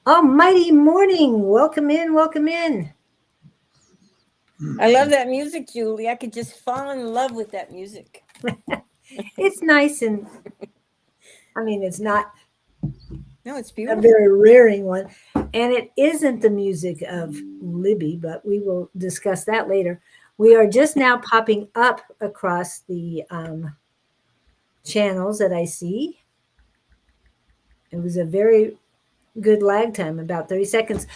Almighty morning. Welcome in. Welcome in. I love that music, Julie. I could just fall in love with that music. It's nice and it's not No, it's a beautiful. very rearing one. And it isn't the music of Libby, but we will discuss that later. We are just now popping up across the channels that I see. It was a very good lag time, about 30 seconds.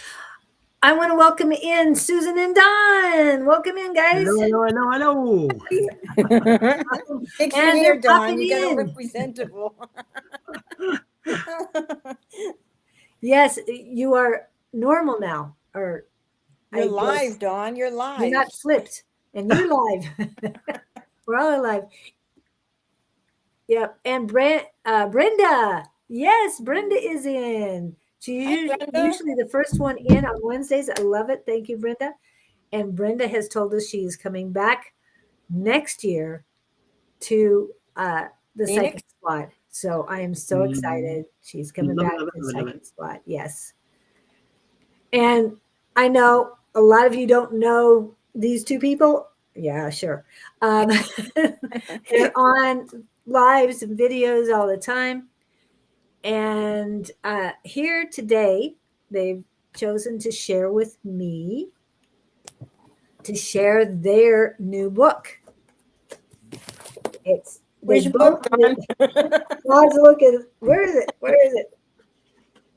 I want to welcome in Susan and Don. Welcome in, guys. Hello. Fix your And hair, they're Don. popping You gotta in. look presentable. Yes, you are normal now. Or You're I guess live, Don. You're live. you're not flipped. And you're live. We're all alive. Yep. And Brenda. Yes, Brenda is in. She's Brenda. usually the first one in on Wednesdays. I love it. Thank you, Brenda. And Brenda has told us she is coming back next year to the Phoenix? Psychic Squad. So I am so excited. She's coming back to the Psychic Squad. Yes. And I know a lot of you don't know these two people. Yeah, sure. They're on lives and videos all the time. And here today, they've chosen to share with me to share their new book. It's Which book, Don? God's looking. Where is it? Where is it?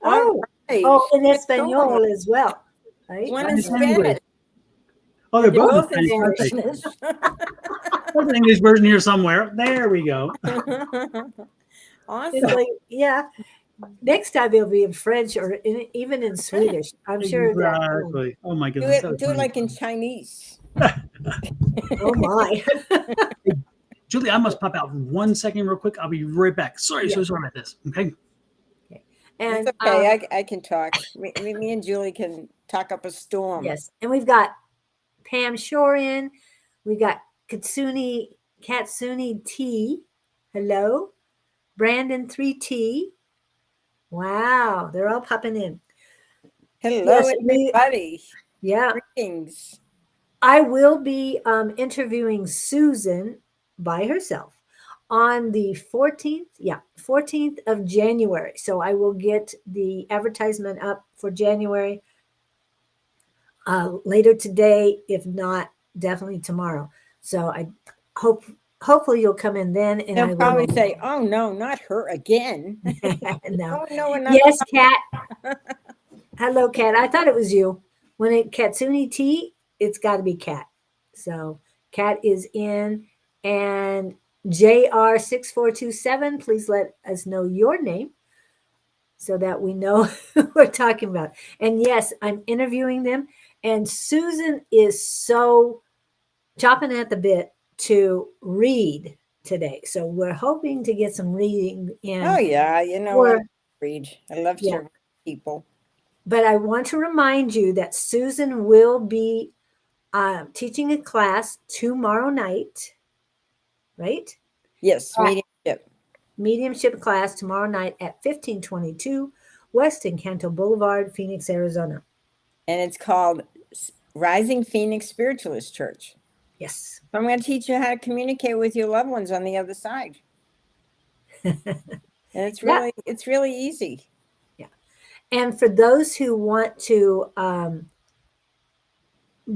Oh, Right. oh, in Espanol as well. Right? One in Spanish. Oh, they're They're both both in Spanish. Spanish. There's an English version here somewhere. There we go. Awesome. It's like, yeah. Next time it'll be in French or even in Swedish. I'm sure that. Exactly. Oh my Do goodness. it like in Chinese. Oh my. Julie, I must pop out 1 second real quick. I'll be right back. Sorry, so sorry about this. Okay. And It's okay. I can talk. Me and Julie can talk up a storm. yes, and we've got Pam Shorin. We got Katsuni T. Hello, Brandon 3T. Wow, they're all popping in. Hello, Yes, everybody. Yeah, Greetings. I will be interviewing Susan by herself on the 14th. Yeah, 14th of January. So I will get the advertisement up for January later today, if not definitely tomorrow. So I hopefully you'll come in then, and They'll I probably will say, "Oh no, not her again." no. Oh no, we're not. Yes, Kat. Hello, Kat. I thought it was you. When it Katsuni T, it's got to be Kat. So Kat is in, and JR6427. Please let us know your name so that we know who we're talking about. And yes, I'm interviewing them. And Susan is so chopping at the bit to read today. So we're hoping to get some reading in. Oh yeah, you know I read. I love to read people. But I want to remind you that Susan will be teaching a class tomorrow night, right? Yes, mediumship. Mediumship class tomorrow night at 1522 West Encanto Boulevard, Phoenix, Arizona. And it's called Rising Phoenix Spiritualist Church. Yes. So I'm going to teach you how to communicate with your loved ones on the other side. And it's really easy. Yeah. And for those who want to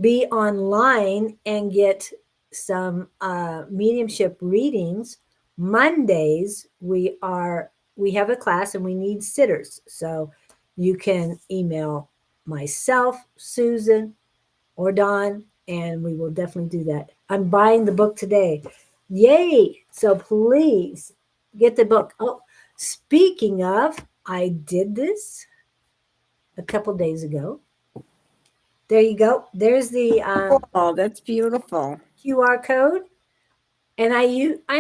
be online and get some mediumship readings, Mondays we have a class and we need sitters. So you can email myself, Susan, or Don, and we will definitely do that. I'm buying the book today. Yay! So please get the book. Oh, speaking of, I did this a couple days ago. There you go. There's the oh, that's beautiful QR code, and I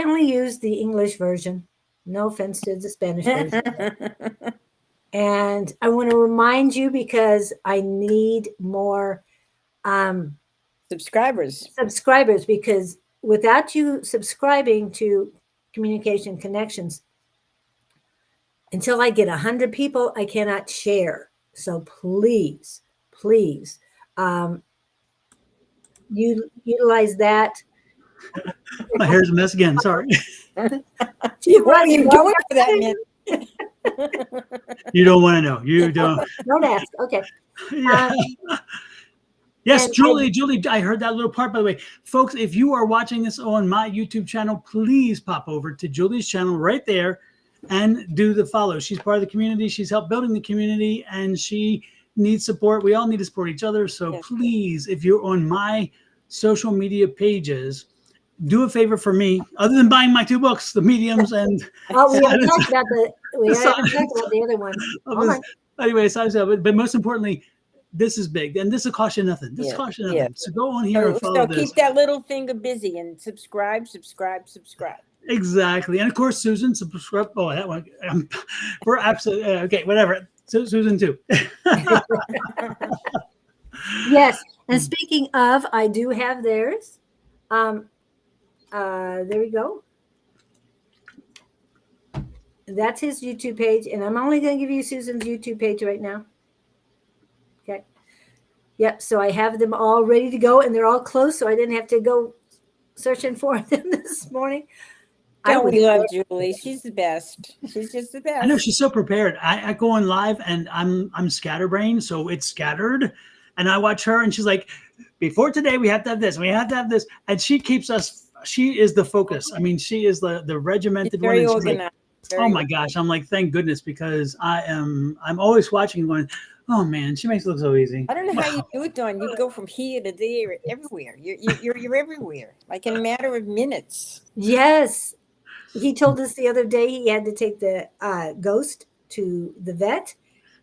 only use the English version. No offense to the Spanish version. And I want to remind you because I need more subscribers. Because without you subscribing to Communication Connections, until I get 100 people, I cannot share. So please, please, you utilize that. My hair's a mess again. Sorry. She What are wants to you know doing for that, everything. Min? You don't want to know. You don't. Don't ask. Okay. Yeah. Yes, and Julie, I heard that little part, by the way. Folks, if you are watching this on my YouTube channel, please pop over to Julie's channel right there and do the follow. She's part of the community. She's helped building the community, and she needs support. We all need to support each other. So Yes. please, if you're on my social media pages, do a favor for me, other than buying my 2 books, The Mediums and Oh, we haven't talked about the other one. Hold on. Anyway, but most importantly, this is big, and this will cost you nothing. This Yeah, costs you nothing. yeah. So go on here and follow So this. keep that little finger busy and subscribe. Exactly. And of course, Susan, subscribe. Oh, that one. We're absolutely okay. Whatever. Susan too. Yes. And speaking of, I do have theirs. There we go. That's his YouTube page, and I'm only going to give you Susan's YouTube page right now. Okay. Yep. So I have them all ready to go, and they're all close, so I didn't have to go searching for them this morning. Don't we love Julie? She's the best. She's just the best. I know she's so prepared. I go on live, and I'm scatterbrained, so it's scattered, and I watch her, and she's like, before today, we have to have this, we have to have this, and she keeps us. She is the focus. I mean, she is the regimented one. Very organized. Oh my gosh, I'm like, thank goodness, because I'm always watching and going, oh man, she makes it look so easy. I don't know how you do it, Dawn. You go from here to there, everywhere. You're everywhere, like in a matter of minutes. Yes. He told us the other day he had to take the Ghost to the vet.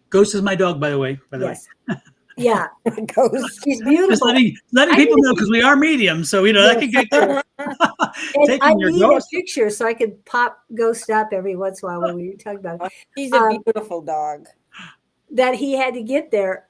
Ghost is my dog, by the way. Yes. Yeah. Ghost. She's beautiful. Just letting people know, because we are medium, so that can get And taking I your need Ghost. a picture so I could pop Ghost up every once in a while when we were talking about it. She's a beautiful dog. That he had to get there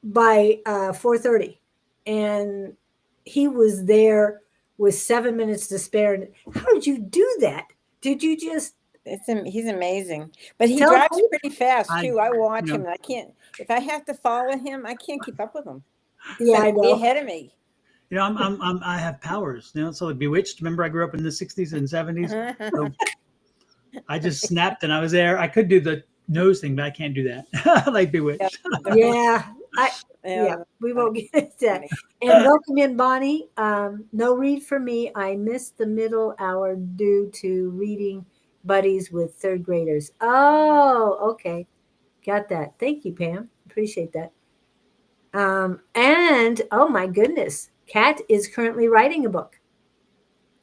by 4:30, and he was there with 7 minutes to spare. How did you do that? Did you just? He's amazing, but he Tell drives me. pretty fast too. I watch you know. him, and I can't. If I have to follow him, I can't keep up with him. Yeah, I He's know. ahead of me. You know, I have powers. You know, so like Bewitched. Remember, I grew up in the '60s and '70s. So I just snapped, and I was there. I could do the nose thing, but I can't do that. Like Bewitched. Yeah, we won't get into that. And welcome in, Bonnie. No read for me. I missed the middle hour due to reading buddies with 3rd graders. Oh, okay. Got that. Thank you, Pam. Appreciate that. And oh my goodness, Kat is currently writing a book.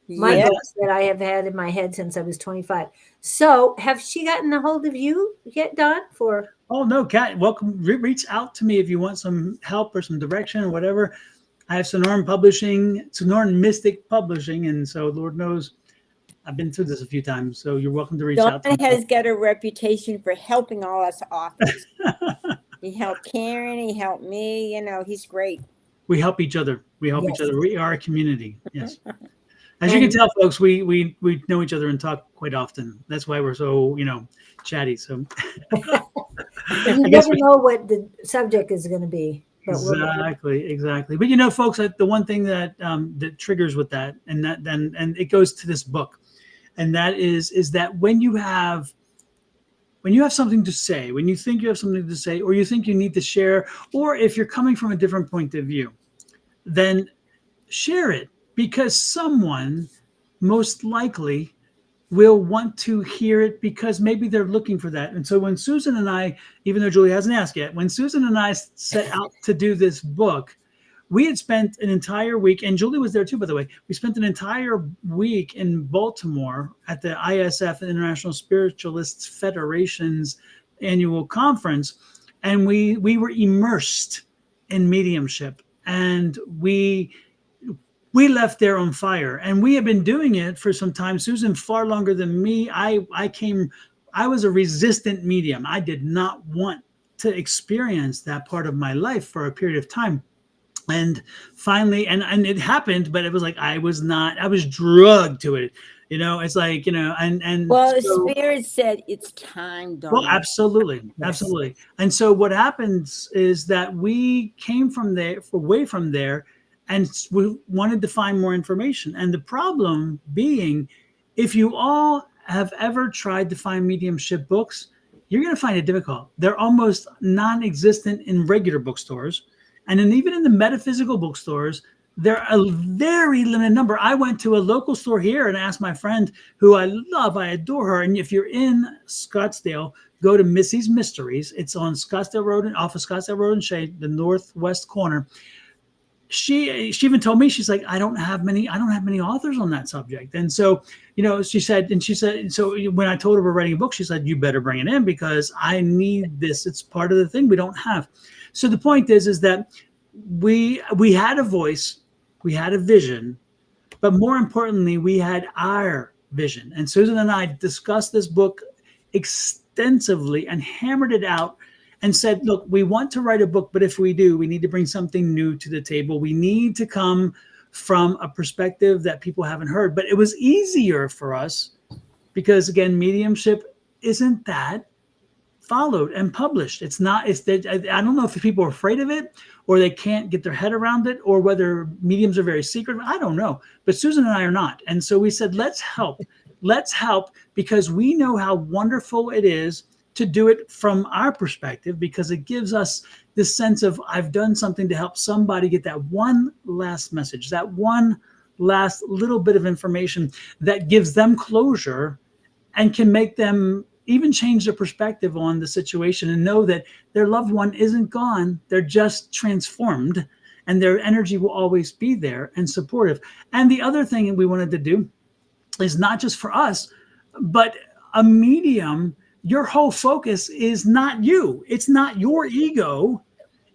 My Yeah. books that I have had in my head since I was 25. So have she gotten a hold of you yet, Don? Oh no, Kat, welcome. Reach out to me if you want some help or some direction or whatever. I have Sonoran Mystic Publishing, and so Lord knows I've been through this a few times. So you're welcome to reach out to Don me. has got a reputation for helping all us authors. He helped Karen. He helped me. You know, he's great. We help each other. We help Yes. each other. We are a community. Yes. As you can tell, folks, we know each other and talk quite often. That's why we're so, chatty. So You never know what the subject is going to be. But exactly. But folks, the one thing that that triggers with that, and it goes to this book, and that is that when you have something to say, when you think you have something to say, or you think you need to share, or if you're coming from a different point of view, then share it, because someone most likely will want to hear it, because maybe they're looking for that. And so when Susan and I, even though Julie hasn't asked yet, when Susan and I set out to do this book, we had spent an entire week, and Julie was there too, by the way. We spent an entire week in Baltimore at the ISF, International Spiritualists Federation's annual conference, and we were immersed in mediumship, and we left there on fire, and we have been doing it for some time. Susan, far longer than me. I was a resistant medium. I did not want to experience that part of my life for a period of time. And finally, and it happened, but it was like I was drugged to it. It's like, and Well, so, Spirit said it's time, Dawn. well, absolutely. Absolutely. And so what happens is that we came from there, away from there, and we wanted to find more information. And the problem being, if you all have ever tried to find mediumship books, you're going to find it difficult. They're almost non-existent in regular bookstores. And then even in the metaphysical bookstores, they're a very limited number. I went to a local store here and asked my friend, who I love, I adore her. And if you're in Scottsdale, go to Missy's Mysteries. It's on Scottsdale Road and off of Scottsdale Road and Shade, the northwest corner. She even told me, she's like, I don't have many authors on that subject. And so, she said, so when I told her we're writing a book, she said, you better bring it in because I need this. It's part of the thing we don't have. So the point is that we had a voice, we had a vision, but more importantly, we had our vision. And Susan and I discussed this book extensively and hammered it out and said, look, we want to write a book, but if we do, we need to bring something new to the table. We need to come from a perspective that people haven't heard. But it was easier for us because, again, mediumship isn't that followed and published. It's not, I don't know if people are afraid of it or they can't get their head around it or whether mediums are very secret. I don't know. But Susan and I are not. And so we said, let's help. Let's help because we know how wonderful it is to do it from our perspective because it gives us this sense of I've done something to help somebody get that one last message, that one last little bit of information that gives them closure and can make them even change their perspective on the situation and know that their loved one isn't gone. They're just transformed and their energy will always be there and supportive. And the other thing we wanted to do is not just for us, but a medium. Your whole focus is not you. It's not your ego.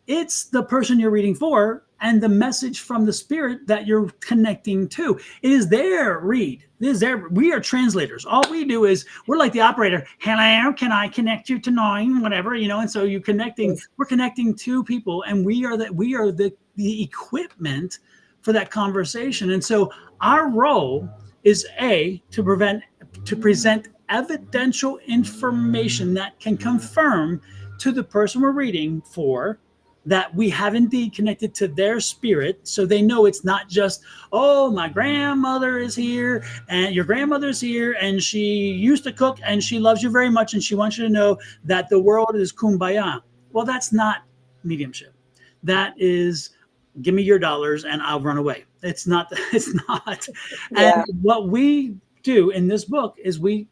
It's the person you're reading for and the message from the spirit that you're connecting to. It is their read. It is their, we are translators. All we do is we're like the operator. Hello, can I connect you to 9, whatever, and so you're connecting, we're connecting to people and we are the equipment for that conversation. And so our role is to present evidential information that can confirm to the person we're reading for that we have indeed connected to their spirit. So they know it's not just, oh, my grandmother is here and your grandmother's here and she used to cook and she loves you very much and she wants you to know that the world is kumbaya. Well, that's not mediumship. That is, give me your dollars and I'll run away. It's not. Yeah. And what we do in this book is we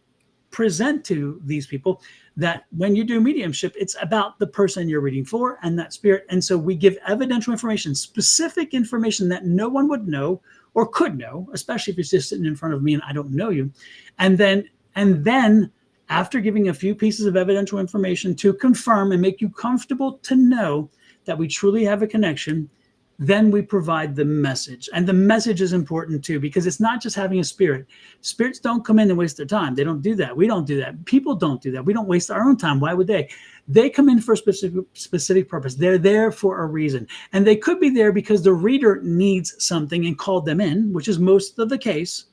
present to these people that when you do mediumship, it's about the person you're reading for and that spirit. And so we give evidential information, specific information that no one would know or could know, especially if you're just sitting in front of me and I don't know you. And then after giving a few pieces of evidential information to confirm and make you comfortable to know that we truly have a connection, then we provide the message. And the message is important too, because it's not just having a spirit. Spirits don't come in and waste their time. They don't do that. We don't do that. People don't do that. We don't waste our own time. Why would they? They come in for a specific purpose. They're there for a reason. And they could be there because the reader needs something and called them in, which is most of the case.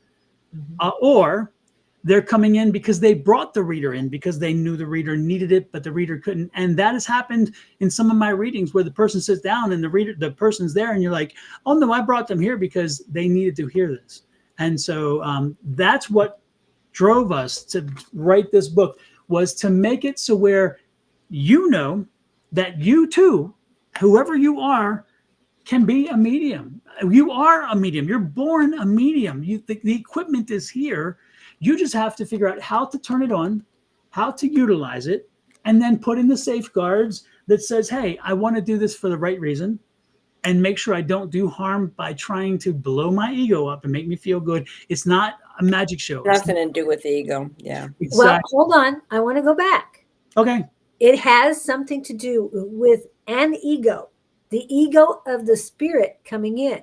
Or they're coming in because they brought the reader in because they knew the reader needed it, but the reader couldn't. And that has happened in some of my readings where the person sits down and the person's there and you're like, oh no, I brought them here because they needed to hear this. And so that's what drove us to write this book, was to make it so where you know that you too, whoever you are, can be a medium. You are a medium. You're born a medium. The equipment is here. You just have to figure out how to turn it on, how to utilize it, and then put in the safeguards that says, hey, I want to do this for the right reason and make sure I don't do harm by trying to blow my ego up and make me feel good. It's not a magic show. Nothing to do with the ego. Yeah. Exactly. Well, hold on. I want to go back. Okay. It has something to do with an ego, the ego of the spirit coming in.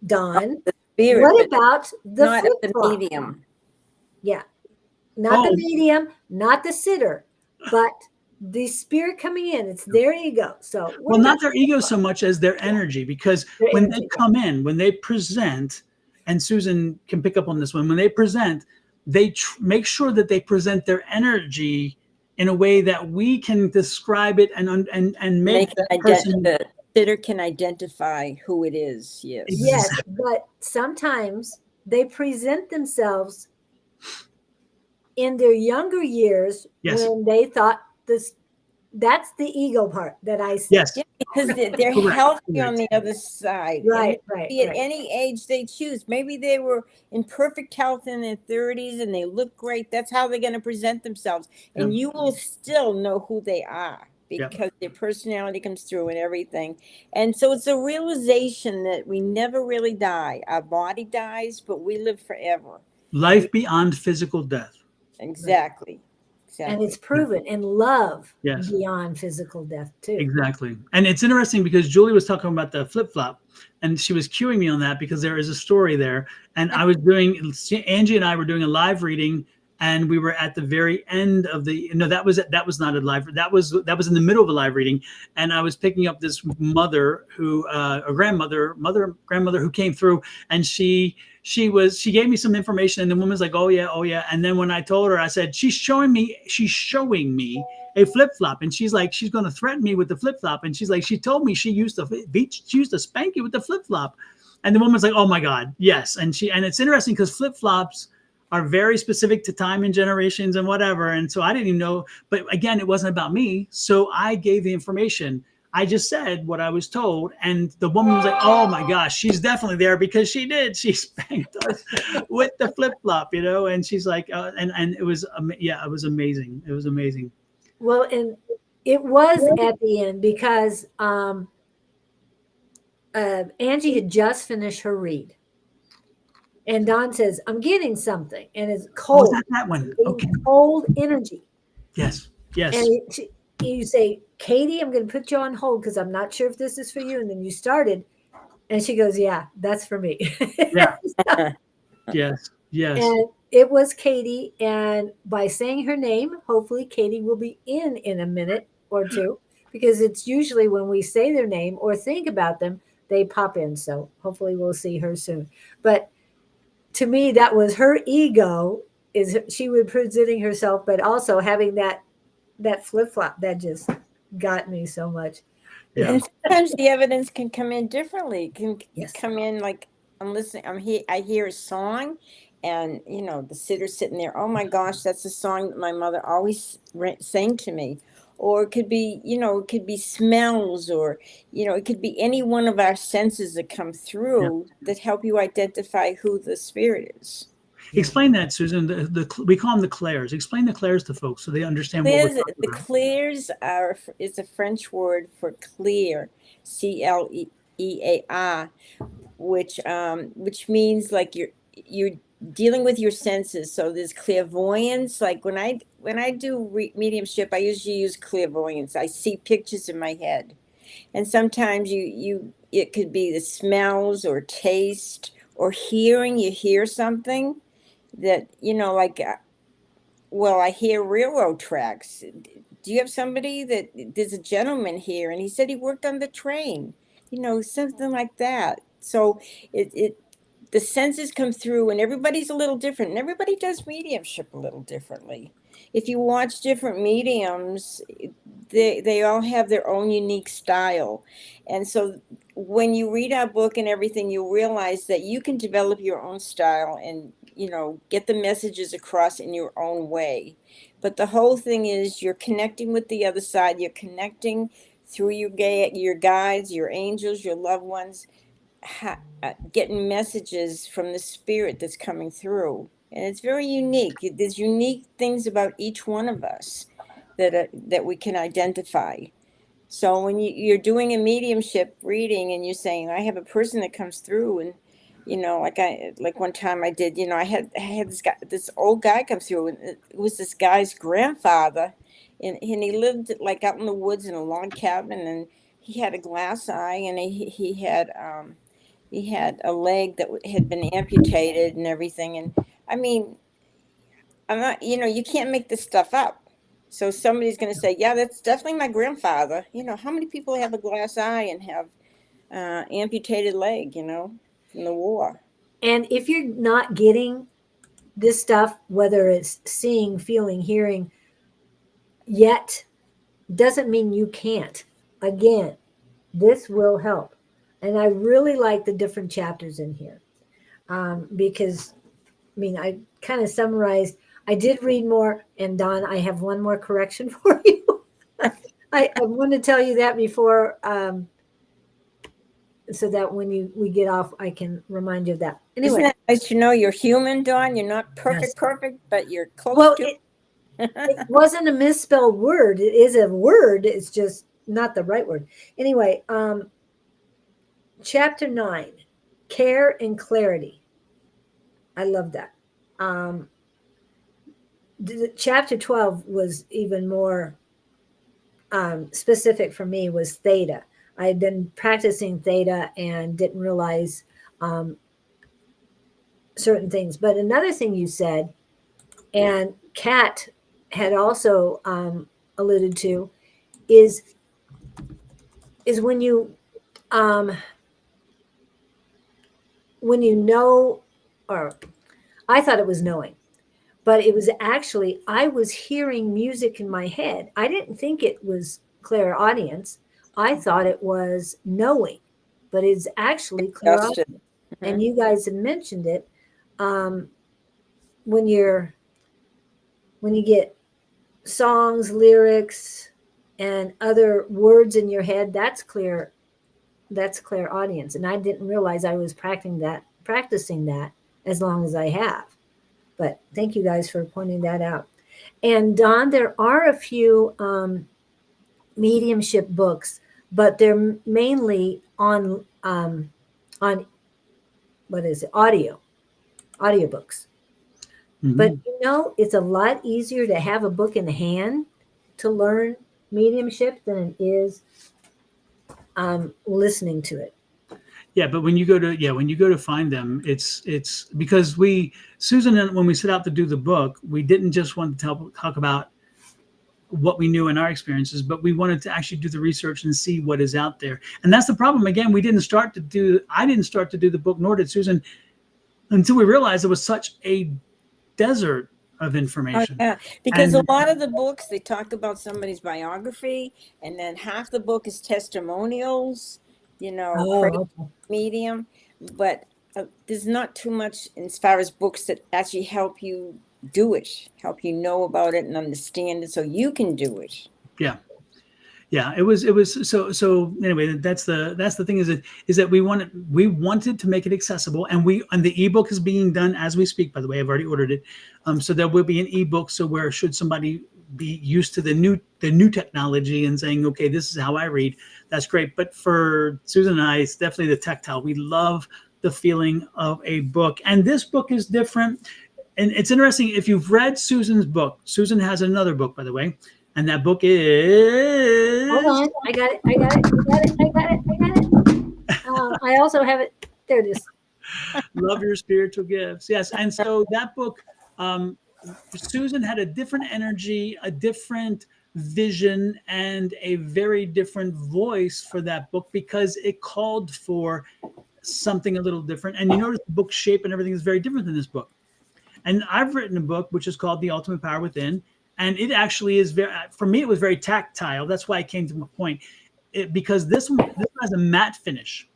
Dawn, Spirit, what but about the not the flip-flop? medium. Yeah. Not Oh. the medium, not the sitter, but the spirit coming in. It's their ego. So Well, not their ego so much as their energy, because Their when energy, they come in, when they present, and Susan can pick up on this one, when they present, they make sure that they present their energy in a way that we can describe it and make that person. The sitter can identify who it is. Yes. Yes, but sometimes they present themselves in their younger years when they thought this. That's the ego part that I see. Yes. Yeah, because they're healthy on the other side. Right. At any age they choose. Maybe they were in perfect health in their 30s and they look great. That's how they're going to present themselves. And you will still know who they are because their personality comes through and everything. And so it's a realization that we never really die. Our body dies, but we live forever. Life beyond physical death. Exactly. And it's proven in love beyond physical death too. Exactly. And it's interesting because Julie was talking about the flip-flop and she was cueing me on that because there is a story there. And Angie and I were doing a live reading and we were at the very end of that was not a live, that was in the middle of a live reading. And I was picking up this mother who, a grandmother who came through, and she gave me some information, and the woman's like, oh yeah. And then when I told her, I said, she's showing me a flip-flop, and she's like, she's going to threaten me with the flip-flop. And she's like, she told me she used to spank you with the flip-flop. And the woman's like, oh my God, yes. And it's interesting because flip-flops are very specific to time and generations and whatever. And so I didn't even know, but again, it wasn't about me. So I gave the information. I just said what I was told. And the woman was like, oh my gosh, she's definitely there because she spanked us with the flip-flop, and she's like, and it was, it was amazing. It was amazing. Well, and it was at the end because Angie had just finished her read. And Dawn says, I'm getting something. And it's cold. Oh, that one. Okay. Cold energy. Yes. And you say, Katie, I'm going to put you on hold because I'm not sure if this is for you. And then you started. And she goes, yeah, that's for me. Yeah. Yes. And it was Katie. And by saying her name, hopefully Katie will be in a minute or two. Because it's usually when we say their name or think about them, they pop in. So hopefully we'll see her soon. But to me, that was her ego, is she was presenting herself, but also having that flip-flop that just got me so much. Yeah. And sometimes the evidence can come in differently. It can come in like, I'm listening, I hear a song and, the sitter's sitting there, oh my gosh, that's a song that my mother always sang to me. Or it could be, it could be smells, or, it could be any one of our senses that come through that help you identify who the spirit is. Explain that, Susan. We call them the clairs. Explain the clairs to folks so they understand what we're talking about. The clairs is a French word for clear, C-L-E-A-R, which means like you're dealing with your senses. So there's clairvoyance. Like when I do mediumship, I usually use clairvoyance. I see pictures in my head, and sometimes it could be the smells or taste or hearing. You hear something that I hear railroad tracks. Do you have somebody there's a gentleman here and he said he worked on the train, something like that. So the senses come through, and everybody's a little different, and everybody does mediumship a little differently. If you watch different mediums, they all have their own unique style. And so when you read our book and everything, you realize that you can develop your own style and, get the messages across in your own way. But the whole thing is you're connecting with the other side. You're connecting through your guides, your angels, your loved ones, getting messages from the spirit that's coming through. And it's very unique. There's unique things about each one of us that we can identify. So when you're doing a mediumship reading and you're saying, I have a person that comes through, and like one time I did, I had this old guy come through, and it was this guy's grandfather, and he lived like out in the woods in a log cabin, and he had a glass eye, and he had a leg that had been amputated and everything. And I mean, I'm not, you can't make this stuff up. So somebody's going to say, yeah, that's definitely my grandfather. How many people have a glass eye and have amputated leg, from the war? And if you're not getting this stuff, whether it's seeing, feeling, hearing, yet, doesn't mean you can't. Again, this will help. And I really like the different chapters in here, because, I mean, I kind of summarized. I did read more. And Don, I have one more correction for you. I want to tell you that before, so that when we get off, I can remind you of that. Isn't Anyway, it nice to know you're human, Dawn? You're not perfect, Yes. perfect, but you're close well, to. it wasn't a misspelled word. It is a word. It's just not the right word. Anyway, chapter 9, care and clarity. I love that. Chapter 12 was even more specific for me, was theta. I had been practicing theta and didn't realize certain things. But another thing you said, and Kat had also alluded to, is when you know, or I thought it was knowing, but it was actually, I was hearing music in my head. I didn't think it was clairaudience. I thought it was knowing, but it's actually clairaudience. Justin. And you guys have mentioned it. When you get songs, lyrics, and other words in your head, that's clairaudience. And I didn't realize I was practicing that as long as I have. But thank you guys for pointing that out. And Don, there are a few mediumship books, but they're mainly on what is it? Audiobooks. But it's a lot easier to have a book in hand to learn mediumship than it is listening to it. Yeah, but when you go to find them, it's because Susan, when we set out to do the book, we didn't just want to talk about what we knew in our experiences, but we wanted to actually do the research and see what is out there. And that's the problem. Again, I didn't start to do the book, nor did Susan, until we realized it was such a desert of information. Oh, yeah, because a lot of the books, they talk about somebody's biography, and then half the book is testimonials, medium, but there's not too much as far as books that actually help you do it, help you know about it and understand it so you can do it. Yeah, it was so anyway, that's the thing, is that we wanted to make it accessible, and the ebook is being done as we speak, by the way. I've already ordered it. So there will be an ebook, so where should somebody be used to the new technology and saying, okay, this is how I read, that's great. But for Susan and I, it's definitely the tactile. We love the feeling of a book, and this book is different. And it's interesting, if you've read Susan's book, Susan has another book, by the way, and that book is... Hold on. I got it. I also have it. There it is. Love Your Spiritual Gifts. Yes. And so that book, Susan had a different energy, a different vision, and a very different voice for that book, because it called for something a little different. And you notice the book shape and everything is very different than this book. And I've written a book which is called The Ultimate Power Within. And it actually is for me, it was very tactile. That's why I came to my point, because this one has a matte finish.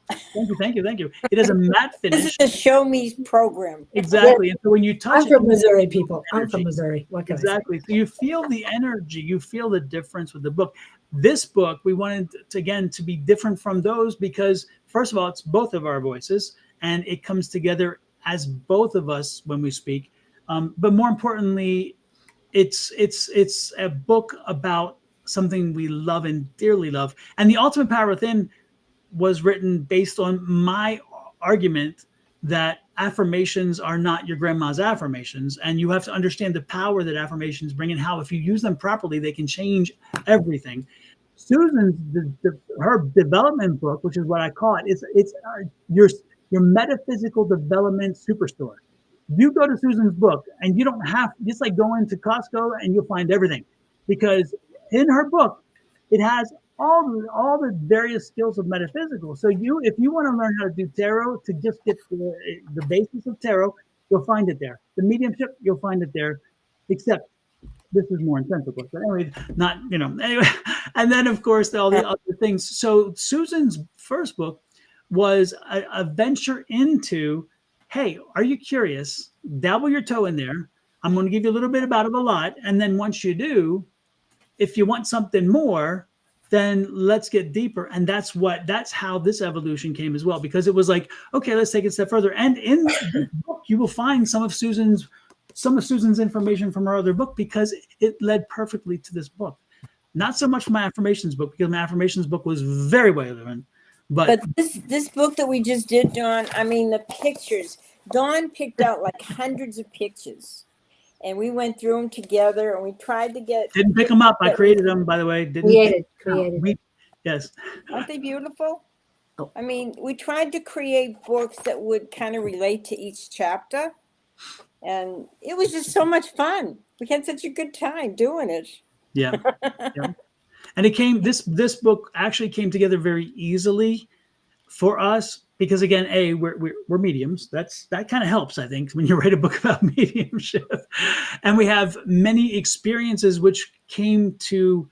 Thank you. It has a matte finish. This is a show me program. Exactly. And so when you touch I'm from Missouri, people. I'm from Missouri. What can exactly. So you feel the energy, you feel the difference with the book. This book, we wanted to be different from those, because first of all, it's both of our voices, and it comes together as both of us when we speak. But more importantly, it's a book about something we love and dearly love. And The Ultimate Power Within was written based on my argument that affirmations are not your grandma's affirmations, and you have to understand the power that affirmations bring, and how, if you use them properly, they can change everything. Susan's her development book, which is what I call it, it's your metaphysical development superstore. You go to Susan's book, and it's like going to Costco and you'll find everything, because in her book, it has all the various skills of metaphysical. So if you want to learn how to do tarot, to just get the basis of tarot, you'll find it there. The mediumship, you'll find it there, except this is more intense, of course. But anyway, not, anyway. And then, of course, all the other things. So Susan's first book was a venture into, hey, are you curious? Dabble your toe in there. I'm going to give you a little bit about it, a lot. And then once you do, if you want something more, then let's get deeper. And that's how this evolution came as well, because it was like, okay, let's take it a step further. And in the book, you will find some of Susan's information from her other book, because it led perfectly to this book. Not so much for my affirmations book, because my affirmations book was very well done. But this book that we just did, Dawn, I mean, the pictures, Dawn picked out like hundreds of pictures, and we went through them together, and we tried to get. Didn't pick them up. I created them, by the way. Created. Yes. Aren't they beautiful? Oh. I mean, we tried to create books that would kind of relate to each chapter, and it was just so much fun. We had such a good time doing it. Yeah. Yeah. And this book actually came together very easily for us, because again, we're mediums. That kind of helps, I think, when you write a book about mediumship. And we have many experiences which came to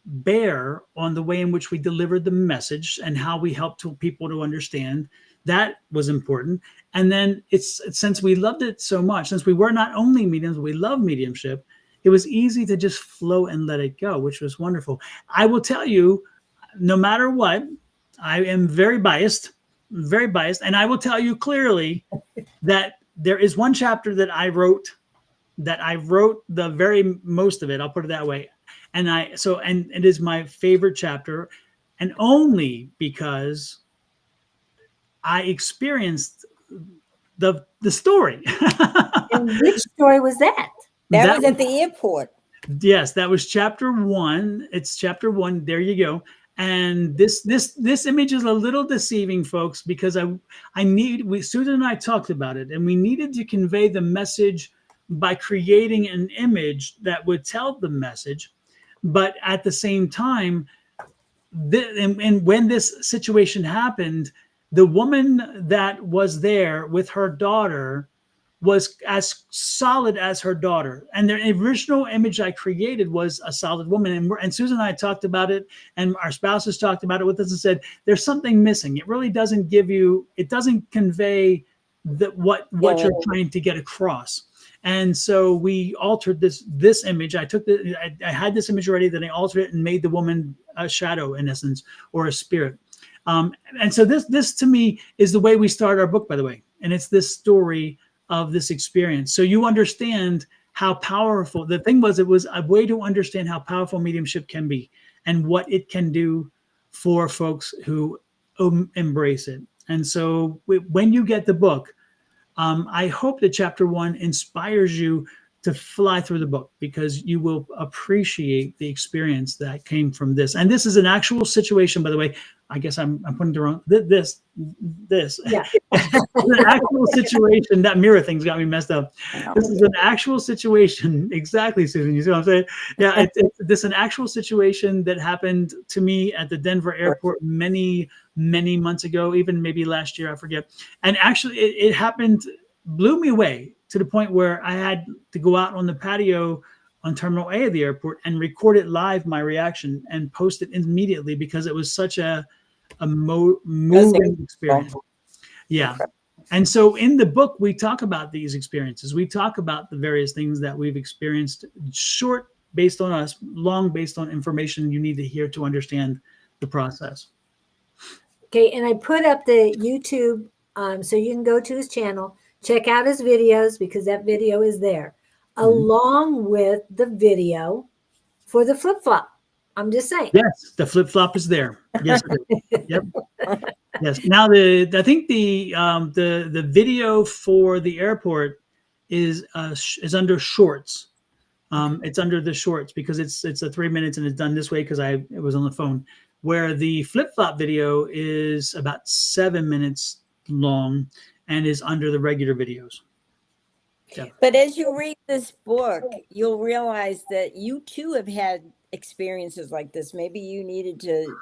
bear on the way in which we delivered the message and how we helped people to understand. That was important. And then since we loved it so much, since we were not only mediums, we love mediumship, it was easy to just flow and let it go, which was wonderful. I will tell you, no matter what, I am very biased. And I will tell you clearly that there is one chapter that I wrote the very most of it. I'll put it that way. And it is my favorite chapter, and only because I experienced the story. And which story was that? That was at the airport. Yes, that was chapter 1. It's chapter 1. There you go. And this image is a little deceiving, folks, because Susan and I talked about it, and we needed to convey the message by creating an image that would tell the message. But at the same time, and when this situation happened, the woman that was there with her daughter was as solid as her daughter. And the original image I created was a solid woman. And Susan and I talked about it, and our spouses talked about it with us and said, there's something missing. It really doesn't convey what you're trying to get across. And so we altered this image. I had this image already, then I altered it and made the woman a shadow, in essence, or a spirit. And so this to me is the way we start our book, by the way. And it's this story of this experience. So you understand how powerful, the thing was, it was a way to understand how powerful mediumship can be and what it can do for folks who embrace it. And so when you get the book, I hope that chapter 1 inspires you to fly through the book, because you will appreciate the experience that came from this. And this is an actual situation, by the way. I guess I'm putting the wrong, this. Yeah. An actual situation. That mirror thing's got me messed up. This is an actual situation. Exactly, Susan. You see what I'm saying? Yeah, this is an actual situation that happened to me at the Denver airport many months ago, even maybe last year, I forget. And actually, it happened, blew me away to the point where I had to go out on the patio on Terminal A of the airport and record it live, my reaction, and post it immediately, because it was such a moving experience. Yeah. And so in the book, we talk about these experiences. We talk about the various things that we've experienced, short based on us, long based on information you need to hear to understand the process. Okay. And I put up the YouTube, so you can go to his channel, check out his videos, because that video is there, along with the video for the flip-flop. I'm just saying. Yes, the flip-flop is there. Yes, yep. Yes. Now I think the video for the airport is under shorts. It's under the shorts, because it's a 3 minutes, and it's done this way because it was on the phone. Where the flip-flop video is about 7 minutes long and is under the regular videos. Yeah. But as you read this book, you'll realize that you too have had experiences like this. Maybe you needed to,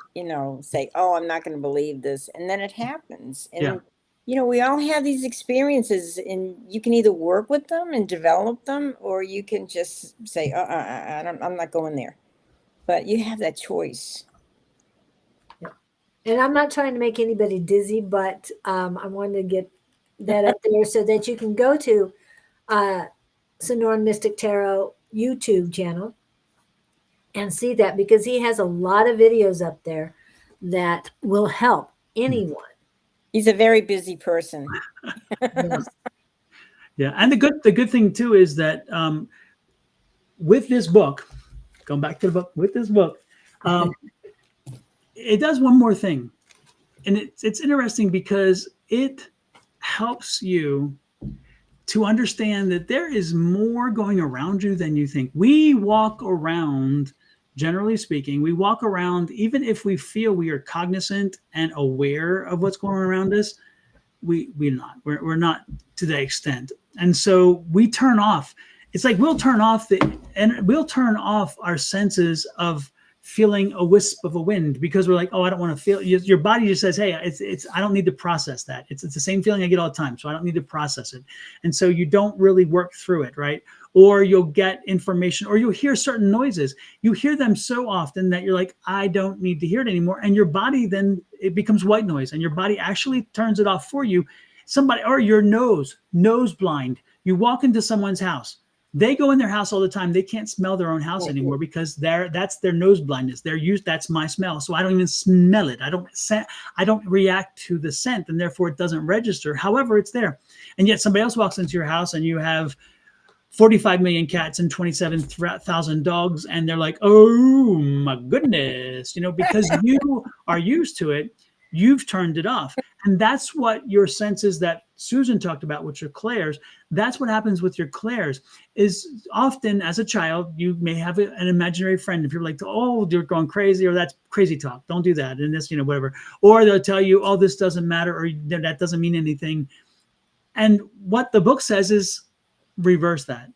say, oh, I'm not going to believe this. And then it happens. And, we all have these experiences, and you can either work with them and develop them, or you can just say, I'm not going there. But you have that choice. And I'm not trying to make anybody dizzy, but I wanted to get that up there so that you can go to Sonoran Mystic Tarot YouTube channel and see that, because he has a lot of videos up there that will help anyone. He's a very busy person. Yes. Yeah, and the good thing too is that with this book, going back to the book, with this book, it does one more thing, and it's interesting because it helps you to understand that there is more going around you than you think. We walk around, generally speaking, we walk around, even if we feel we are cognizant and aware of what's going on around us, we're not to that extent. And so we turn off. It's like we'll turn off our senses of feeling a wisp of a wind, because we're like, oh, I don't want to feel. Your body just says, hey, it's I don't need to process that. It's the same feeling I get all the time, so I don't need to process it. And so you don't really work through it, right? Or you'll get information, or you'll hear certain noises. You hear them so often that you're like, I don't need to hear it anymore. And your body then, it becomes white noise, and your body actually turns it off for you. Somebody, or your nose blind. You walk into someone's house. They go in their house all the time. They can't smell their own house anymore because that's their nose blindness. That's my smell. So I don't even smell it. I don't react to the scent, and therefore it doesn't register. However, it's there. And yet somebody else walks into your house and you have 45 million cats and 27,000 dogs, and they're like, oh my goodness, because you are used to it, you've turned it off. And that's what your senses that Susan talked about with your clairs, that's what happens with your clairs. Is often as a child, you may have an imaginary friend. If you're like, oh, you're going crazy, or that's crazy talk, don't do that, and this, whatever. Or they'll tell you, oh, this doesn't matter, or that doesn't mean anything. And what the book says is reverse that.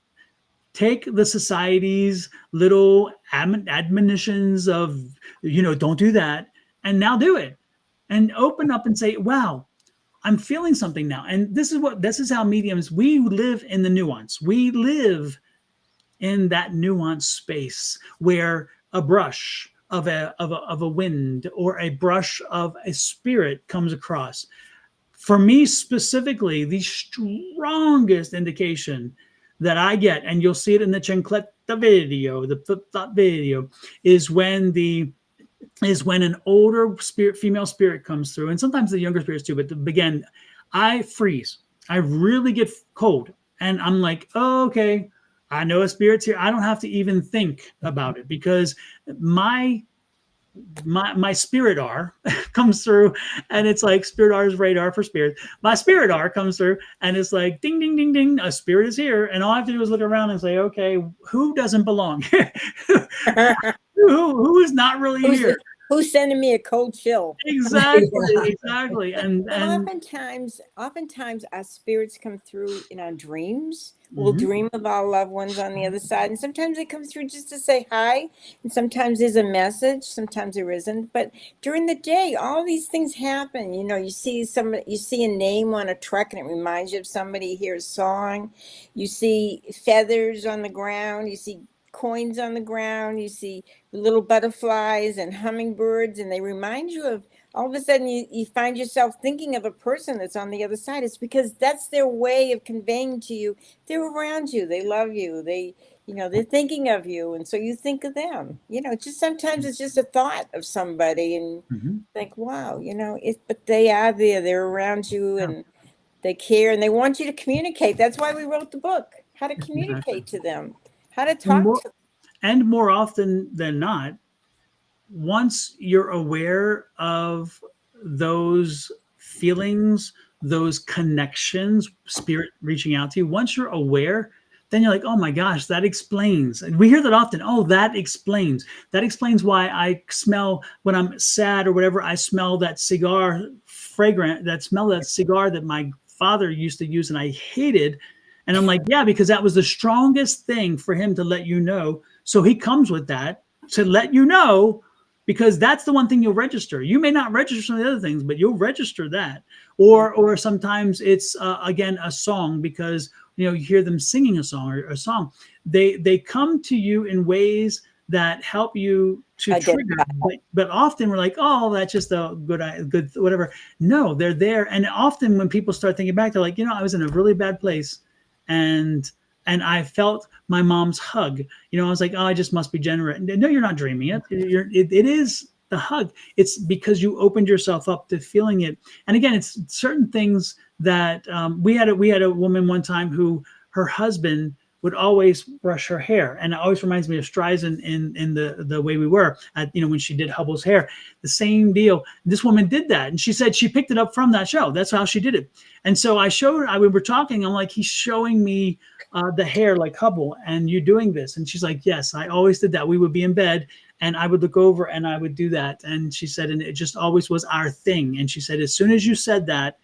Take the society's little admonitions of, don't do that, and now do it. And open up and say, wow, I'm feeling something now. And this is how mediums, we live in the nuance. We live in that nuanced space where a brush of a wind or a brush of a spirit comes across. For me specifically, the strongest indication that I get, and you'll see it in the chancleta video, the flip-flop video, is when an older female spirit comes through, and sometimes the younger spirits too, but again, I freeze. I really get cold, and I'm like, oh, okay, I know a spirit's here. I don't have to even think about it, because my spirit R comes through, and it's like spirit R is radar for spirit. My spirit R comes through, and it's like ding, ding, ding, ding. A spirit is here, and all I have to do is look around and say, okay, who doesn't belong? who is not really here? Who's sending me a cold chill? Exactly. And oftentimes our spirits come through in our dreams. We'll dream of our loved ones on the other side, and sometimes they come through just to say hi, and sometimes there's a message, sometimes there isn't. But during the day, all these things happen. You see a name on a truck and it reminds you of somebody. You hear a song, you see feathers on the ground, you see coins on the ground, you see little butterflies and hummingbirds, and they remind you of, all of a sudden you find yourself thinking of a person that's on the other side. It's because that's their way of conveying to you they're around you, they love you, they're thinking of you, and so you think of them. Just sometimes it's just a thought of somebody, and think, wow, but they are there, they're around you, and they care, and they want you to communicate. That's why we wrote the book, how to communicate to them, how to talk to them. And more often than not, once you're aware of those feelings, those connections, spirit reaching out to you, once you're aware, then you're like, oh my gosh, that explains. And we hear that often. Oh, that explains. That explains why I smell, when I'm sad or whatever, I smell that cigar that cigar that my father used to use and I hated. And I'm like, yeah, because that was the strongest thing for him to let you know. So he comes with that. to let you know, because that's the one thing you'll register. You may not register some of the other things, but you'll register that. Or sometimes it's again a song, because you hear them singing a song or a song. They come to you in ways that help you to trigger. But often we're like, oh, that's just a good whatever. No, they're there. And often when people start thinking back, they're like, I was in a really bad place, and I felt my mom's hug. I was like, oh, I just must be generate. No, you're not dreaming it. It is the hug. It's because you opened yourself up to feeling it. And again, it's certain things that we had a woman one time who her husband would always brush her hair, and it always reminds me of Streisand in the way we were at when she did Hubble's hair. The same deal. This woman did that, and she said she picked it up from that show. That's how she did it. And so we were talking. I'm like, he's showing me the hair like Hubble, and you doing this? And she's like, yes, I always did that. We would be in bed, and I would look over, and I would do that. And she said, and it just always was our thing. And she said, as soon as you said that,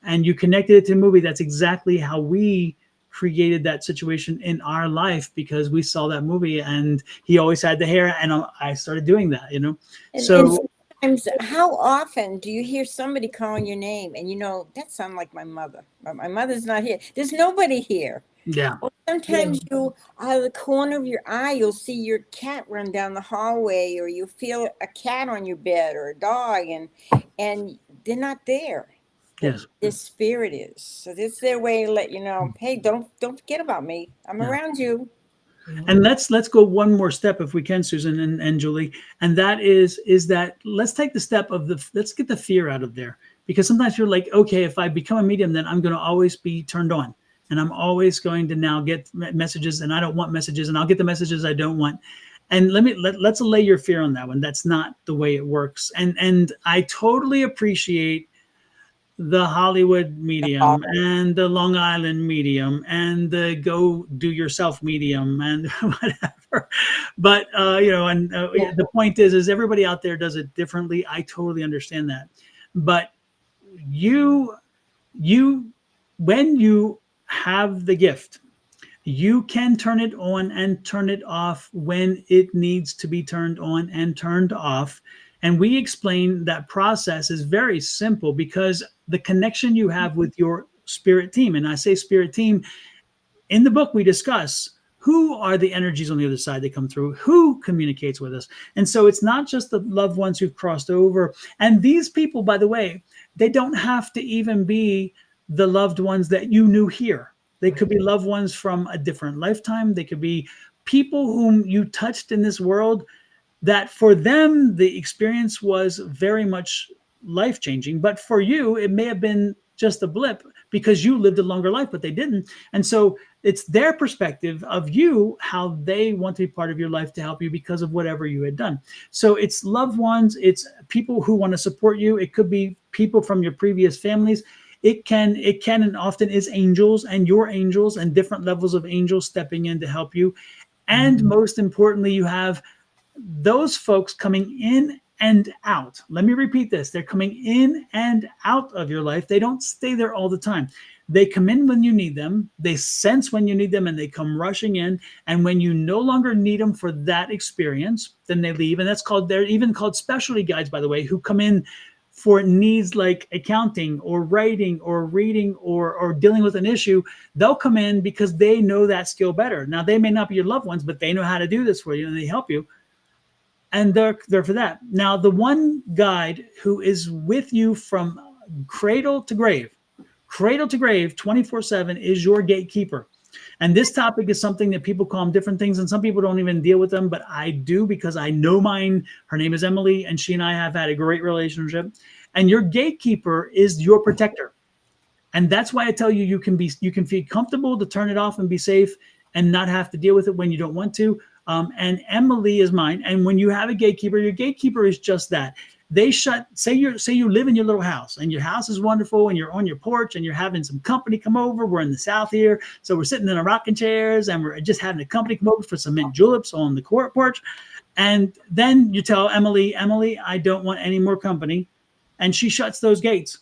and you connected it to the movie, that's exactly how we created that situation in our life, because we saw that movie, and he always had the hair, and I started doing that, And sometimes, how often do you hear somebody calling your name, and that sounds like my mother, but my mother's not here. There's nobody here. Yeah. Or sometimes you, out of the corner of your eye, you'll see your cat run down the hallway, or you feel a cat on your bed or a dog, and they're not there. Yes. Their spirit is. So this is their way to let you know, hey, don't forget about me. I'm around you. And let's go one more step, if we can, Susan and Julie. And that is that let's take the step of let's get the fear out of there. Because sometimes you're like, okay, if I become a medium, then I'm going to always be turned on. And I'm always going to now get messages, and I don't want messages, and I'll get the messages I don't want. And let's allay your fear on that one. That's not the way it works. And I totally appreciate the Hollywood medium and the Long Island medium and the go do yourself medium and whatever. But, the point is everybody out there does it differently. I totally understand that. But when you have the gift, you can turn it on and turn it off when it needs to be turned on and turned off. And we explain that process is very simple, because the connection you have with your spirit team, and I say spirit team, in the book we discuss who are the energies on the other side that come through, who communicates with us. And so it's not just the loved ones who've crossed over. And these people, by the way, they don't have to even be the loved ones that you knew here. They could be loved ones from a different lifetime. They could be people whom you touched in this world, that for them, the experience was very much life-changing. But for you, it may have been just a blip because you lived a longer life, but they didn't. And so it's their perspective of you, how they want to be part of your life to help you because of whatever you had done. So it's loved ones, it's people who want to support you. It could be people from your previous families. It can and often is angels and your angels and different levels of angels stepping in to help you. And most importantly, you have those folks coming in and out. Let me repeat this. They're coming in and out of your life. They don't stay there all the time. They come in when you need them. They sense when you need them, and they come rushing in. And when you no longer need them for that experience, then they leave. And they're even called specialty guides, by the way, who come in for needs like accounting or writing or reading or dealing with an issue. They'll come in because they know that skill better. Now, they may not be your loved ones, but they know how to do this for you, and they help you. And they're for that. Now, the one guide who is with you from cradle to grave, 24/7 is your gatekeeper. And this topic is something that people call them different things, and some people don't even deal with them, but I do, because I know mine. Her name is Emily, and she and I have had a great relationship. And your gatekeeper is your protector. And that's why I tell you, you can feel comfortable to turn it off and be safe and not have to deal with it when you don't want to. And Emily is mine. And when you have a gatekeeper, your gatekeeper is just that. They say you live in your little house, and your house is wonderful, and you're on your porch, and you're having some company come over. We're in the South here, so we're sitting in our rocking chairs, and we're just having a company come over for some mint juleps on the court porch. And then you tell Emily, I don't want any more company, and she shuts those gates.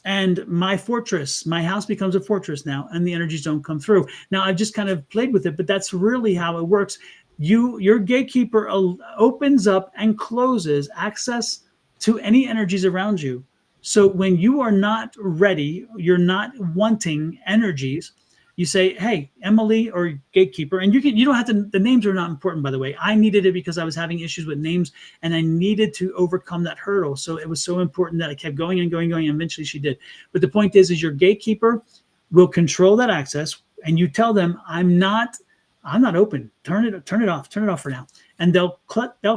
And my house becomes a fortress now, and the energies don't come through. Now, I've just kind of played with it, but that's really how it works. your gatekeeper opens up and closes access to any energies around you. So when you are not ready, you're not wanting energies, you say, hey, Emily or gatekeeper, and you don't have to, the names are not important, by the way. I needed it because I was having issues with names and I needed to overcome that hurdle. So it was so important that I kept going and going, and eventually she did. But the point is your gatekeeper will control that access, and you tell them, I'm not open. Turn it off for now. And they'll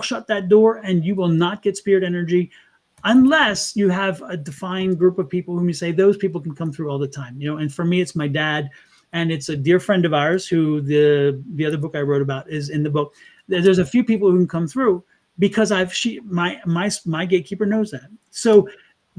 shut that door, and you will not get spirit energy unless you have a defined group of people whom you say those people can come through all the time. And for me, it's my dad, and it's a dear friend of ours who the other book I wrote about is in the book. There's a few people who can come through because my gatekeeper knows that. So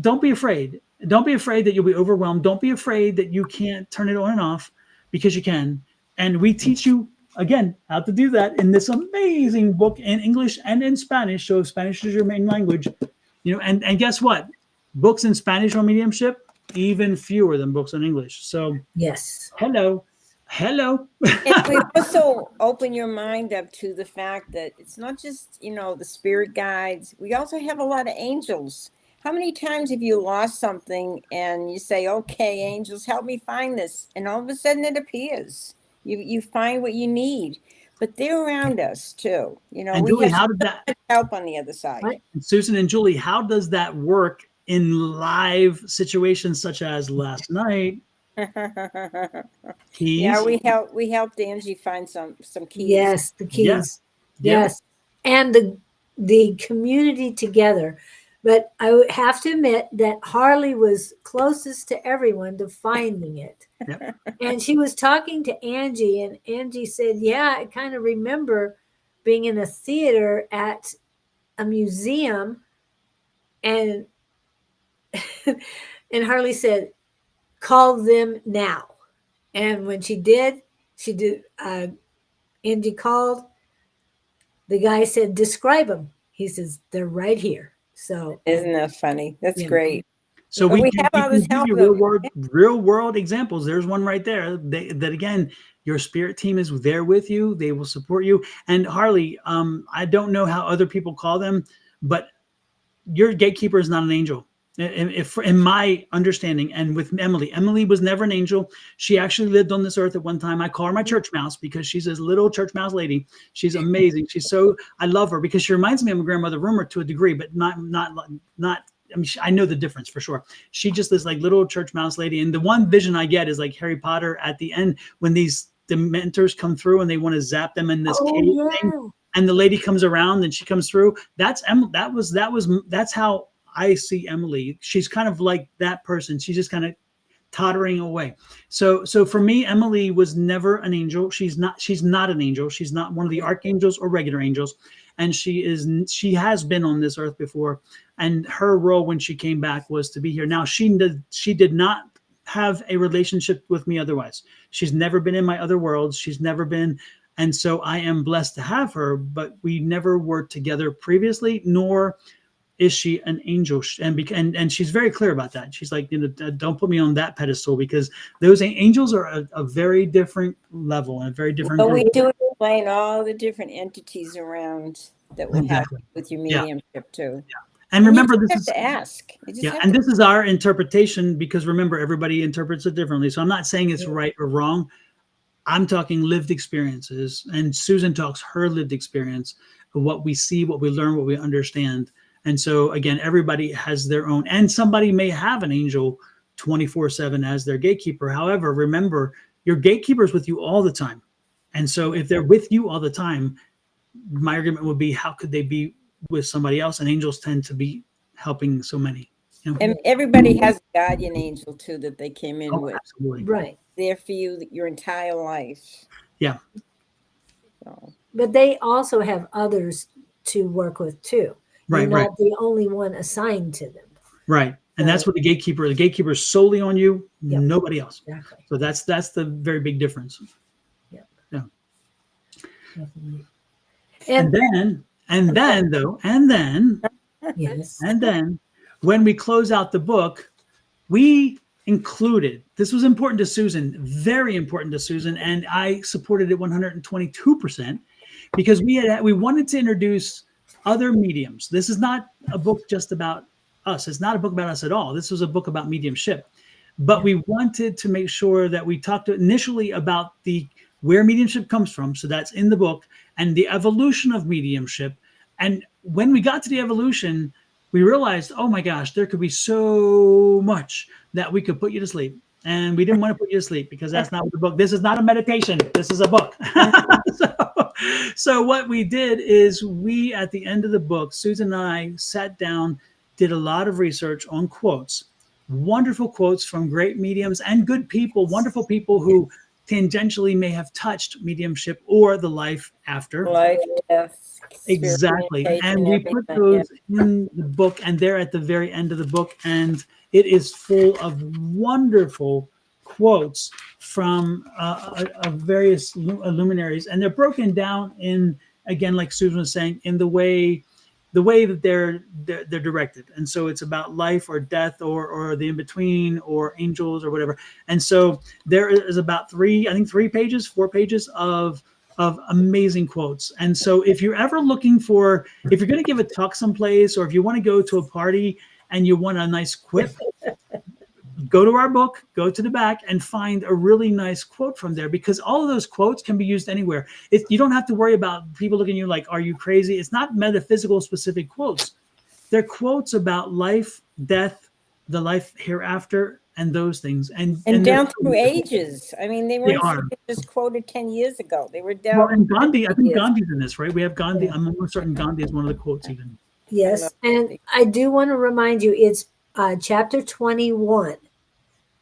don't be afraid. Don't be afraid that you'll be overwhelmed. Don't be afraid that you can't turn it on and off, because you can. And we teach you, again, how to do that in this amazing book in English and in Spanish. So if Spanish is your main language, and guess what? Books in Spanish on mediumship, even fewer than books in English. So yes. Hello. And we also open your mind up to the fact that it's not just, the spirit guides. We also have a lot of angels. How many times have you lost something and you say, okay, angels, help me find this? And all of a sudden it appears. You find what you need. But they're around us too. And we Julie, have how did that help on the other side. Right. Susan and Julie, how does that work in live situations such as last night? Keys? Yeah, we helped Angie find some keys. Yes, the keys. Yeah. Yes. And the community together. But I would have to admit that Harley was closest to everyone to finding it. Yep. And she was talking to Angie, and Angie said, yeah, I kind of remember being in a theater at a museum, and and Harley said, call them now. And when she did, Angie called. The guy said, describe them. He says, they're right here. So isn't that funny? That's great. So we have all this help. Real world examples. There's one right there. That again, your spirit team is there with you. They will support you. And Harley, I don't know how other people call them, but your gatekeeper is not an angel. In my understanding, and with Emily was never an angel. She actually lived on this earth at one time. I call her my church mouse because she's this little church mouse lady. She's amazing. I love her because she reminds me of my grandmother Rumer to a degree, but not. I mean, I know the difference for sure. She just this like little church mouse lady. And the one vision I get is like Harry Potter at the end when these dementors come through and they want to zap them in this cave thing. And the lady comes around and she comes through. That's how I see Emily. She's kind of like that person. She's just kind of tottering away. So for me, Emily was never an angel. She's not an angel. She's not one of the archangels or regular angels. And she has been on this earth before. And her role when she came back was to be here. Now she did not have a relationship with me otherwise. She's never been in my other worlds. She's never been. And so I am blessed to have her, but we never were together previously, nor is she an angel. And she's very clear about that. She's like, don't put me on that pedestal, because those angels are a very different level and a very different. But we do explain all the different entities around that we have with your mediumship too. Yeah. And remember, this is to ask. And this is our interpretation, because remember, everybody interprets it differently. So I'm not saying it's right or wrong. I'm talking lived experiences, and Susan talks her lived experience of what we see, what we learn, what we understand. And so again, everybody has their own, and somebody may have an angel 24/7 as their gatekeeper. However, remember, your gatekeeper is with you all the time. And so if they're with you all the time, my argument would be, how could they be with somebody else? And angels tend to be helping so many. And everybody has a guardian angel too that they came in with. Absolutely. Right. There for you your entire life. Yeah. So. But they also have others to work with too. You're not the only one assigned to them. Right. And that's what the gatekeeper is solely on you, nobody else. Exactly. So that's the very big difference. Yeah. Yeah. Definitely. And then when we close out the book, we included, this was important to Susan, very important to Susan, and I supported it 122%. because we wanted to introduce other mediums. This is not a book just about us. It's not a book about us at all. This was a book about mediumship. But we wanted to make sure that we talked initially about where mediumship comes from. So that's in the book, and the evolution of mediumship. And when we got to the evolution, we realized, oh my gosh, there could be so much that we could put you to sleep. And we didn't want to put you to sleep because that's not what the book. This is not a meditation. This is a book. So what we did is we, at the end of the book, Susan and I sat down, did a lot of research on quotes, wonderful quotes from great mediums and good people, wonderful people who tangentially may have touched mediumship or the life after. Life, death, exactly. And we put those in the book, and they're at the very end of the book, and it is full of wonderful quotes from various luminaries, and they're broken down in, again, like Susan was saying, in the way that they're directed. And so it's about life or death or the in-between or angels or whatever. And so there is about 4 pages of amazing quotes. And so if you're ever looking if you're going to give a talk someplace, or if you want to go to a party and you want a nice quip, go to our book, go to the back, and find a really nice quote from there, because all of those quotes can be used anywhere. You don't have to worry about people looking at you like, are you crazy? It's not metaphysical specific quotes. They're quotes about life, death, the life hereafter, and those things. And down through ages. I mean, they weren't just quoted 10 years ago. They were down. Well, and Gandhi, I think Gandhi's in this, right? We have Gandhi. Yeah. I'm almost certain Gandhi is one of the quotes even. Yes. And I do want to remind you, it's chapter 21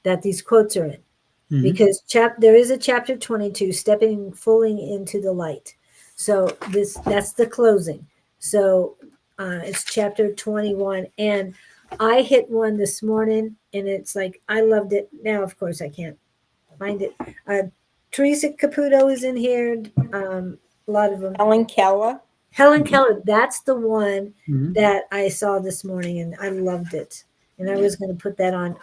that these quotes are in, because there is a chapter 22, stepping fully into the light. So that's the closing. So it's chapter 21, and I hit one this morning, and it's like, I loved it. Now, of course, I can't find it. Teresa Caputo is in here. A lot of them. Helen Keller. That's the one that I saw this morning, and I loved it. And I was going to put that on.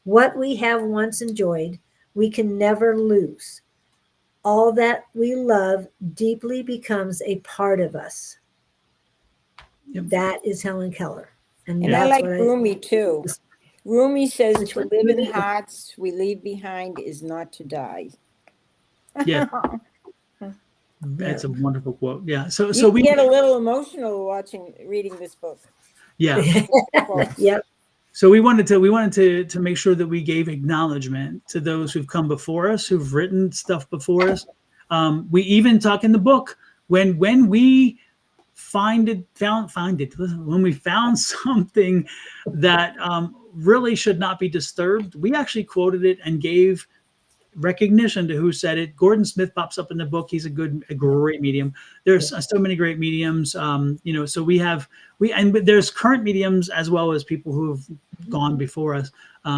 What we have once enjoyed, we can never lose. All that we love deeply becomes a part of us. Yep. That is Helen Keller. And I like Rumi too. Rumi says, to live in hearts we leave behind is not to die. Yeah. That's a wonderful quote. Yeah. So we get a little emotional reading this book. Yeah. Yep. So we wanted to make sure that we gave acknowledgement to those who've come before us, who've written stuff before us. We even talk in the book when we found when we found something that really should not be disturbed, we actually quoted it and gave recognition to who said it. Gordon Smith pops up in the book. He's a great medium. There's so many great mediums. So but there's current mediums as well as people who've gone before us.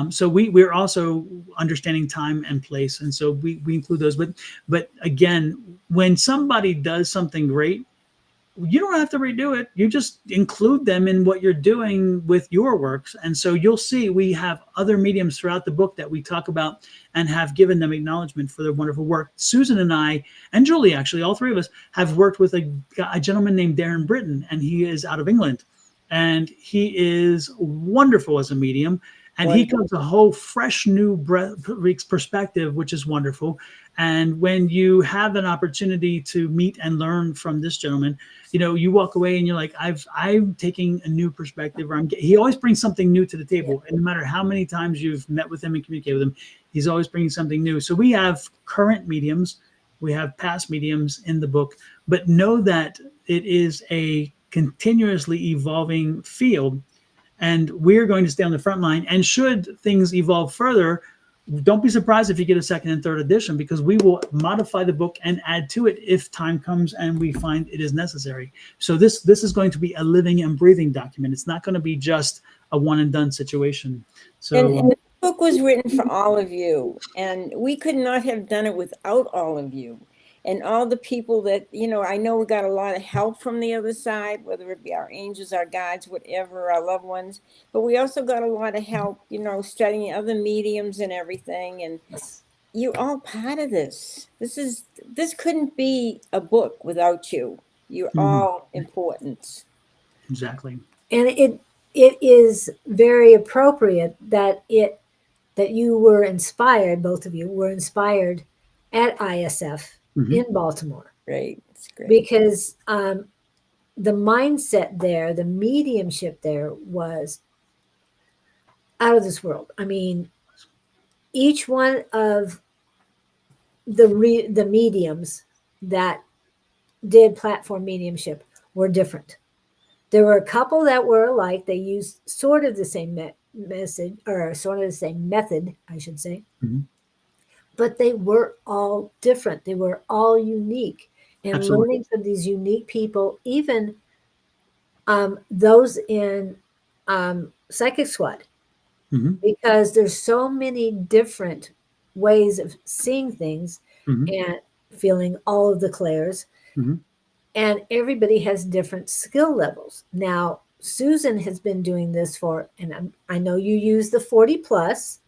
So we're also understanding time and place. And so we include those, but again, when somebody does something great, you don't have to redo it. You just include them in what you're doing with your works. And so you'll see we have other mediums throughout the book that we talk about and have given them acknowledgement for their wonderful work. Susan and I, and Julie, actually, all three of us have worked with a gentleman named Darren Britton, and he is out of England. And he is wonderful as a medium. And he comes a whole fresh new perspective, which is wonderful. And when you have an opportunity to meet and learn from this gentleman, you walk away and you're like, I'm taking a new perspective. He always brings something new to the table. And no matter how many times you've met with him and communicated with him, he's always bringing something new. So we have current mediums, we have past mediums in the book, but know that it is a continuously evolving field. And we're going to stay on the front line. And should things evolve further, don't be surprised if you get a second and third edition, because we will modify the book and add to it if time comes and we find it is necessary. So this is going to be a living and breathing document. It's not going to be just a one and done situation. So and the book was written for all of you, and we could not have done it without all of you. And all the people that, I know we got a lot of help from the other side, whether it be our angels, our guides, whatever, our loved ones. But we also got a lot of help, studying other mediums and everything. And you're all part of this. This couldn't be a book without you. You're all important. Exactly. And it is very appropriate that you were inspired, both of you were inspired at ISF in Baltimore. Great. It's great. Because the mindset there, the mediumship there was out of this world. I mean, each one of the mediums that did platform mediumship were different. There were a couple that were alike. They used sort of the same message, or sort of the same method, I should say. But they were all different. They were all unique. And Absolutely. learning from these unique people, even those in Psychic Squad, because there's so many different ways of seeing things and feeling all of the clairs. And everybody has different skill levels. Now, Susan has been doing this and I know you use the 40 plus.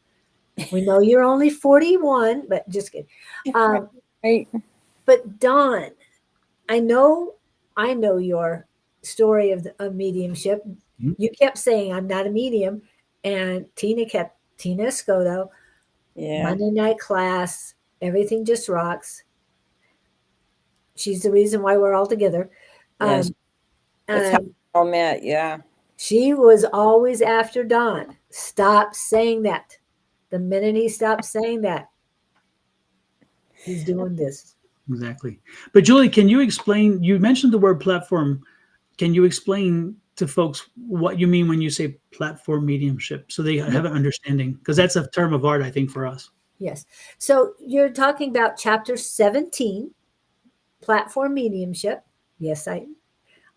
We know you're only 41, but just kidding. Right. But Dawn, I know your story of mediumship. You kept saying, I'm not a medium. And Tina Escoto, Monday night class, everything just rocks. She's the reason why we're all together. Yes. That's how we all met. Yeah. She was always after Don. Stop saying that. The minute he stopped saying that, he's doing this. Exactly. But Julie, can you explain, you mentioned the word platform. Can you explain to folks what you mean when you say platform mediumship so they have an understanding? Because that's a term of art, I think, for us. Yes. So you're talking about chapter 17, platform mediumship. Yes, I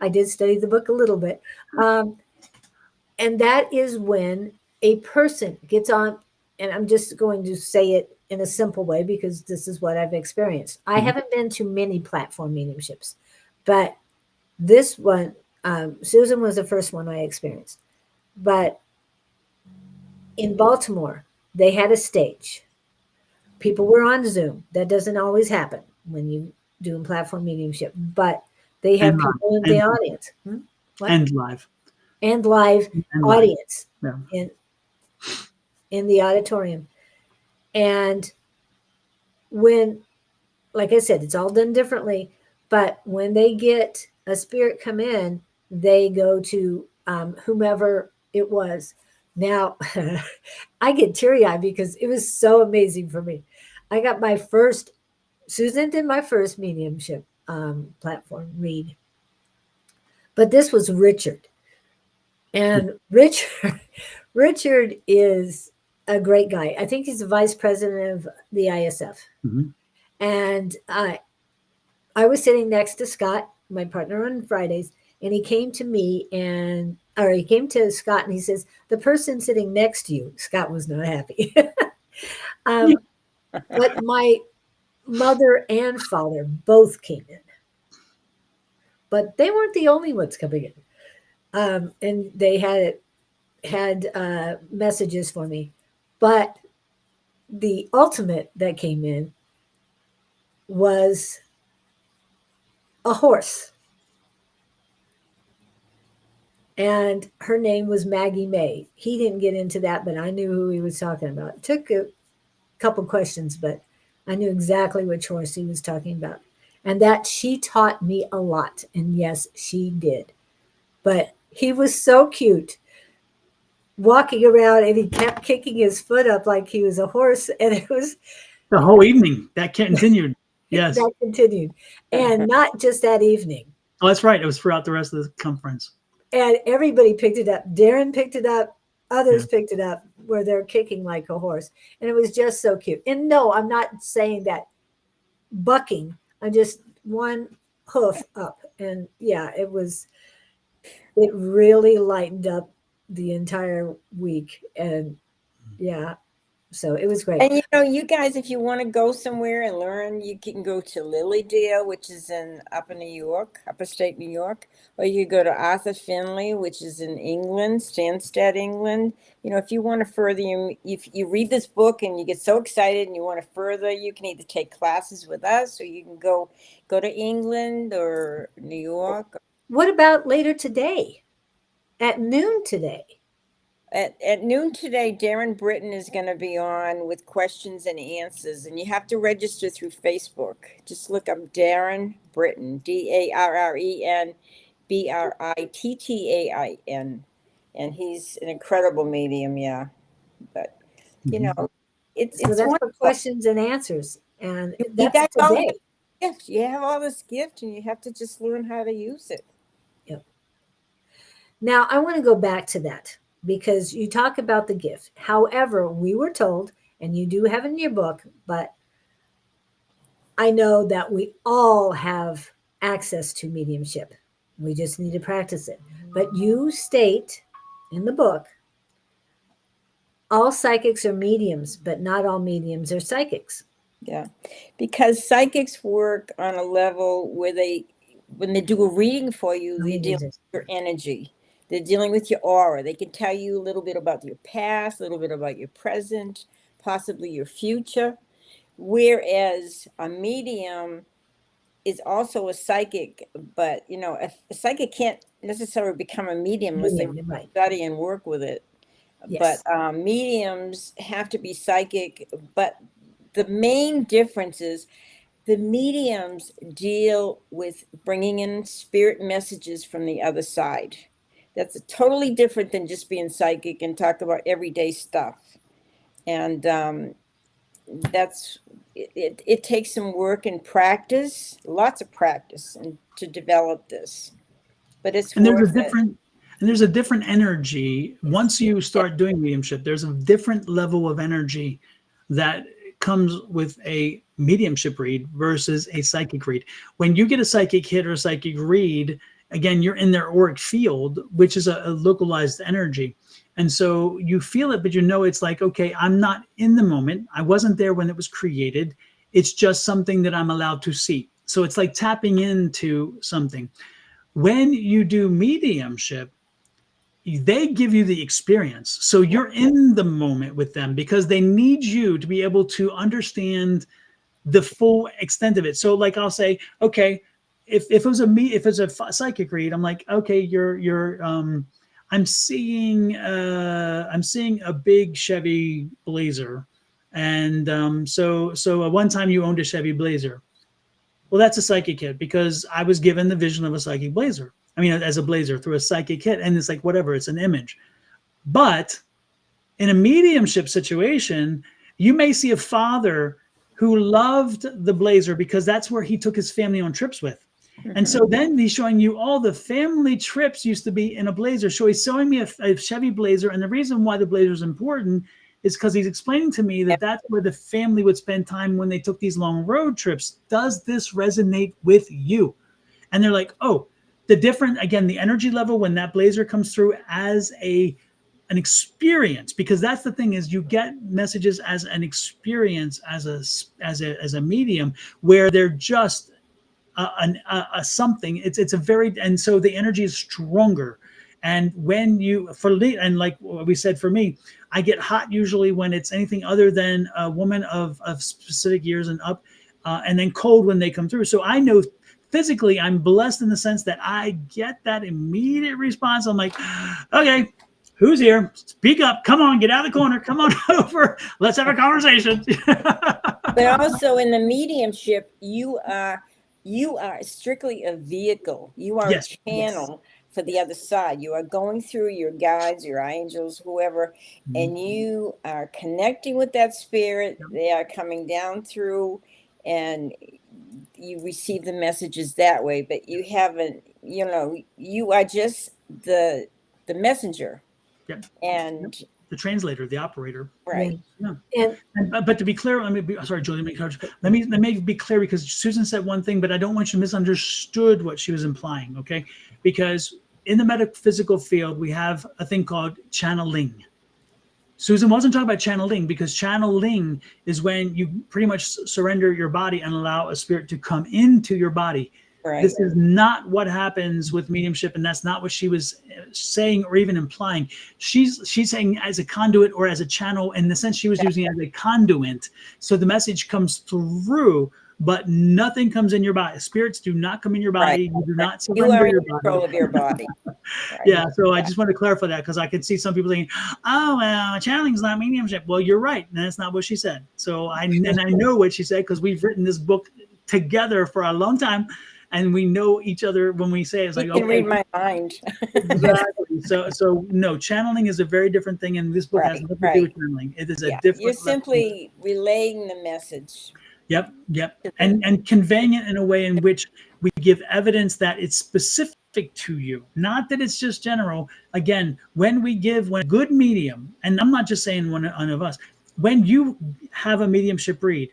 did study the book a little bit. And that is when a person gets on, and I'm just going to say it in a simple way because this is what I've experienced. I haven't been to many platform mediumships, but this one, Susan was the first one I experienced. But in Baltimore, they had a stage. People were on Zoom. That doesn't always happen when you do platform mediumship, but they have people in the audience. And live. And live audience Yeah. in the auditorium. And when, like I said, it's all done differently, but when they get a spirit come in, they go to whomever it was. Now, I get teary-eyed because it was so amazing for me. I got Susan did my first mediumship platform read. But this was Richard. And Richard is a great guy. I think he's the vice president of the ISF. And I was sitting next to Scott, my partner on Fridays, and he came to me he came to Scott and he says, the person sitting next to you, Scott was not happy. But my mother and father both came in. But they weren't the only ones coming in. And they had messages for me. But the ultimate that came in was a horse. And her name was Maggie May. He didn't get into that, but I knew who he was talking about. It took a couple questions, but I knew exactly which horse he was talking about. And that she taught me a lot. And yes, she did. But he was so cute walking around, and he kept kicking his foot up like he was a horse. And it was the whole evening that continued. Yes. That continued. And not just that evening. Oh, that's right. It was throughout the rest of the conference. And everybody picked it up. Darren picked it up. Others picked it up where they're kicking like a horse. And it was just so cute. And no, I'm not saying that bucking. I'm just one hoof up. And yeah, it really lightened up the entire week. And yeah, So it was great. And you know, you guys, if you want to go somewhere and learn, you can go to Lilydale, which is in upper New York, upstate New York, or you go to Arthur Findlay, which is in England, Stansted, England. You know, if you want to further, if you read this book and you get so excited and you want to further, you can either take classes with us, or you can go to England or New York. What about later today? At noon today? At noon today, Darren Britton is going to be on with questions and answers, and you have to register through Facebook. Just look up Darren Britton, DARREN BRITTAIN, and he's an incredible medium. Yeah, but you know, it's So that's for wonderful. questions and answers, and You that's got all today. this gift. You have all this gift, and you have to just learn how to use it. Yep. Now I want to go back to that, because you talk about the gift. However, we were told, and you do have in your book, but I know that we all have access to mediumship. We just need to practice it. But you state in the book, all psychics are mediums, but not all mediums are psychics. Yeah, because psychics work on a level where when they do a reading for you, they deal with your energy. They're dealing with your aura. They can tell you a little bit about your past, a little bit about your present, possibly your future. Whereas a medium is also a psychic, but you know, a psychic can't necessarily become a medium unless they Right. study and work with it. Yes. But mediums have to be psychic. But the main difference is the mediums deal with bringing in spirit messages from the other side. That's totally different than just being psychic and talk about everyday stuff. And that's it takes some work and practice, lots of practice, and to develop this. But it's And there's a worth it. different and there's a different energy once you start doing mediumship. There's a different level of energy that comes with a mediumship read versus a psychic read. When you get a psychic hit or a psychic read, again, you're in their auric field, which is a localized energy. And so you feel it, but you know, it's like, okay, I'm not in the moment. I wasn't there when it was created. It's just something that I'm allowed to see. So it's like tapping into something. When you do mediumship, they give you the experience. So you're in the moment with them because they need you to be able to understand the full extent of it. So like I'll say, okay, if it was a psychic read, I'm like, okay, I'm seeing a big Chevy Blazer. And so at one time you owned a Chevy Blazer. Well, that's a psychic hit because I was given the vision of a psychic Blazer. I mean, as a Blazer through a psychic hit, and it's like, whatever, it's an image. But in a mediumship situation, you may see a father who loved the Blazer because that's where he took his family on trips with. And so then he's showing you all the family trips used to be in a Blazer. So he's showing me a Chevy Blazer. And the reason why the Blazer is important is because he's explaining to me that that's where the family would spend time when they took these long road trips. Does this resonate with you? And they're like, oh, the energy level when that Blazer comes through as an experience, because that's the thing is you get messages as an experience as a medium where they're just something. It's a very, and so the energy is stronger. And when and like we said, for me, I get hot usually when it's anything other than a woman of specific years and up, and then cold when they come through. So I know physically I'm blessed in the sense that I get that immediate response. I'm like, okay, who's here? Speak up. Come on, get out of the corner. Come on over. Let's have a conversation. But also in the mediumship, you are strictly a vehicle. You are a channel for the other side. You are going through your guides, your angels, whoever, and you are connecting with that spirit. They are coming down through, and you receive the messages that way. But you haven't, you are just the messenger. Yep. And the translator, the operator. Right. Yeah. But to be clear, sorry, Julie, let me be clear, because Susan said one thing, but I don't want you to misunderstood what she was implying, okay? Because in the metaphysical field, we have a thing called channeling. Susan wasn't talking about channeling, because channeling is when you pretty much surrender your body and allow a spirit to come into your body. Right. This is not what happens with mediumship, and that's not what she was saying or even implying. She's saying as a conduit or as a channel, in the sense she was using it as a conduit. So the message comes through, but nothing comes in your body. Spirits do not come in your body. Right. You do not You surrender are your in body. control of your body. Right. Yeah, so I just want to clarify that, because I could see some people saying, "Oh, well, channeling is not mediumship." Well, you're right, and that's not what she said. So I know what she said, because we've written this book together for a long time, and we know each other when we say it's You like, can okay, read my mind. exactly. So no, channeling is a very different thing, and this book has Right, nothing to do with channeling. It is a different. You're simply relaying the message. Yep. And conveying it in a way in which we give evidence that it's specific to you, not that it's just general. Again, when a good medium, and I'm not just saying one of us, when you have a mediumship read,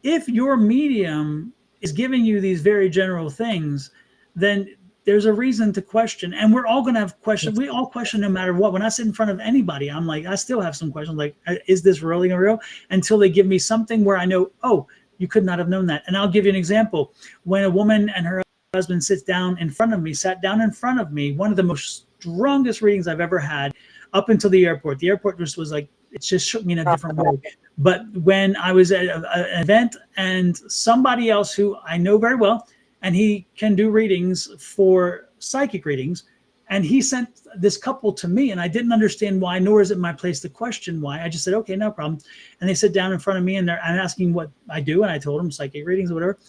if your medium is giving you these very general things, then there's a reason to question. And we're all going to have questions. We all question no matter what. When I sit in front of anybody, I'm like, I still have some questions like, is this really real? Until they give me something where I know, oh, you could not have known that. And I'll give you an example. When a woman and her husband sat down in front of me, one of the most strongest readings I've ever had, up until the airport. The airport just was like, it just shook me in a different way. But when I was at an event, and somebody else who I know very well, and he can do readings for psychic readings, and he sent this couple to me, and I didn't understand why, nor is it my place to question why. I just said, okay, no problem. And they sit down in front of me, and I'm asking what I do, and I told them psychic readings or whatever.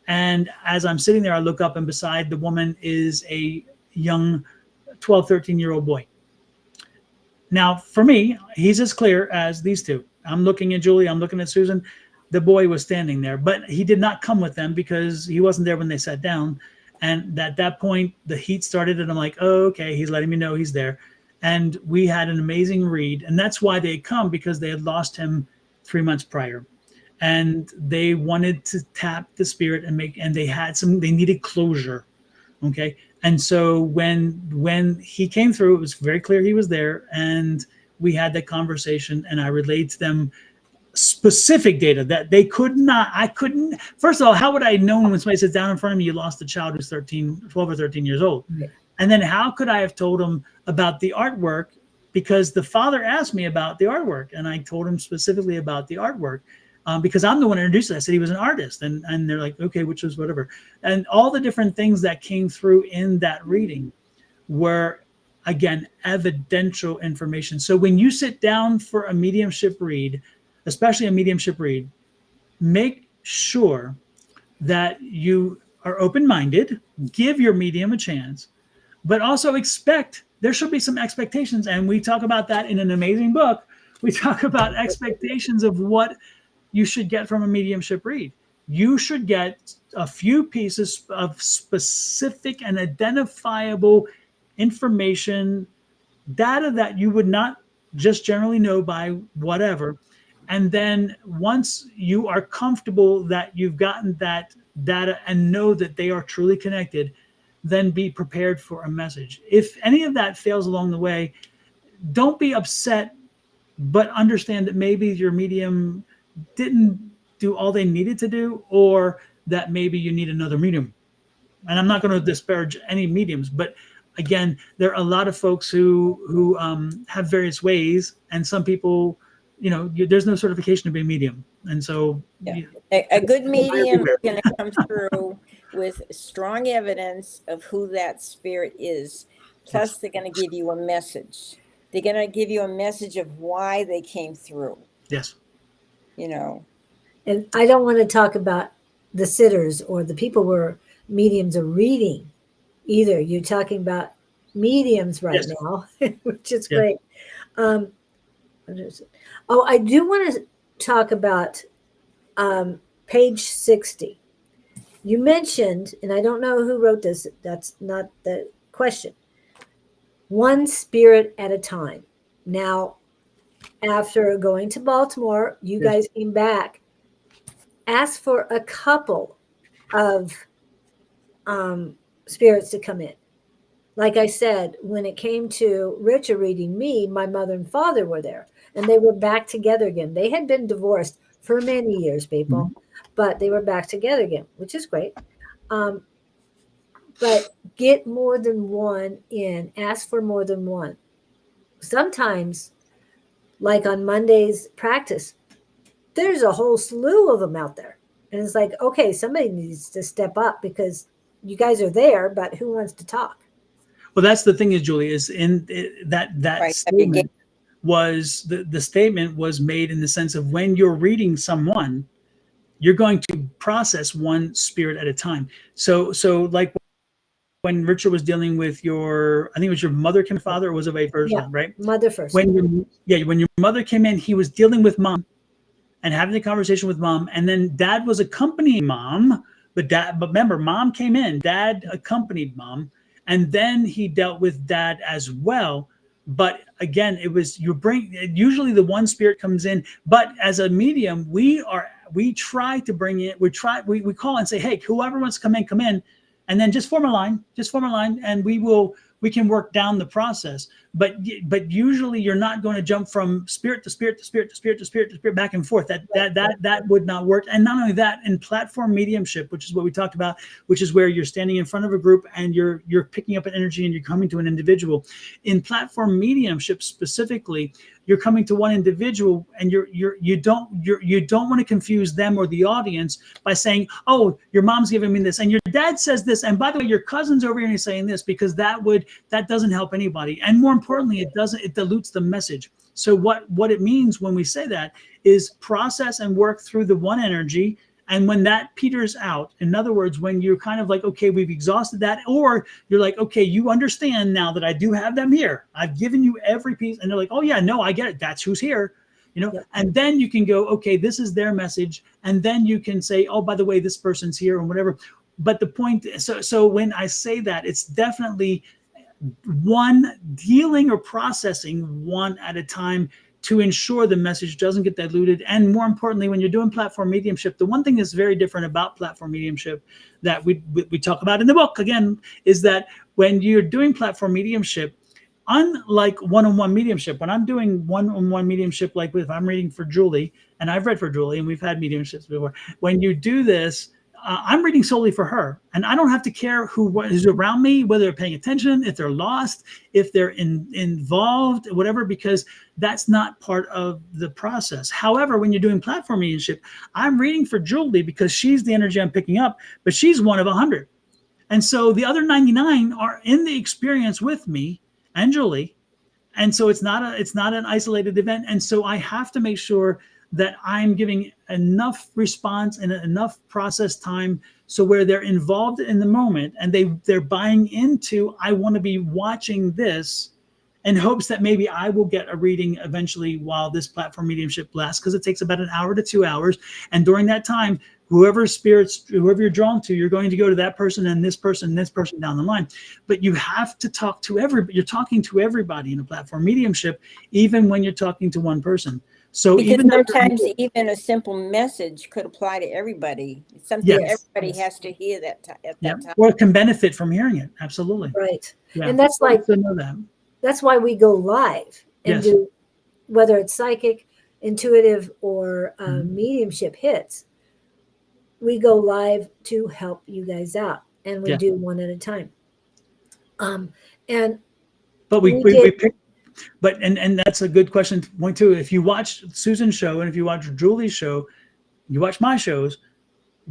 And as I'm sitting there, I look up, and beside the woman is a young 12, 13-year-old boy. Now, for me, he's as clear as these two. I'm looking at Julie, I'm looking at Susan. The boy was standing there, but he did not come with them because he wasn't there when they sat down. And at that point, the heat started, and I'm like, oh, okay, he's letting me know he's there. And we had an amazing read. And that's why they had come, because they had lost him 3 months prior. And they wanted to tap the spirit and they needed closure. Okay. And so when he came through, it was very clear he was there. And we had that conversation, and I relayed to them specific data that I couldn't. First of all, how would I have known when somebody sits down in front of me, you lost a child who's 12 or 13 years old? Yeah. And then how could I have told him about the artwork? Because the father asked me about the artwork, and I told him specifically about the artwork. Because I'm the one who introduced it. I said he was an artist, and they're like, okay, which was whatever. And all the different things that came through in that reading were, again, evidential information. So when you sit down for a mediumship read, especially a mediumship read, make sure that you are open-minded, give your medium a chance, but also there should be some expectations. And we talk about that in an amazing book. We talk about expectations of what you should get from a mediumship read. You should get a few pieces of specific and identifiable information, data that you would not just generally know by whatever. And then once you are comfortable that you've gotten that data and know that they are truly connected, then be prepared for a message. If any of that fails along the way, don't be upset, but understand that maybe your medium didn't do all they needed to do, or that maybe you need another medium. And I'm not going to disparage any mediums, but again, there are a lot of folks who have various ways, and some people, there's no certification to be a medium. And so a good medium is going to come through with strong evidence of who that spirit is. Plus, they're going to give you a message. They're going to give you a message of why they came through. Yes. And I don't want to talk about the sitters or the people where mediums are reading either. You're talking about mediums right now, which is great. I do want to talk about page 60. You mentioned, and I don't know who wrote this, that's not the question, one spirit at a time. Now, after going to Baltimore, you guys came back, asked for a couple of spirits to come in. like I said, when it came to Richard reading me, my mother and father were there, and they were back together again. They had been divorced for many years, people, but they were back together again, which is great. Um, but get more than one in, ask for more than one. Sometimes, like on Monday's practice, there's a whole slew of them out there. And it's like, okay, somebody needs to step up because you guys are there, but who wants to talk? Well, that's the thing is, Julie, is in that Right. statement was the statement was made in the sense of when you're reading someone, you're going to process one spirit at a time. So like when Richard was dealing with I think it was your mother came father, or was it vice versa, Yeah, right? mother first. When your mother came in, he was dealing with mom and having the conversation with mom, and then dad was accompanying mom, but remember, mom came in, dad accompanied mom, and then he dealt with dad as well. But again, it was usually the one spirit comes in, but as a medium, we try to bring it, we call and say, hey, whoever wants to come in, and then just form a line, and we can work down the process. But usually you're not going to jump from spirit to spirit to spirit to spirit to spirit to spirit back and forth. That would not work. And not only that, in platform mediumship, which is what we talked about, which is where you're standing in front of a group and you're picking up an energy and you're coming to an individual. In platform mediumship specifically, you're coming to one individual and you don't want to confuse them or the audience by saying, oh, your mom's giving me this and your dad says this, and by the way, your cousin's over here and he's saying this, because that doesn't help anybody. And more importantly, it dilutes the message. So what it means when we say that is process and work through the one energy. And when that peters out, in other words, when you're kind of like, okay, we've exhausted that, or you're like, okay, you understand now that I do have them here. I've given you every piece. And they're like, oh yeah, no, I get it. That's who's here. Yep. And then you can go, okay, this is their message. And then you can say, oh, by the way, this person's here and whatever. But the point, so when I say that, it's definitely one dealing or processing one at a time to ensure the message doesn't get diluted. And more importantly, when you're doing platform mediumship, the one thing that's very different about platform mediumship that we talk about in the book, again, is that when you're doing platform mediumship, unlike one-on-one mediumship, when I'm doing one-on-one mediumship, like if I'm reading for Julie, and I've read for Julie, and we've had mediumships before, when you do this, I'm reading solely for her, and I don't have to care who is around me, whether they're paying attention, if they're lost, if they're involved, whatever, because that's not part of the process. However, when you're doing platform mediumship, I'm reading for Julie because she's the energy I'm picking up, but she's one of 100. And so the other 99 are in the experience with me and Julie. And so it's not an isolated event. And so I have to make sure that I'm giving enough response and enough process time so where they're involved in the moment and they're buying into, I want to be watching this in hopes that maybe I will get a reading eventually while this platform mediumship lasts, because it takes about an hour to 2 hours. And during that time, whoever you're drawn to, you're going to go to that person and this person down the line. But you have to talk to everybody. You're talking to everybody in a platform mediumship, even when you're talking to one person. So because sometimes even a simple message could apply to everybody. It's something everybody has to hear at that time. Or can benefit from hearing it. Absolutely. Right. Yeah. And that's like, that's why we go live and do, whether it's psychic, intuitive, or mediumship hits, we go live to help you guys out, and we do one at a time. But we pick. But and that's a good question point too. If you watch Susan's show and if you watch Julie's show, you watch my shows,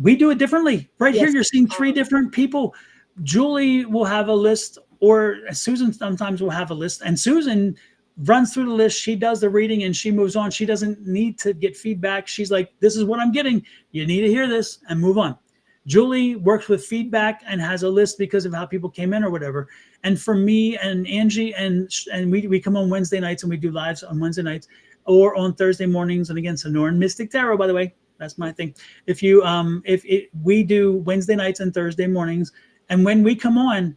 we do it differently. Right here, you're seeing 3 different people. Julie will have a list, or Susan sometimes will have a list, and Susan runs through the list. She does the reading and she moves on. She doesn't need to get feedback. She's like, this is what I'm getting. You need to hear this and move on. Julie works with feedback and has a list because of how people came in or whatever. And for me and Angie, and we come on Wednesday nights and we do lives on Wednesday nights or on Thursday mornings. And again, Sonora and Mystic Tarot, by the way, that's my thing. We do Wednesday nights and Thursday mornings. And when we come on,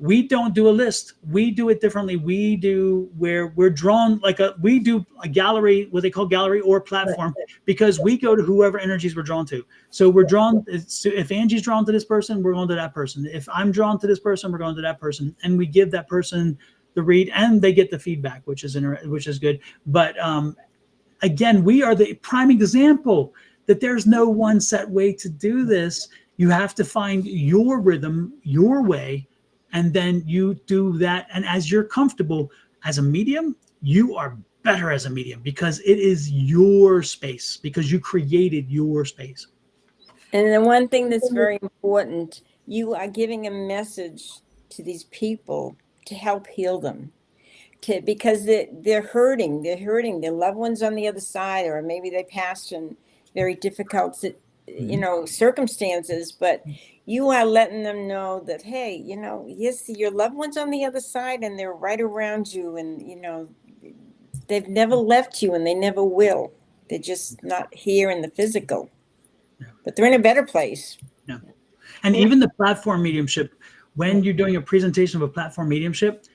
we don't do a list. We do it differently. We do where we're drawn we do a gallery, what they call gallery or platform, because we go to whoever energies we're drawn to. So we're drawn, if Angie's drawn to this person, we're going to that person. If I'm drawn to this person, we're going to that person. And we give that person the read, and they get the feedback, which is good. But again, we are the prime example that there's no one set way to do this. You have to find your rhythm, your way, and then you do that. And as you're comfortable as a medium, you are better as a medium because it is your space, because you created your space. And the one thing that's very important, you are giving a message to these people to help heal them. Because they're hurting their loved ones on the other side, or maybe they passed in very difficult circumstances, but you are letting them know that, hey, yes, your loved ones on the other side, and they're right around you, and they've never left you, and they never will. They're just not here in the physical, but they're in a better place. Yeah. And even the platform mediumship, when you're doing a presentation of a platform mediumship,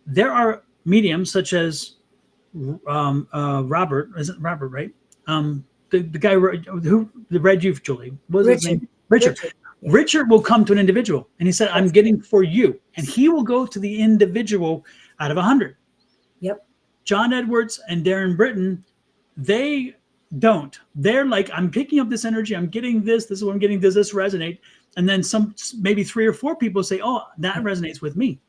there are mediums such as Robert, isn't Robert, right? The guy who read you, Julie, what was his name? Richard. Yeah. Richard will come to an individual and he said, I'm getting for you. And he will go to the individual out of 100. Yep. John Edwards and Darren Britton, they don't. They're like, I'm picking up this energy. I'm getting this. This is what I'm getting. Does this resonate? And then maybe 3 or 4 people say, oh, that resonates with me.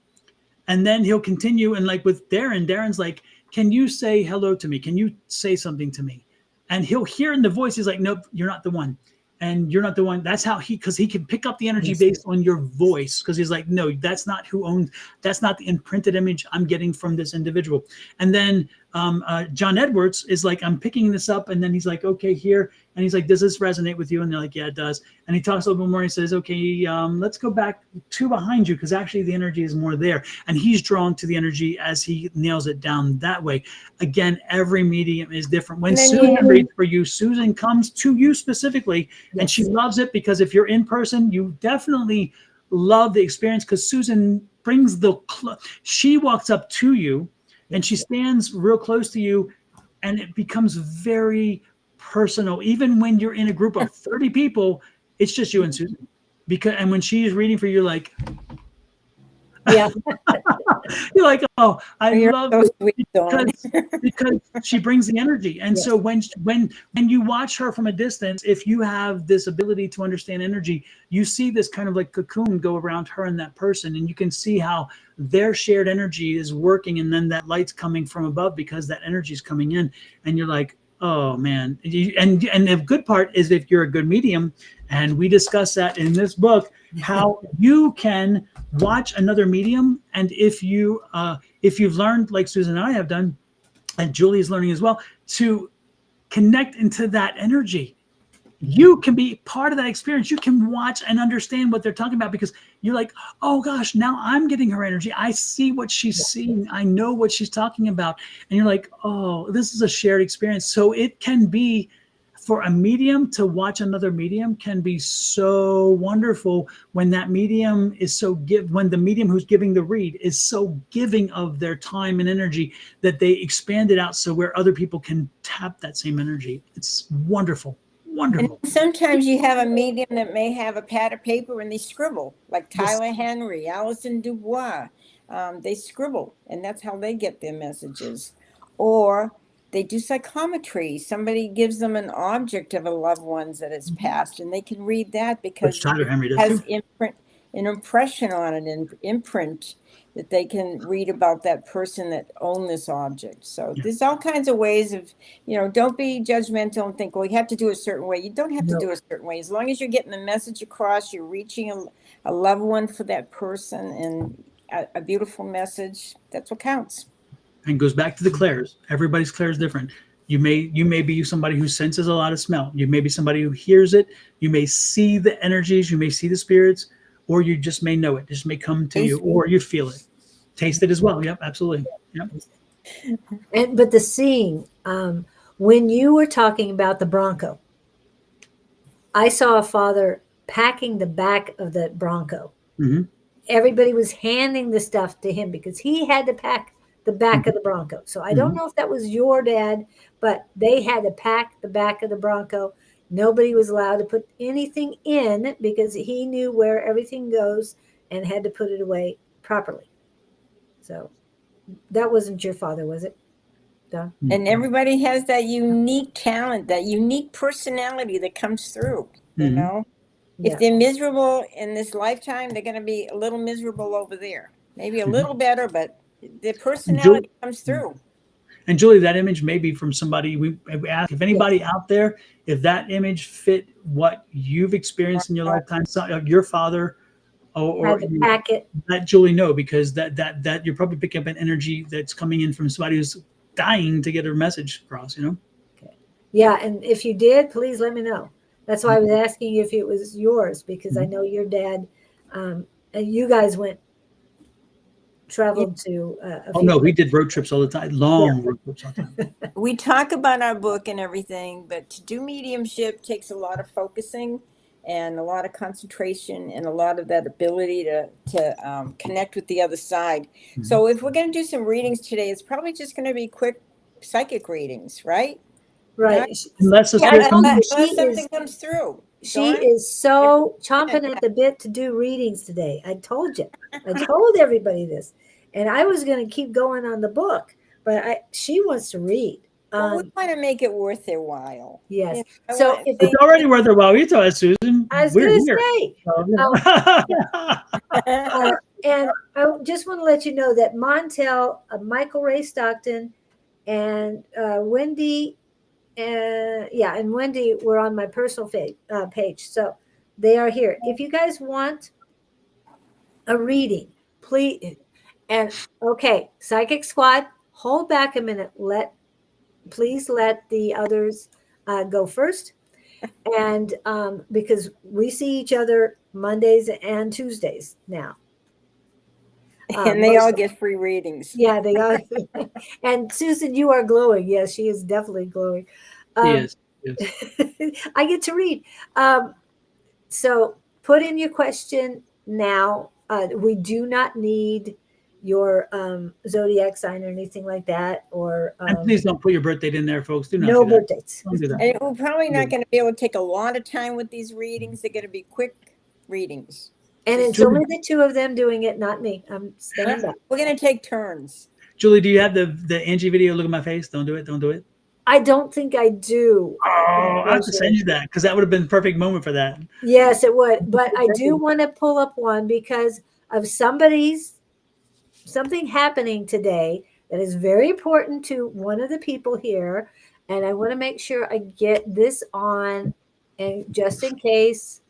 And then he'll continue. And like with Darren's like, can you say hello to me? Can you say something to me? And he'll hear in the voice, he's like, nope, you're not the one. And you're not the one. That's how because he can pick up the energy based on your voice. Because he's like, no, that's not that's not the imprinted image I'm getting from this individual. And then John Edwards is like, I'm picking this up. And then he's like, okay, here. And he's like, does this resonate with you? And they're like, yeah, it does. And he talks a little bit more. He says, okay, let's go back 2 behind you, because actually the energy is more there. And he's drawn to the energy as he nails it down that way. Again, every medium is different. When Susan reads for you, Susan comes to you specifically, and she loves it, because if you're in person, you definitely love the experience, because Susan brings she walks up to you and she stands real close to you, and it becomes very personal. Even when you're in a group of 30 people, it's just you and Susan. And when she's reading for you, like, yeah, you're like, oh, I love so it because she brings the energy. And so when you watch her from a distance, if you have this ability to understand energy, you see this kind of like cocoon go around her and that person, and you can see how their shared energy is working, and then that light's coming from above because that energy is coming in, and you're like, oh man. And the good part is, if you're a good medium, and we discuss that in this book, how you can watch another medium, and if you've learned, like Susan and I have done, and Julie is learning as well, to connect into that energy, you can be part of that experience. You can watch and understand what they're talking about, because you're like, oh gosh, now I'm getting her energy. I see what she's seeing. I know what she's talking about. And you're like, oh, this is a shared experience. So it can be, for a medium to watch another medium can be so wonderful when that medium is when the medium who's giving the read is so giving of their time and energy that they expand it out, so where other people can tap that same energy. It's wonderful. Wonderful. And sometimes you have a medium that may have a pad of paper and they scribble, like Tyler Henry, Alison Dubois. They scribble, and that's how they get their messages. Or they do psychometry. Somebody gives them an object of a loved one's that has passed, and they can read that because it has an impression on it, an imprint that they can read about that person that owned this object. So there's all kinds of ways of, don't be judgmental and think, well, you have to do a certain way. You don't have to do a certain way. As long as you're getting the message across, you're reaching a loved one for that person, and a beautiful message, that's what counts. And goes back to the clairs. Everybody's clair is different. You may be somebody who senses a lot of smell. You may be somebody who hears it. You may see the energies. You may see the spirits, or you just may know it. It just may come to you, or you feel it. Taste it as well. Yep, absolutely. Yep. But the seeing, when you were talking about the Bronco, I saw a father packing the back of the Bronco. Mm-hmm. everybody was handing the stuff to him because he had to pack the back of the Bronco. So I don't know if that was your dad, but they had to pack the back of the Bronco. Nobody was allowed to put anything in because he knew where everything goes and had to put it away properly. So that wasn't your father, was it, Don? And everybody has that unique talent, that unique personality that comes through, you know? Yeah. If they're miserable in this lifetime, they're going to be a little miserable over there. Maybe a little better, but their personality comes through. And Julie, that image may be from somebody. We ask if anybody out there, if that image fit what you've experienced in your lifetime, your father, or pack it. Let Julie know, because that you're probably picking up an energy that's coming in from somebody who's dying to get a message across. Okay. Yeah, and if you did, please let me know. That's why I was asking you if it was yours, because I know your dad, and you guys traveled to Oh no, we did road trips all the time, long road trips all the time. We talk about our book and everything, but to do mediumship takes a lot of focusing and a lot of concentration and a lot of that ability to connect with the other side. So if we're going to do some readings today, it's probably just going to be quick psychic readings, right? Right. Unless something comes through. She is so chomping at the bit to do readings today. I told you. I told everybody this. And I was going to keep going on the book, but she wants to read. Well, we want to make it worth their while. Yes. You know, So it's already worth their while. You tell us, Susan. I was going to say. And I just want to let you know that Montel, Michael Ray Stockton, and Wendy, and Wendy were on my personal page. So they are here. If you guys want a reading, please. And okay, Psychic Squad, hold back a minute. Please let the others go first. And because we see each other Mondays and Tuesdays now. And they all get free readings. Yeah, they are. And Susan, you are glowing. Yes, she is definitely glowing. Yes. I get to read. So put in your question now. We do not need your zodiac sign or anything like that. And please don't put your birth date in there, folks. Do not no do that. birth dates. Don't do that. And we're probably not going to be able to take a lot of time with these readings. They're going to be quick readings. And it's only the two of them doing it, not me. I'm standing back. We're going to take turns. Julie, do you have the Angie video? Look at my face. Don't do it. Don't do it. I don't think I do. Oh, I have to send you that, because that would have been the perfect moment for that. Yes, it would. But I do want to pull up one because of something happening today that is very important to one of the people here. And I want to make sure I get this on, and just in case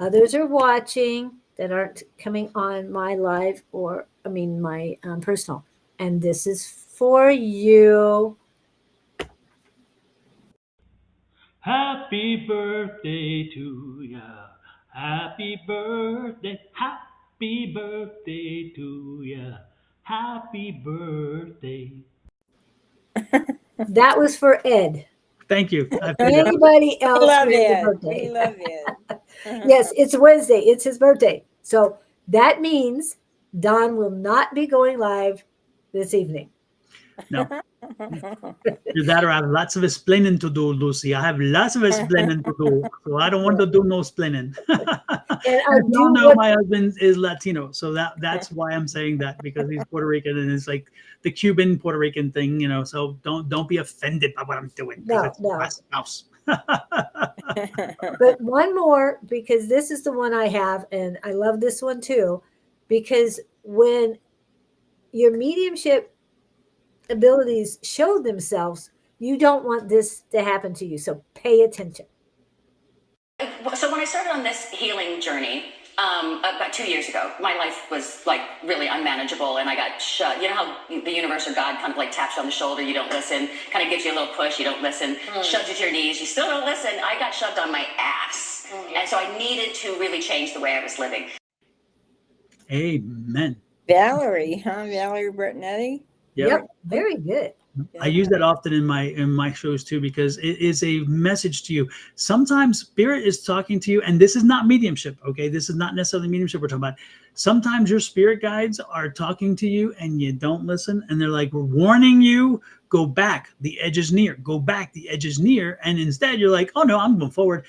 others are watching that aren't coming on my live my personal. And this is for you. Happy birthday to ya. Happy birthday. Happy birthday to ya. Happy birthday. That was for Ed. Thank you. Anybody else? We love it. Birthday? We love it. Yes, it's Wednesday. It's his birthday. So that means Don will not be going live this evening. No. Either that or I have lots of explaining to do, Lucy. I have lots of explaining to do. So I don't want to do no explaining. And I do know my husband is Latino. So that's why I'm saying that, because he's Puerto Rican, and it's like the Cuban Puerto Rican thing, so don't be offended by what I'm doing. No. Mouse. But one more, because this is the one I have, and I love this one too, because when your mediumship abilities show themselves, you don't want this to happen to you. So pay attention. So when I started on this healing journey about 2 years ago, my life was like really unmanageable, and I got shut. You know how the universe or God kind of like taps you on the shoulder, you don't listen, kind of gives you a little push, you don't listen, shoves you to your knees, you still don't listen. I got shoved on my ass. And so I needed to really change the way I was living. Amen. Valerie, huh? Valerie Bertinetti? Yep. Very good. I use that often in my shows too, because it is a message to you. Sometimes spirit is talking to you, and this is not mediumship. Okay, this is not necessarily mediumship we're talking about. Sometimes your spirit guides are talking to you and you don't listen, and they're like, we're warning you, go back, the edge is near, go back, the edge is near. And instead you're like, oh no, I'm going forward.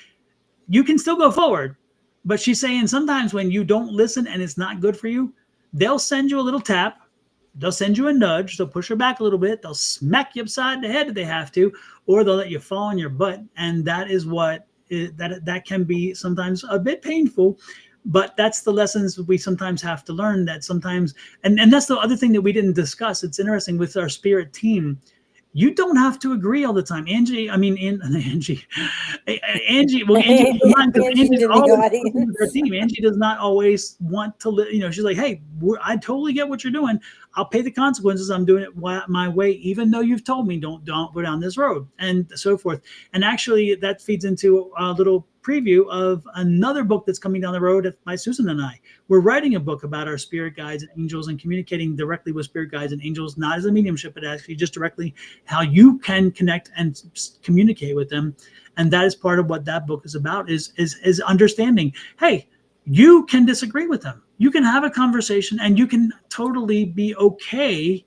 You can still go forward. But she's saying sometimes when you don't listen and it's not good for you, they'll send you a little tap. They'll send you a nudge. They'll push you back a little bit. They'll smack you upside the head if they have to, or they'll let you fall on your butt. And that is what that can be sometimes a bit painful. But that's the lessons we sometimes have to learn. That sometimes, and that's the other thing that we didn't discuss. It's interesting with our spirit team. You don't have to agree all the time. Angie, well, Angie's always her team. Angie does not always want to, she's like, hey, I totally get what you're doing. I'll pay the consequences. I'm doing it my way, even though you've told me don't go down this road, and so forth. And actually that feeds into a little preview of another book that's coming down the road by Susan and I. We're writing a book about our spirit guides and angels and communicating directly with spirit guides and angels, not as a mediumship, but actually just directly how you can connect and communicate with them. And that is part of what that book is about, is understanding, hey, you can disagree with them. You can have a conversation and you can totally be okay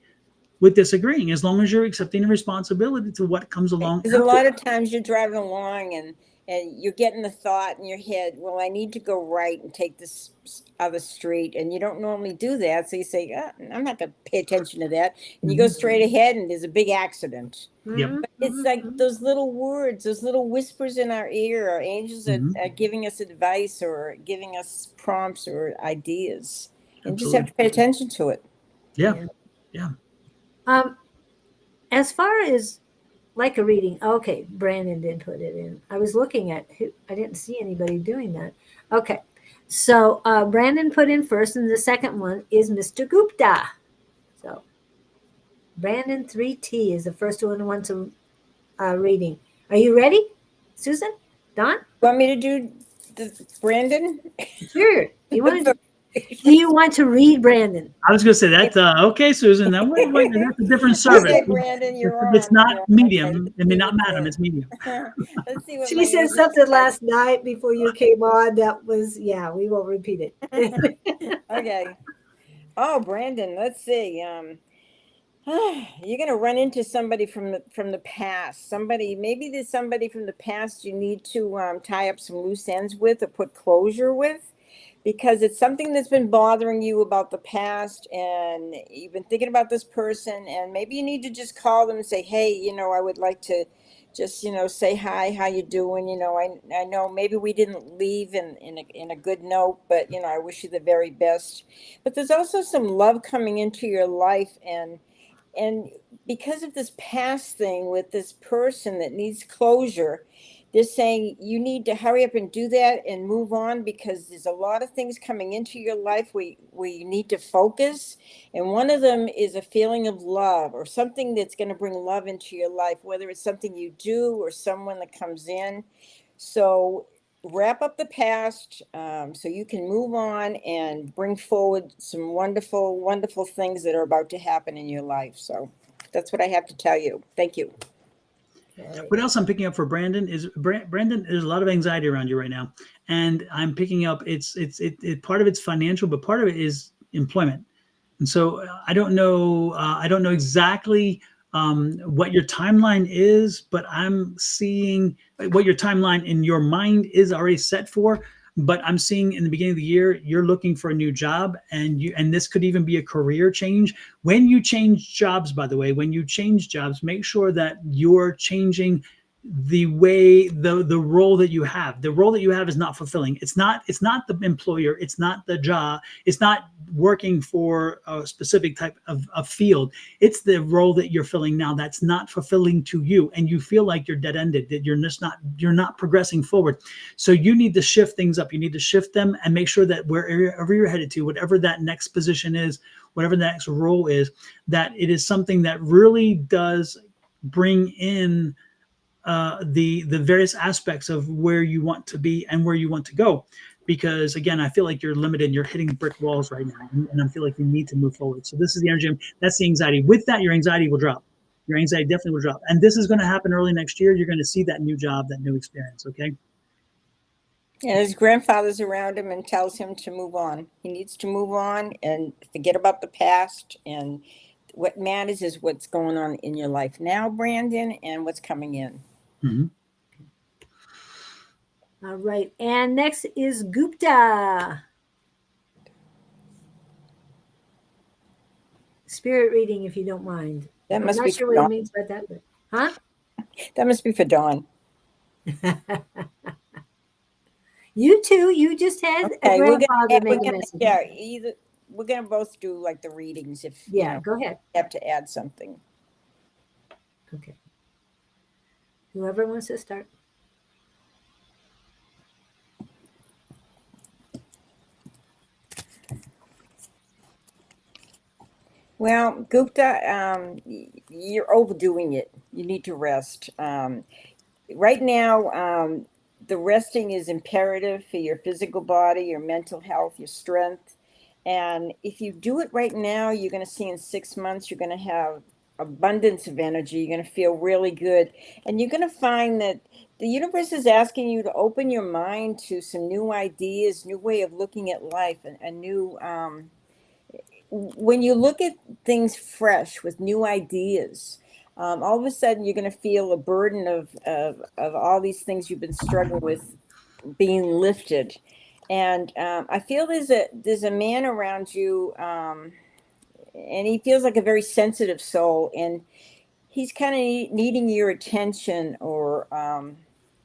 with disagreeing, as long as you're accepting the responsibility to what comes along. Because a lot of times you're driving along and you're getting the thought in your head, well, I need to go right and take this other street. And you don't normally do that. So you say, I'm not going to pay attention to that. And you go straight ahead and there's a big accident. Yep. But it's like those little words, those little whispers in our ear. Our angels are giving us advice or giving us prompts or ideas. And just have to pay attention to it. Yeah. As far as like a reading, okay, Brandon did put it in. I was looking at I didn't see anybody doing that. Okay, so Brandon put in first, and the second one is Mr. Gupta. So Brandon 3T is the first one who wants a reading. Are you ready, Susan? Don? Want me to do the Brandon? Sure. Do you want to read Brandon? I was going to say that. Okay, Susan. Now, wait, that's a different service. Okay, Brandon, you're on. It's not medium. I mean, not madam. It's medium. Let's see what She said something last night before you came on. That was, we won't repeat it. Okay. Oh, Brandon, let's see. You're going to run into somebody from the past. Maybe there's somebody from the past you need to tie up some loose ends with or put closure with. Because it's something that's been bothering you about the past, and you've been thinking about this person, and maybe you need to just call them and say, hey, I would like to just, say hi, how you doing? I know maybe we didn't leave in a good note, but, I wish you the very best. But there's also some love coming into your life, and because of this past thing with this person that needs closure, they're saying you need to hurry up and do that and move on, because there's a lot of things coming into your life where you need to focus. And one of them is a feeling of love, or something that's going to bring love into your life, whether it's something you do or someone that comes in. So wrap up the past so you can move on and bring forward some wonderful, wonderful things that are about to happen in your life. So that's what I have to tell you. Thank you. What else I'm picking up for Brandon is Brandon, there's a lot of anxiety around you right now, and I'm picking up it's part of it's financial, but part of it is employment. And so I don't know exactly what your timeline is, but I'm seeing what your timeline in your mind is already set for. But I'm seeing in the beginning of the year, you're looking for a new job, and this could even be a career change. When you change jobs, by the way, make sure that you're changing the way the role that you have. The role that you have is not fulfilling. It's not the employer. It's not the job. It's not working for a specific type of field. It's the role that you're filling now that's not fulfilling to you, and you feel like you're dead-ended, that you're not progressing forward. So you need to shift things up. You need to shift them and make sure that wherever you're headed to, whatever that next position is, whatever the next role is, that it is something that really does bring in the various aspects of where you want to be and where you want to go. Because again, I feel like you're limited and you're hitting brick walls right now, and I feel like you need to move forward. So this is the energy. That's the anxiety. With that, your anxiety will drop. Your anxiety definitely will drop. And this is going to happen early next year. You're going to see that new job, that new experience. Okay. And his grandfather's around him and tells him to move on. He needs to move on and forget about the past. And what matters is what's going on in your life now, Brandon, and what's coming in. Mm-hmm. All right. And next is Gupta. Spirit reading, if you don't mind. That I'm must not be sure for what Dawn. it means by that, but huh? That must be for Dawn. You too. You just had a Okay, grandfather make a message. We're gonna both do like the readings if Yeah, go ahead. you have to add something. Okay. Whoever wants to start. Well, Gupta, you're overdoing it. You need to rest. Right now, the resting is imperative for your physical body, your mental health, your strength. And if you do it right now, you're going to see in 6 months, you're going to have abundance of energy. You're going to feel really good. And you're going to find that the universe is asking you to open your mind to some new ideas, new way of looking at life, and a new, when you look at things fresh with new ideas, all of a sudden you're going to feel a burden of all these things you've been struggling with being lifted. And I feel there's a man around you, and he feels like a very sensitive soul, and he's kind of needing your attention, or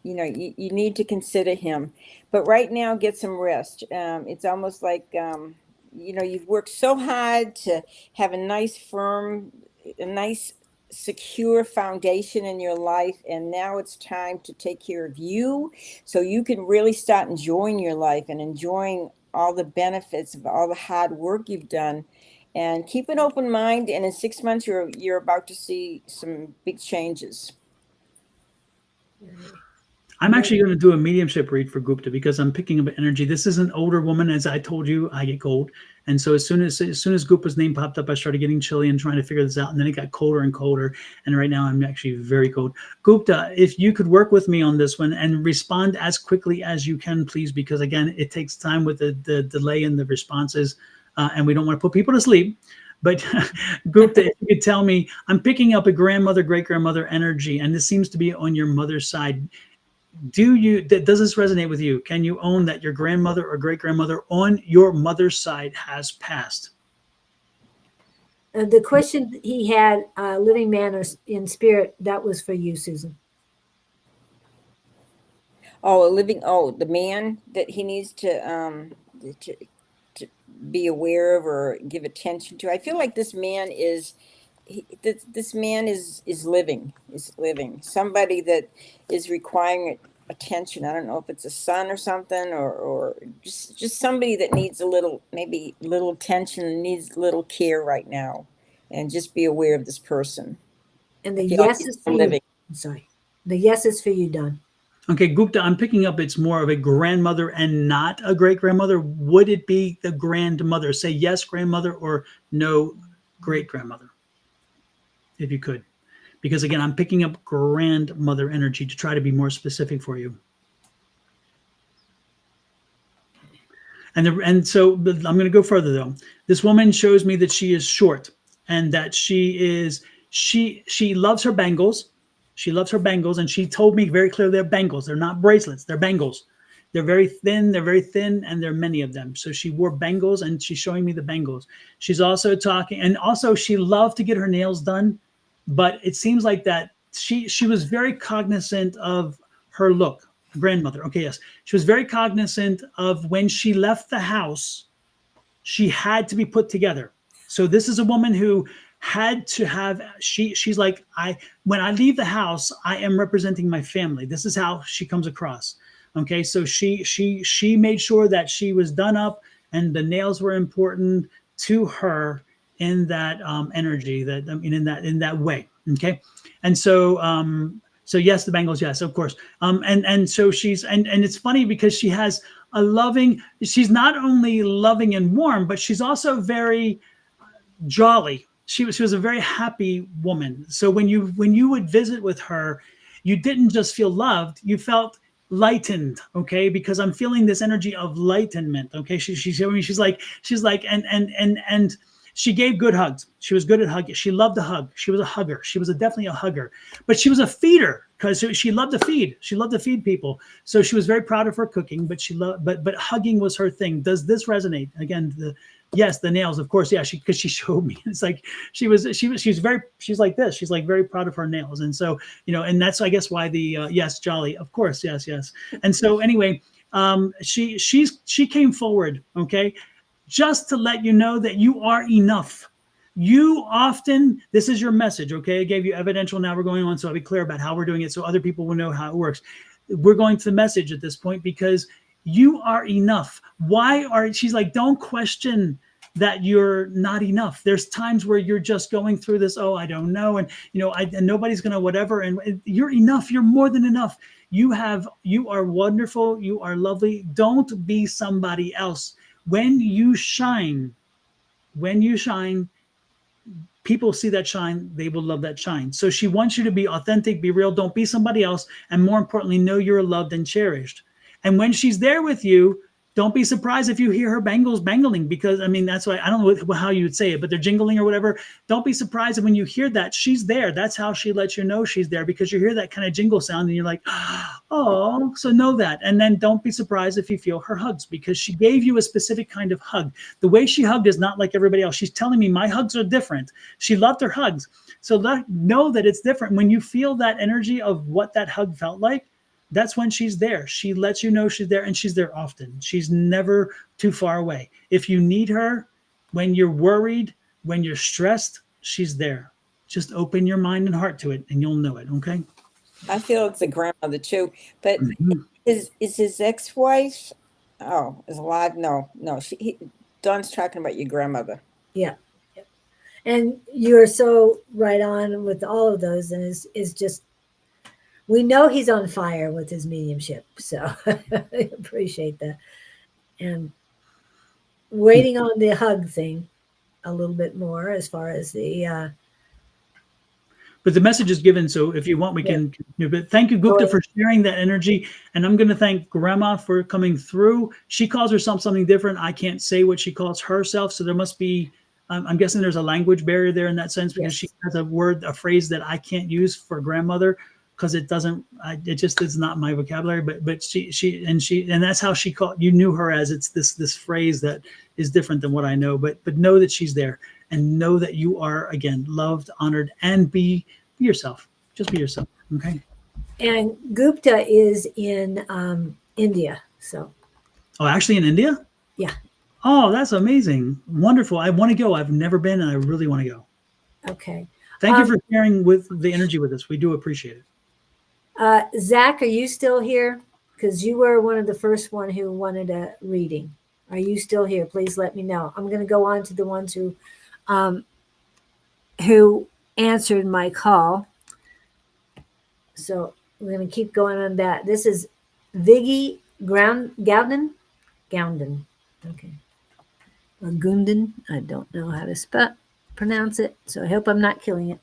you need to consider him. But right now, get some rest. It's almost like you've worked so hard to have a nice secure foundation in your life, and now it's time to take care of you so you can really start enjoying your life and enjoying all the benefits of all the hard work you've done. And keep an open mind, and in 6 months you're about to see some big changes. I'm actually going to do a mediumship read for Gupta because I'm picking up energy. This is an older woman. As I told you, I get cold. And so as soon as Gupta's name popped up, I started getting chilly and trying to figure this out. And then it got colder and colder. And right now I'm actually very cold. Gupta, if you could work with me on this one and respond as quickly as you can, please, because again, it takes time with the delay in the responses. And we don't want to put people to sleep. But Gupta, if you could tell me, I'm picking up a grandmother, great-grandmother energy, and this seems to be on your mother's side. Does this resonate with you? Can you own that your grandmother or great-grandmother on your mother's side has passed? The question he had, living man or in spirit, that was for you, Susan. The man that he needs to be aware of or give attention to. I feel like this man is living somebody that is requiring attention. I don't know if it's a son or something, or just somebody that needs maybe little attention and needs little care right now, and just be aware of this person. And the yes is for you. I'm sorry. The yes is for you, Don. Okay, Gupta, I'm picking up it's more of a grandmother and not a great-grandmother. Would it be the grandmother? Say yes, grandmother, or no, great-grandmother, if you could. Because again, I'm picking up grandmother energy to try to be more specific for you. And so I'm going to go further though. This woman shows me that she is short, and that she loves her bangles. She loves her bangles, and she told me very clearly they're bangles. They're not bracelets. They're bangles. They're very thin, and there are many of them. So she wore bangles, and she's showing me the bangles. She's also talking, and also she loved to get her nails done, but it seems like that she was very cognizant of her look. Grandmother, okay, yes. She was very cognizant of when she left the house, she had to be put together. So this is a woman who had to have, she's like, when I leave the house, I am representing my family. This is how she comes across. Okay, so she made sure that she was done up, and the nails were important to her in that energy, in that way. Okay, and so yes, the bangles, yes, of course. And so she's and it's funny because she has a loving. She's not only loving and warm, but she's also very jolly. she was a very happy woman. So when you would visit with her, you didn't just feel loved, you felt lightened, okay? Because I'm feeling this energy of lightenment, okay? She's like, and she gave good hugs. She was good at hugging. She loved to hug. She was a hugger. She was definitely a hugger, but she was a feeder because she loved to feed. She loved to feed people. So she was very proud of her cooking, but but hugging was her thing. Does this resonate? Again, yes, the nails, of course. Yeah, because she showed me. It's like she's like this. She's like very proud of her nails, and so and that's I guess why the yes, jolly, of course, yes. And so anyway, she came forward, okay, just to let you know that you are enough. This is your message, okay? I gave you evidential. Now we're going on, so I'll be clear about how we're doing it so other people will know how it works. We're going to the message at this point because you are enough. She's like, don't question that you're not enough. There's times where you're just going through this, oh, I don't know. And, and nobody's going to whatever. And you're enough. You're more than enough. You are wonderful. You are lovely. Don't be somebody else. When you shine, people see that shine, they will love that shine. So she wants you to be authentic, be real, don't be somebody else, and more importantly, know you're loved and cherished. And when she's there with you, don't be surprised if you hear her bangles bangling, because that's why I don't know how you would say it, but they're jingling or whatever. Don't be surprised when you hear that she's there. That's how she lets you know she's there, because you hear that kind of jingle sound and you're like, oh, so know that. And then don't be surprised if you feel her hugs, because she gave you a specific kind of hug. The way she hugged is not like everybody else. She's telling me my hugs are different. She loved her hugs. So know that it's different. When you feel that energy of what that hug felt like, that's when she's there. She lets you know she's there, and she's there often. She's never too far away. If you need her, when you're worried, when you're stressed, she's there. Just open your mind and heart to it, and you'll know it, okay? I feel it's a grandmother too, but is his ex-wife, is alive? No, Don's talking about your grandmother. Yeah. And you're so right on with all of those, and is just, we know he's on fire with his mediumship, so I appreciate that. And waiting on the hug thing a little bit more as far as the but the message is given, so if you want, we can. But thank you, Gupta, for sharing that energy. And I'm going to thank Grandma for coming through. She calls herself something different. I can't say what she calls herself, so there must be. I'm guessing there's a language barrier there in that sense, because she has a phrase that I can't use for grandmother, because it just is not my vocabulary. But she and that's how she called. You knew her as, it's this phrase that is different than what I know. But know that she's there. And know that you are, again, loved, honored, and be yourself. Just be yourself, okay? And Gupta is in India, so. Oh, actually in India? Yeah. Oh, that's amazing. Wonderful. I want to go. I've never been, and I really want to go. Okay. Thank you for sharing with the energy with us. We do appreciate it. Zach, are you still here? Because you were one of the first one who wanted a reading. Are you still here? Please let me know. I'm going to go on to the ones who answered my call. So we're going to keep going on that. This is Viggy Gowden. Okay. Or Gunden. I don't know how to pronounce it, so I hope I'm not killing it.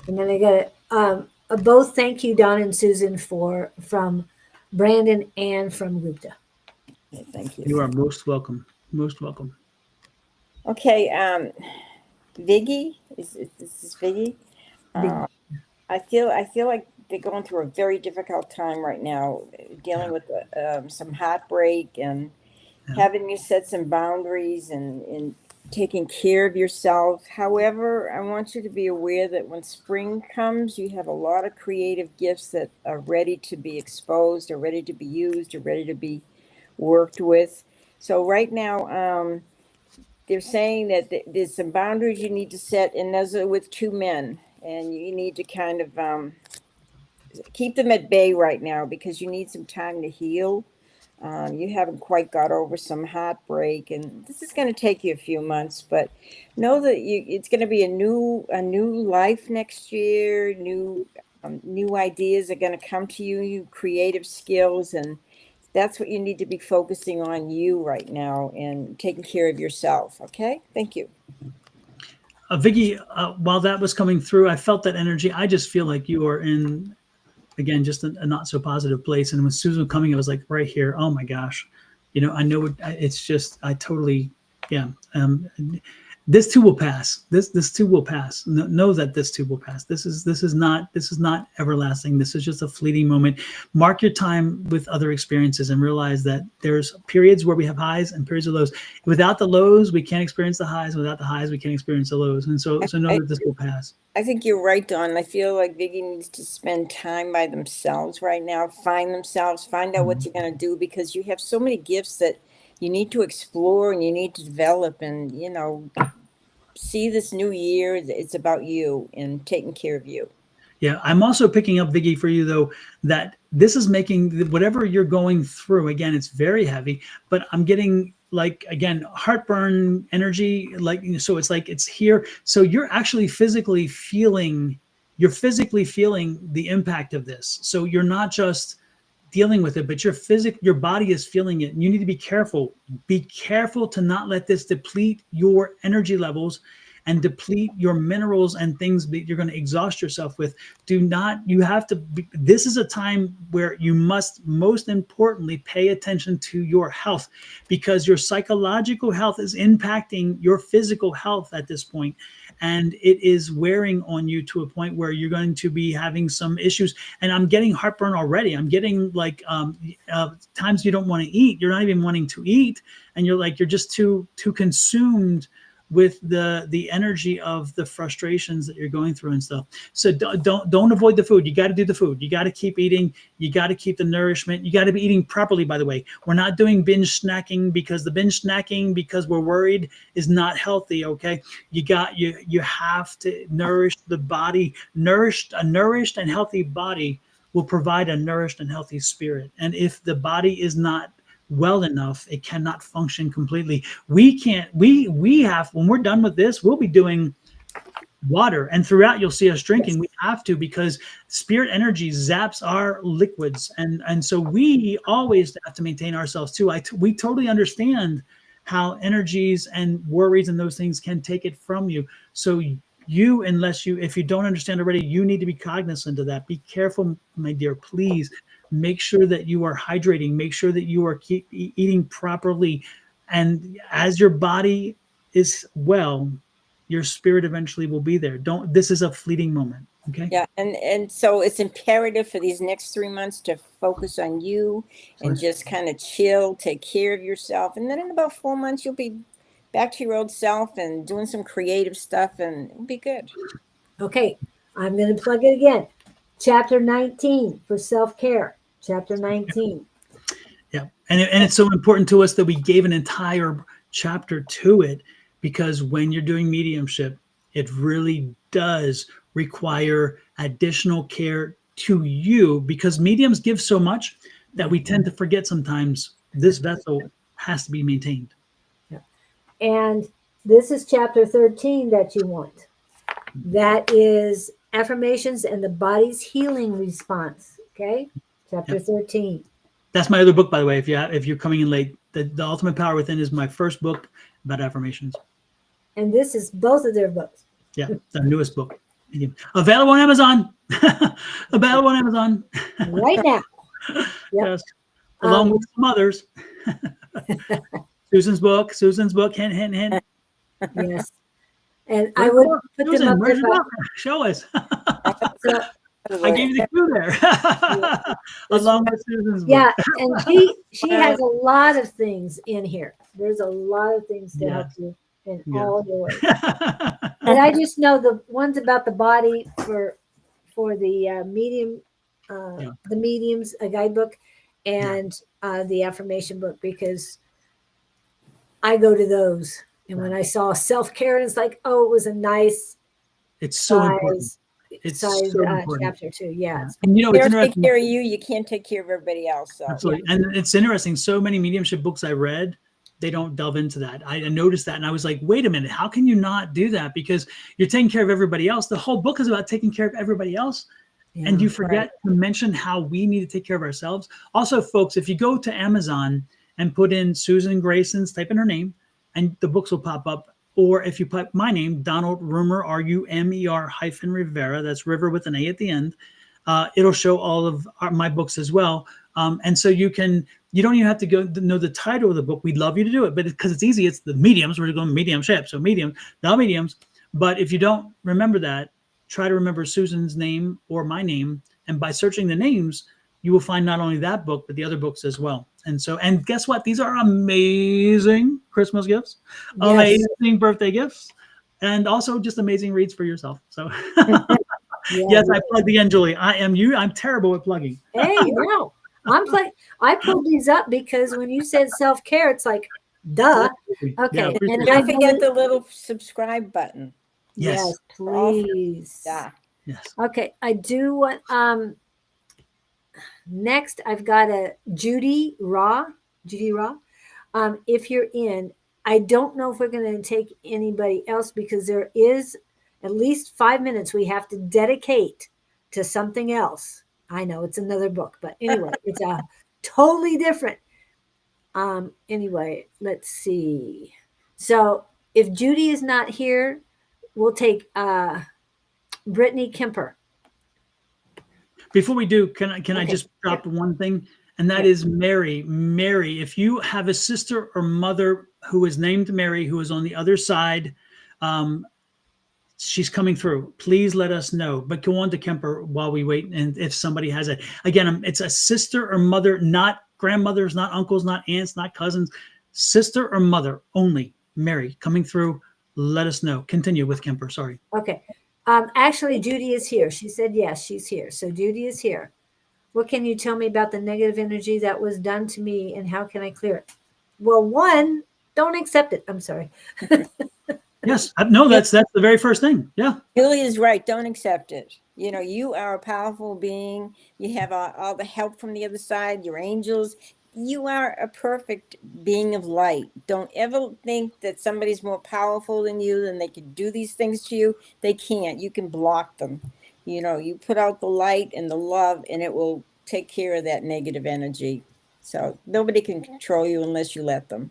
And then I got both thank you, Don and Susan, from Brandon and from Gupta. Okay, thank you. You are most welcome. Most welcome. Okay, Viggy, is this Viggy? I feel like they're going through a very difficult time right now, dealing with some heartbreak and having you set some boundaries and taking care of yourself. However, I want you to be aware that when spring comes, you have a lot of creative gifts that are ready to be exposed, or ready to be used, or ready to be worked with. So right now, they're saying that there's some boundaries you need to set, and those are with two men, and you need to kind of keep them at bay right now, because you need some time to heal. You haven't quite got over some heartbreak, and this is going to take you a few months, but know that it's going to be a new life next year. New ideas are going to come to you, creative skills, and That's what you need to be focusing on, you right now, and taking care of yourself. Okay, thank you. Vicky, while that was coming through, I felt that energy. I just feel like you are in, again, just a not so positive place. And when Susan was coming, it was like right here. Oh my gosh, I know it's just, I totally, yeah. This too will pass. This too will pass. Know that this too will pass. This is not everlasting. This is just a fleeting moment. Mark your time with other experiences and realize that there's periods where we have highs and periods of lows. Without the lows, we can't experience the highs. Without the highs, we can't experience the lows. And so know that this will pass. I think you're right, Dawn. I feel like Vicky needs to spend time by themselves right now. Find themselves. Find out what you're going to do, because you have so many gifts that you need to explore and you need to develop, and see this new year. It's about you and taking care of you. Yeah, I'm also picking up, Vicky, for you though, that this is making whatever you're going through. Again, it's very heavy, but I'm getting like, again, heartburn energy, like, so it's like it's here. So you're actually physically feeling the impact of this. So you're not just dealing with it, but your body is feeling it. And you need to be careful. Be careful to not let this deplete your energy levels and deplete your minerals and things that you're going to exhaust yourself with. This is a time where you must most importantly pay attention to your health, because your psychological health is impacting your physical health at this point. And it is wearing on you to a point where you're going to be having some issues. And I'm getting heartburn already. I'm getting like times you don't want to eat. You're not even wanting to eat. And you're just too consumed with the energy of the frustrations that you're going through and stuff. So don't avoid the food. You got to do the food. You got to keep eating. You got to keep the nourishment. You got to be eating properly, by the way. We're not doing binge snacking, because we're worried is not healthy. Okay. You have to nourish the body. A nourished and healthy body will provide a nourished and healthy spirit. And if the body is not well enough, it cannot function completely. We have, when we're done with this, we'll be doing water, and throughout you'll see us drinking. Yes. We have to, because spirit energy zaps our liquids, and so we always have to maintain ourselves too. We totally understand how energies and worries and those things can take it from you. So if you don't understand already, you need to be cognizant of that. Be careful, my dear, please. Make sure that you are hydrating. Make sure that you are eating properly. And as your body is well, your spirit eventually will be there. This is a fleeting moment. Okay. Yeah. And so it's imperative for these next 3 months to focus on you and just kind of chill, take care of yourself. And then in about 4 months, you'll be back to your old self and doing some creative stuff, and it'll be good. Okay. I'm going to plug it again. Chapter 19 for self-care. Chapter 19. Yeah. And it's so important to us that we gave an entire chapter to it, because when you're doing mediumship, it really does require additional care to you, because mediums give so much that we tend to forget sometimes this vessel has to be maintained. Yeah. And this is chapter 13 that you want. That is affirmations and the body's healing response. Okay. Chapter 13. That's my other book, by the way. If you're coming in late, the Ultimate Power Within is my first book about affirmations. And this is both of their books. Yeah, the newest book. Available on Amazon. Available on Amazon. Right now. Yep. Yes. Along with some others. Susan's book. Hint, hint, hint. Yes. And I would put Susan, them up where's there. your book? Show us. So, I gave you the clue there. Along with Susan's book. Yeah, and she has a lot of things in here. There's a lot of things to help you in all your ways. And I just know the ones about the body for the medium, the mediums, a guidebook, and the affirmation book, because I go to those. And when I saw self-care, it's like, oh, it was a nice it's so important. It's so important. Chapter 2. Yeah. And it's interesting. Take care of you. You can't take care of everybody else. So. Absolutely. Yeah. And it's interesting. So many mediumship books I read, they don't delve into that. I noticed that. And I was like, wait a minute, how can you not do that? Because you're taking care of everybody else. The whole book is about taking care of everybody else. And Yeah. you forget to mention how we need to take care of ourselves. Also, folks, if you go to Amazon and put in Susan Grayson's, type in her name, and the books will pop up. Or if you put my name, Donald Rumer, Rumer-Rivera, that's River with an A at the end, it'll show all of my books as well. And so you don't even have to go to know the title of the book. We'd love you to do it, but because it's easy, it's the mediums. We're going mediumship, so medium, the mediums. But if you don't remember that, try to remember Susan's name or my name. And by searching the names, you will find not only that book, but the other books as well. And guess what? These are amazing Christmas gifts, Yes. amazing birthday gifts, and also just amazing reads for yourself. So Yeah. yes, I plug the end, Julie. I'm terrible at plugging. Hey, no, I pulled these up because when you said self-care, it's like, duh. Okay. Yeah, And Don't I forget believe- the little subscribe button. Yes. Yes, please. Yeah. Yes. Okay, I do want next I've got a Judy Raw. If you're in, I don't know if we're going to take anybody else because there is at least 5 minutes we have to dedicate to something else. I know it's another book, but anyway, it's a totally different. Anyway, let's see. So if Judy is not here, we'll take Brittany Kemper. Before we do, can I Okay. just drop one thing? And that is Mary. Mary, if you have a sister or mother who is named Mary, who is on the other side, she's coming through. Please let us know. But go on to Kemper while we wait. And if somebody has it, again, it's a sister or mother, not grandmothers, not uncles, not aunts, not cousins, sister or mother only. Mary coming through. Let us know. Continue with Kemper. Sorry. Okay. Actually, Judy is here. She said yes, she's here. So Judy is here. What can you tell me about the negative energy that was done to me and how can I clear it? Well, one, don't accept it. I'm sorry. Yes. No, that's the very first thing. Yeah. Julie is right. Don't accept it. You know, you are a powerful being. You have all the help from the other side, your angels. You are a perfect being of light. Don't ever think that somebody's more powerful than you, than they can do these things to you. They can't. You can block them. You know, you put out the light and the love, and it will take care of that negative energy. So nobody can control you unless you let them.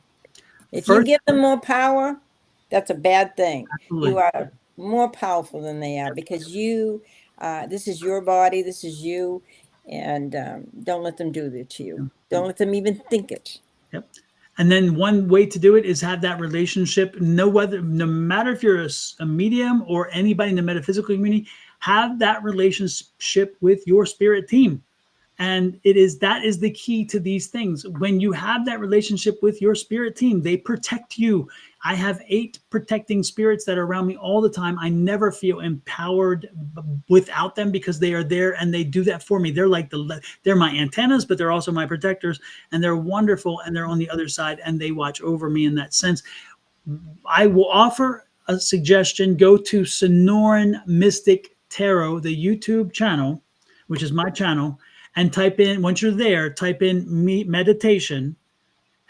If you give them more power, that's a bad thing. Absolutely. You are more powerful than they are because this is your body, this is you, and don't let them do that to you. Don't let them even think it. Yep. And then one way to do it is have that relationship. No matter if you're a medium or anybody in the metaphysical community, have that relationship with your spirit team. And that is the key to these things. When you have that relationship with your spirit team, they protect you. I have 8 protecting spirits that are around me all the time. I never feel empowered without them because they are there and they do that for me. They're like they're my antennas, but they're also my protectors, and they're wonderful, and they're on the other side and they watch over me in that sense. I will offer a suggestion. Go to Sonoran Mystic Tarot, the YouTube channel, which is my channel, and type in, once you're there, type in meditation.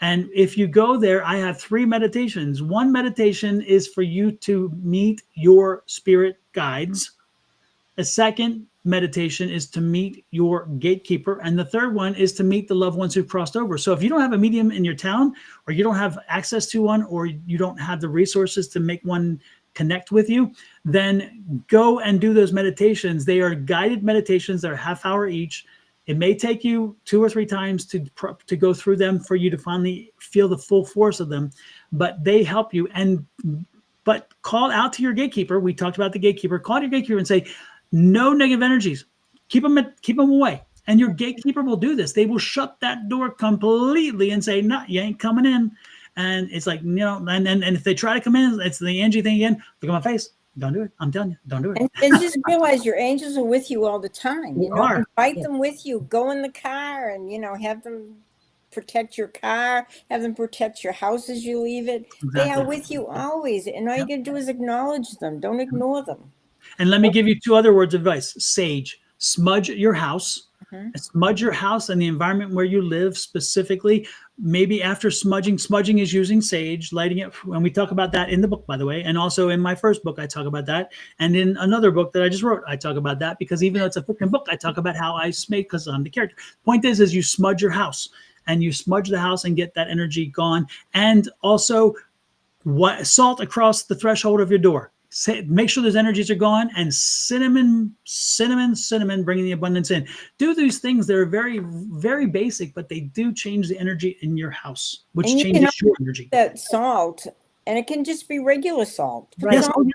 And if you go there, I have 3 meditations. One meditation is for you to meet your spirit guides. A second meditation is to meet your gatekeeper. And the third one is to meet the loved ones who've crossed over. So if you don't have a medium in your town, or you don't have access to one, or you don't have the resources to make one connect with you, then go and do those meditations. They are guided meditations. They're a half hour each. It may take you 2 or 3 times to go through them for you to finally feel the full force of them, but they help you. But call out to your gatekeeper. We talked about the gatekeeper. Call your gatekeeper and say, no negative energies. Keep them away. And your gatekeeper will do this. They will shut that door completely and say, no, you ain't coming in. And it's like, and if they try to come in, it's the Angie thing again. Look at my face. Don't do it. I'm telling you, don't do it. And just realize your angels are with you all the time. They are. Invite them with you. Go in the car and, have them protect your car. Have them protect your house as you leave it. Exactly. They are with you always. And all you got to do is acknowledge them. Don't ignore them. And let me give you 2 other words of advice. Sage. Smudge your house. Smudge your house and the environment where you live specifically. Maybe after smudging is using sage, lighting it. And we talk about that in the book, by the way. And also in my first book, I talk about that. And in another book that I just wrote, I talk about that, because even though it's a fiction book, I talk about how I smake because I'm the character. Point is you smudge your house, and you smudge the house and get that energy gone. And also salt across the threshold of your door. Make sure those energies are gone, and cinnamon, bringing the abundance in. Do these things. They're very, very basic, but they do change the energy in your house, which changes your energy. That salt, and it can just be regular salt. Right. Yes. Salt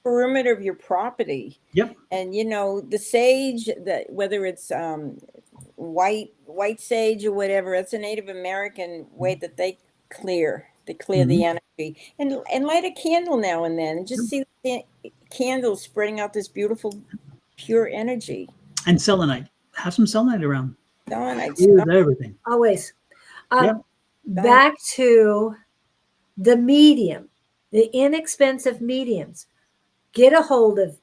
perimeter of your property. Yep. And the sage, that whether it's white sage or whatever, it's a Native American way that they clear the energy, and light a candle now and then, and just see the candles spreading out this beautiful pure energy. And selenite. Have some selenite around. Selenite. Everything. Always. Yep. Back to the medium, the inexpensive mediums. Get a hold of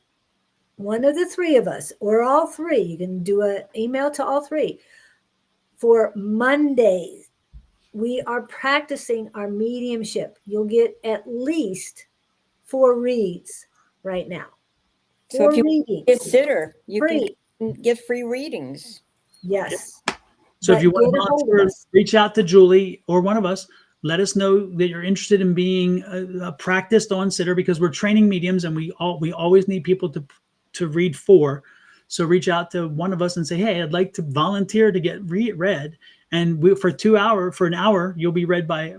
one of the three of us, or all three. You can do an email to all three. For Mondays, we are practicing our mediumship. You'll get at least 4 reads right now. So if you readings. get a sitter, you Free. can get free readings. Yes. So if you But want get to a hold of volunteer, us. reach out to Julie or one of us. Let us know that you're interested in being a practiced on sitter, because we're training mediums, and we always need people to read for. So reach out to one of us and say, hey, I'd like to volunteer to get read. And for an hour, you'll be read by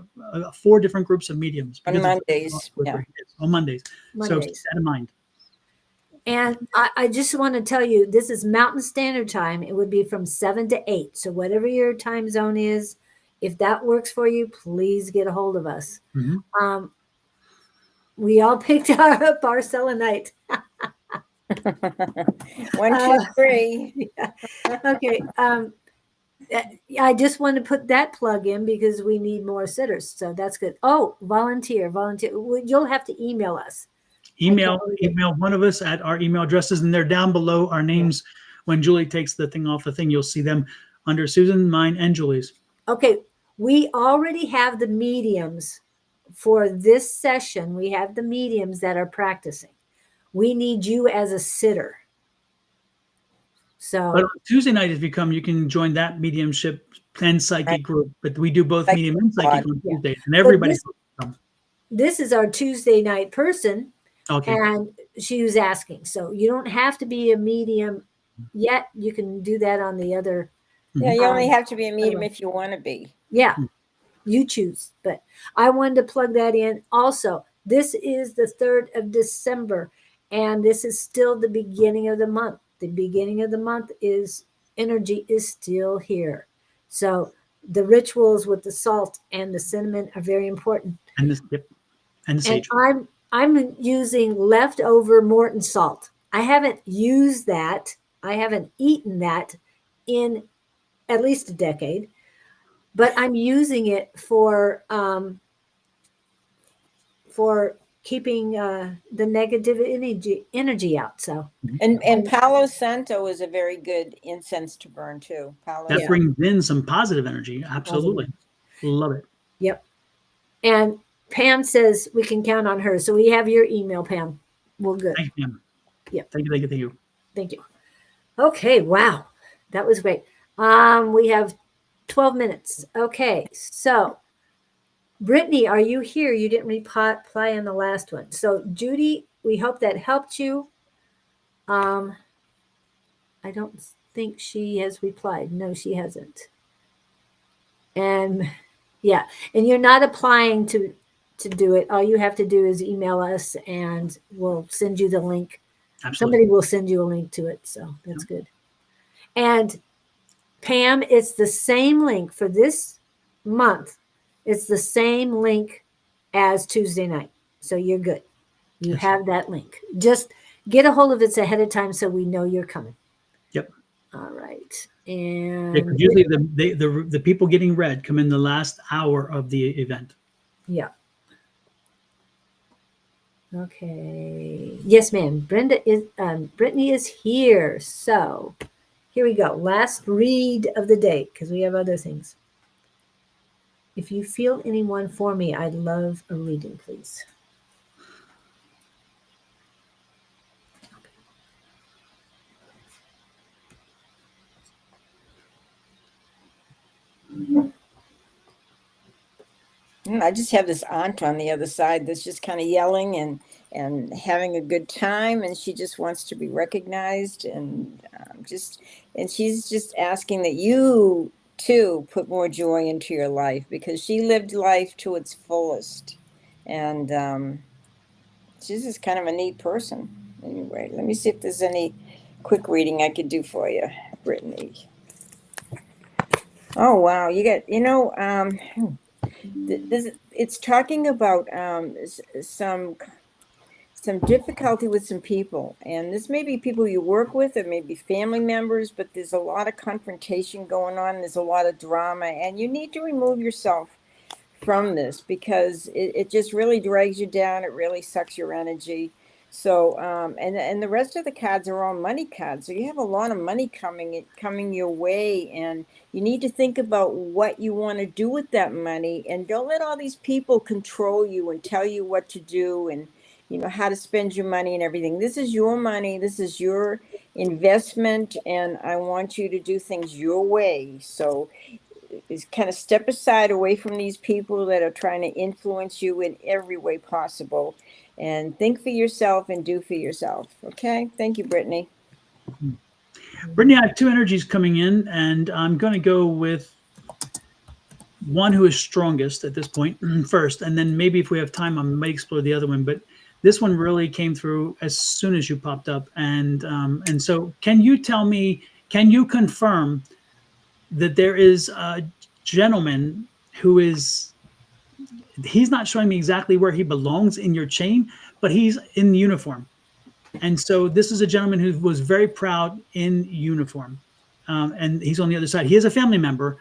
4 different groups of mediums. On Mondays. Yeah. On Mondays. So keep that in mind. And I just want to tell you, this is Mountain Standard Time. It would be from 7 to 8. So whatever your time zone is, if that works for you, please get a hold of us. Mm-hmm. We all picked up our selenite. 1, 2, 3. Yeah. Okay. I just want to put that plug in because we need more sitters. So that's good. Oh, volunteer. You'll have to email us. Email one of us at our email addresses, and they're down below our names. When Julie takes the thing off the thing, you'll see them under Susan, mine, and Julie's. Okay. We already have the mediums for this session. We have the mediums that are practicing. We need you as a sitter. So, but on Tuesday night, if you come, you can join that mediumship and psychic group. But we do both medium and psychic on Tuesdays, and everybody comes. This is our Tuesday night person. Okay. And she was asking. So you don't have to be a medium yet. You can do that on the other. Yeah, you only have to be a medium if you want to be. Yeah, you choose. But I wanted to plug that in. Also, this is the 3rd of December, and this is still the beginning of the month. The beginning of the month is energy is still here. So the rituals with the salt and the cinnamon are very important. And the sage. And I'm using leftover Morton salt. I haven't used that. I haven't eaten that in at least a decade, but I'm using it for keeping the negative energy out. So and Palo Santo is a very good incense to burn too. That brings in some positive energy. Absolutely. Love it. Yep. And Pam says we can count on her. So we have your email, Pam. We're good. Thank you, Pam. Yep. Thank you. Thank you. Okay. Wow. That was great. We have 12 minutes. Okay. So Brittany, are you here? You didn't reply on the last one. So Judy, we hope that helped you. I don't think she has replied. No, she hasn't. And yeah, and you're not applying to do it. All you have to do is email us and we'll send you the link. Absolutely. Somebody will send you a link to it. So that's good. And Pam, it's the same link for this month. It's the same link as Tuesday night. So you're good. You have that link. Just get a hold of it ahead of time so we know you're coming. Yep. All right. And usually the people getting read come in the last hour of the event. Yeah. Okay. Yes, ma'am. Brittany is here. So Here we go. Last read of the day, because we have other things. If you feel anyone for me, I'd love a reading, please. I just have this aunt on the other side that's just kind of yelling and having a good time, and she just wants to be recognized, and she's just asking that you too put more joy into your life, because she lived life to its fullest, and she's just kind of a neat person. Anyway, let me see if there's any quick reading I could do for you, Brittany. Oh wow, you got it's talking about some difficulty with some people, and this may be people you work with, or maybe family members, but there's a lot of confrontation going on. There's a lot of drama, and you need to remove yourself from this, because it just really drags you down. It really sucks your energy. So and the rest of the cards are all money cards, so you have a lot of money coming your way, and you need to think about what you want to do with that money, and don't let all these people control you and tell you what to do, and how to spend your money and everything. This is your money, this is your investment, and I want you to do things your way. So is kind of step aside, away from these people that are trying to influence you in every way possible, and think for yourself and do for yourself. Okay. Thank you, Brittany. Brittany, I have two energies coming in, and I'm going to go with one who is strongest at this point first, and then maybe if we have time, I might explore the other one. But this one really came through as soon as you popped up, and so can you tell me? Can you confirm that there is a gentleman who is, he's not showing me exactly where he belongs in your chain, but he's in uniform. And so this is a gentleman who was very proud in uniform. And he's on the other side. He is a family member,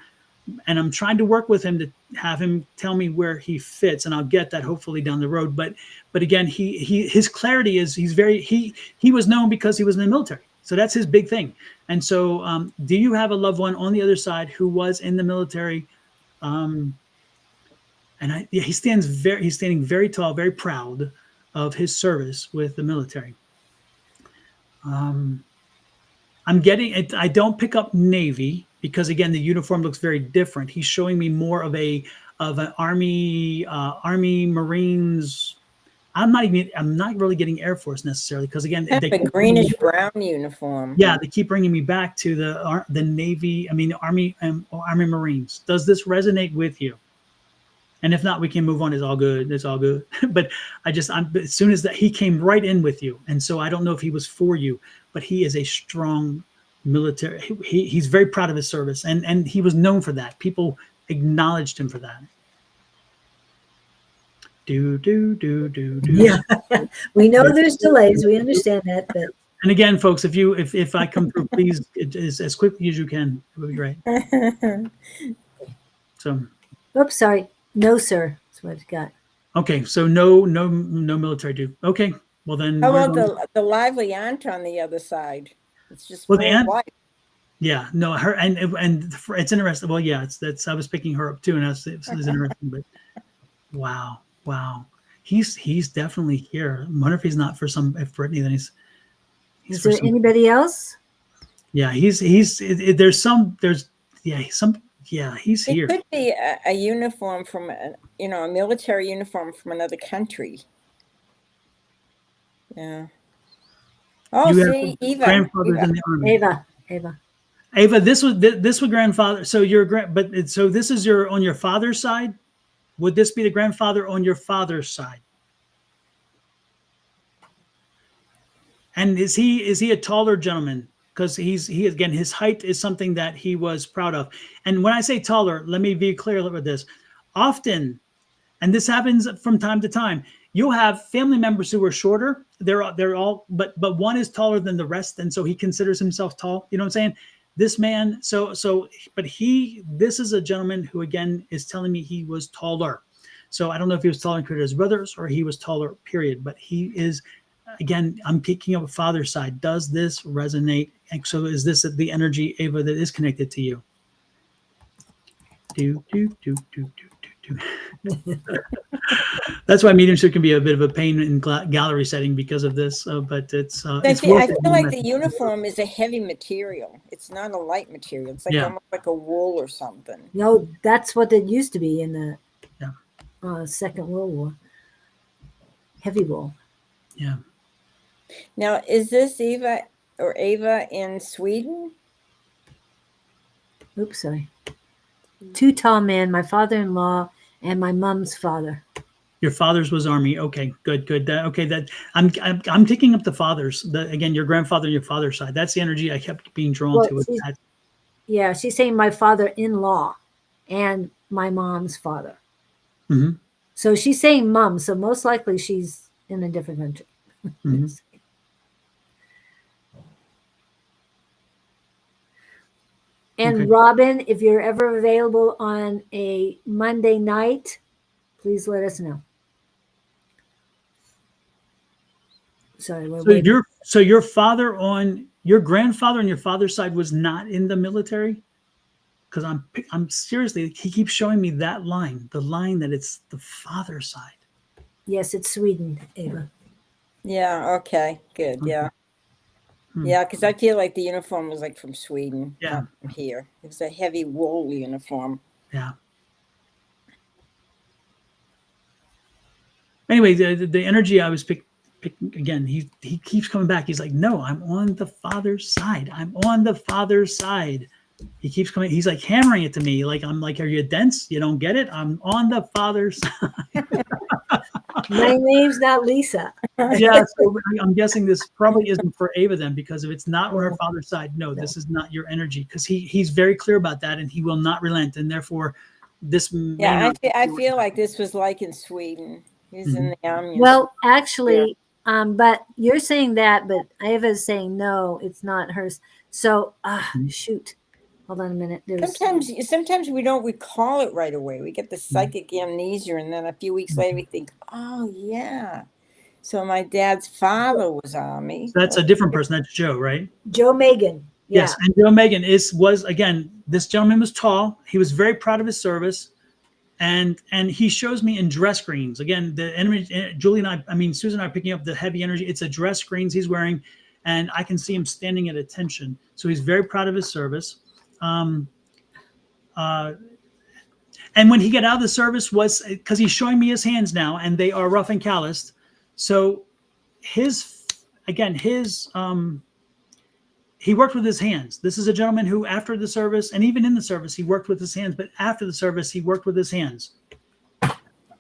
and I'm trying to work with him to have him tell me where he fits, and I'll get that hopefully down the road. But again, his clarity is he was known because he was in the military. So that's his big thing. And so do you have a loved one on the other side who was in the military? And he's standing very tall, very proud of his service with the military. I'm getting it. I don't pick up Navy because again, the uniform looks very different. He's showing me more of an Army, Marines. I'm not really getting Air Force necessarily, because again, they have a greenish brown uniform. Yeah, they keep bringing me back to the Navy. I mean, Army Marines. Does this resonate with you? And if not, we can move on. It's all good. It's all good. But as soon as that, he came right in with you, and so I don't know if he was for you, but he is a strong military. He's very proud of his service, and he was known for that. People acknowledged him for that. Yeah, we know there's delays. We understand that, but. And again, folks, if I come through, please as quickly as you can. It would be great. So. Oops, sorry. No, sir. That's what I've got. Okay, so no military dude. Okay, well then. How about the lively aunt on the other side? It's just the aunt. Yeah, no, her and it's interesting. Well, yeah, I was picking her up too, and it's interesting. But wow. He's definitely here. I wonder if he's not if Brittany, then he's is there anybody else? Yeah, he's he's here. It could be a uniform from a military uniform from another country. Yeah. Oh, see, Eva. Grandfather's in the Army. Eva, this was grandfather. So so this is on your father's side. Would this be the grandfather on your father's side? And is he a taller gentleman? Because again, his height is something that he was proud of. And when I say taller, let me be clear with this. Often, and this happens from time to time, you'll have family members who are shorter. They're all, but one is taller than the rest, and so he considers himself tall. You know what I'm saying? This man, but this is a gentleman who again is telling me he was taller. So I don't know if he was taller compared to his brothers or he was taller, period. But he is again, I'm picking up a father's side. Does this resonate? And so is this the energy, Ava, that is connected to you? Do, do, do, do, do, do, do. That's why mediumship can be a bit of a pain in gallery setting because of this. But it's I it's feel, worth I it. feel like the uniform is a heavy material. It's not a light material. It's like Yeah. almost like a wool or something. No, that's what it used to be in the Yeah. Second World War. Heavy wool. Yeah. Now, is this Eva or Ava in Sweden? Oops, sorry. Two tall men, my father-in-law and my mom's father. Your father's was Army. Okay, good. That I'm taking up the fathers. Again, your grandfather and your father's side. That's the energy I kept being drawn Well, to. yeah, she's saying my father-in-law and my mom's father. Mm-hmm. So she's saying mom. So most likely she's in a different country. Mm-hmm. And Okay. Robin, if you're ever available on a Monday night, please let us know. Sorry, we're waiting. So your father on your grandfather on your father's side was not in the military? Because I'm seriously, he keeps showing me that line, the line that it's the father's side. Yes, it's Sweden, Ava. Yeah, okay, good. Okay. Yeah. Hmm. Yeah, because I feel like the uniform was like from Sweden, Yeah. not from here. It was a heavy wool uniform. Yeah. Anyway, the energy I was picking again, he keeps coming back. He's like, no, I'm on the father's side. I'm on the father's side. He keeps coming. He's like hammering it to me. Like, I'm like, are you dense? You don't get it? I'm on the father's side. My name's not Lisa. Yeah, so I'm guessing this probably isn't for Ava then, because if it's not on her father's side, no, this is not your energy, because he's very clear about that, and he will not relent, and therefore this may Yeah, not. I feel like this was like in Sweden. He's in the army. in Well, Sweden. actually, but you're saying that, but Ava's saying no, it's not hers. So, shoot. Hold on a minute. Sometimes we don't recall it right away. We get the psychic amnesia, and then a few weeks later we think, oh yeah. So my dad's father was army. So that's a different person. That's Joe, right? Joe Megan. Yeah. Yes, and Joe Megan was again. This gentleman was tall. He was very proud of his service, and he shows me in dress greens. Again, the energy. Julie and I mean Susan and I are picking up the heavy energy. It's a dress greens he's wearing, and I can see him standing at attention. So he's very proud of his service. And when he got out of the service was because he's showing me his hands now, and they are rough and calloused. So he worked with his hands. This is a gentleman who, after the service, and even in the service, he worked with his hands. But after the service, he worked with his hands,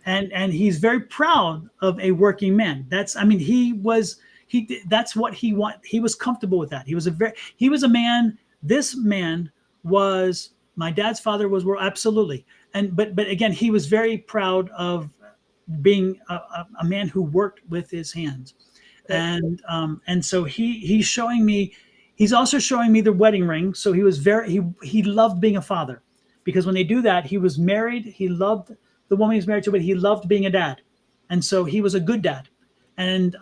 and he's very proud of a working man. That's what he want. He was comfortable with that. He was a man. This man was my dad's father was absolutely, but again, he was very proud of being a man who worked with his hands, and so he's showing me. He's also showing me the wedding ring. So he was he loved being a father, because when they do that, he was married. He loved the woman he was married to, but he loved being a dad, and so he was a good dad. And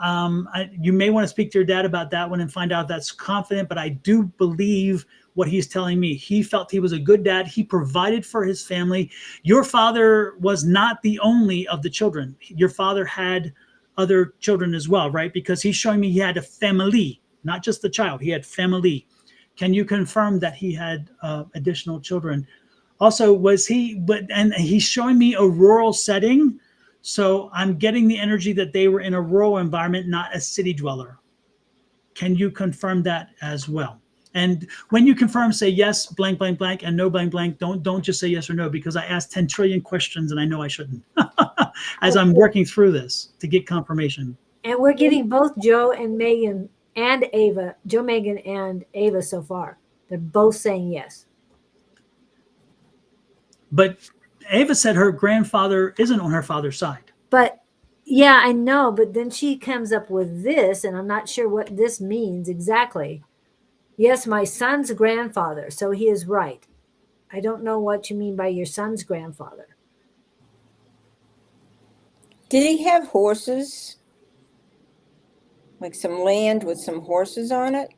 you may want to speak to your dad about that one and find out if that's confident. But I do believe what he's telling me. He felt he was a good dad. He provided for his family. Your father was not the only of the children. Your father had other children as well, right? Because he's showing me he had a family, not just the child. He had family. Can you confirm that he had additional children? Also, and he's showing me a rural setting. So I'm getting the energy that they were in a rural environment, not a city dweller. Can you confirm that as well? And when you confirm, say yes, blank, blank, blank, and no, blank, blank. Don't just say yes or no, because I asked 10 trillion questions and I know I shouldn't as I'm working through this to get confirmation. And we're getting both Joe and Megan and Ava, Joe, Megan, and Ava so far. They're both saying yes. But Ava said her grandfather isn't on her father's side. But yeah, I know. But then she comes up with this, and I'm not sure what this means exactly. Yes, my son's grandfather. So he is right. I don't know what you mean by your son's grandfather. Did he have horses? Like some land with some horses on it?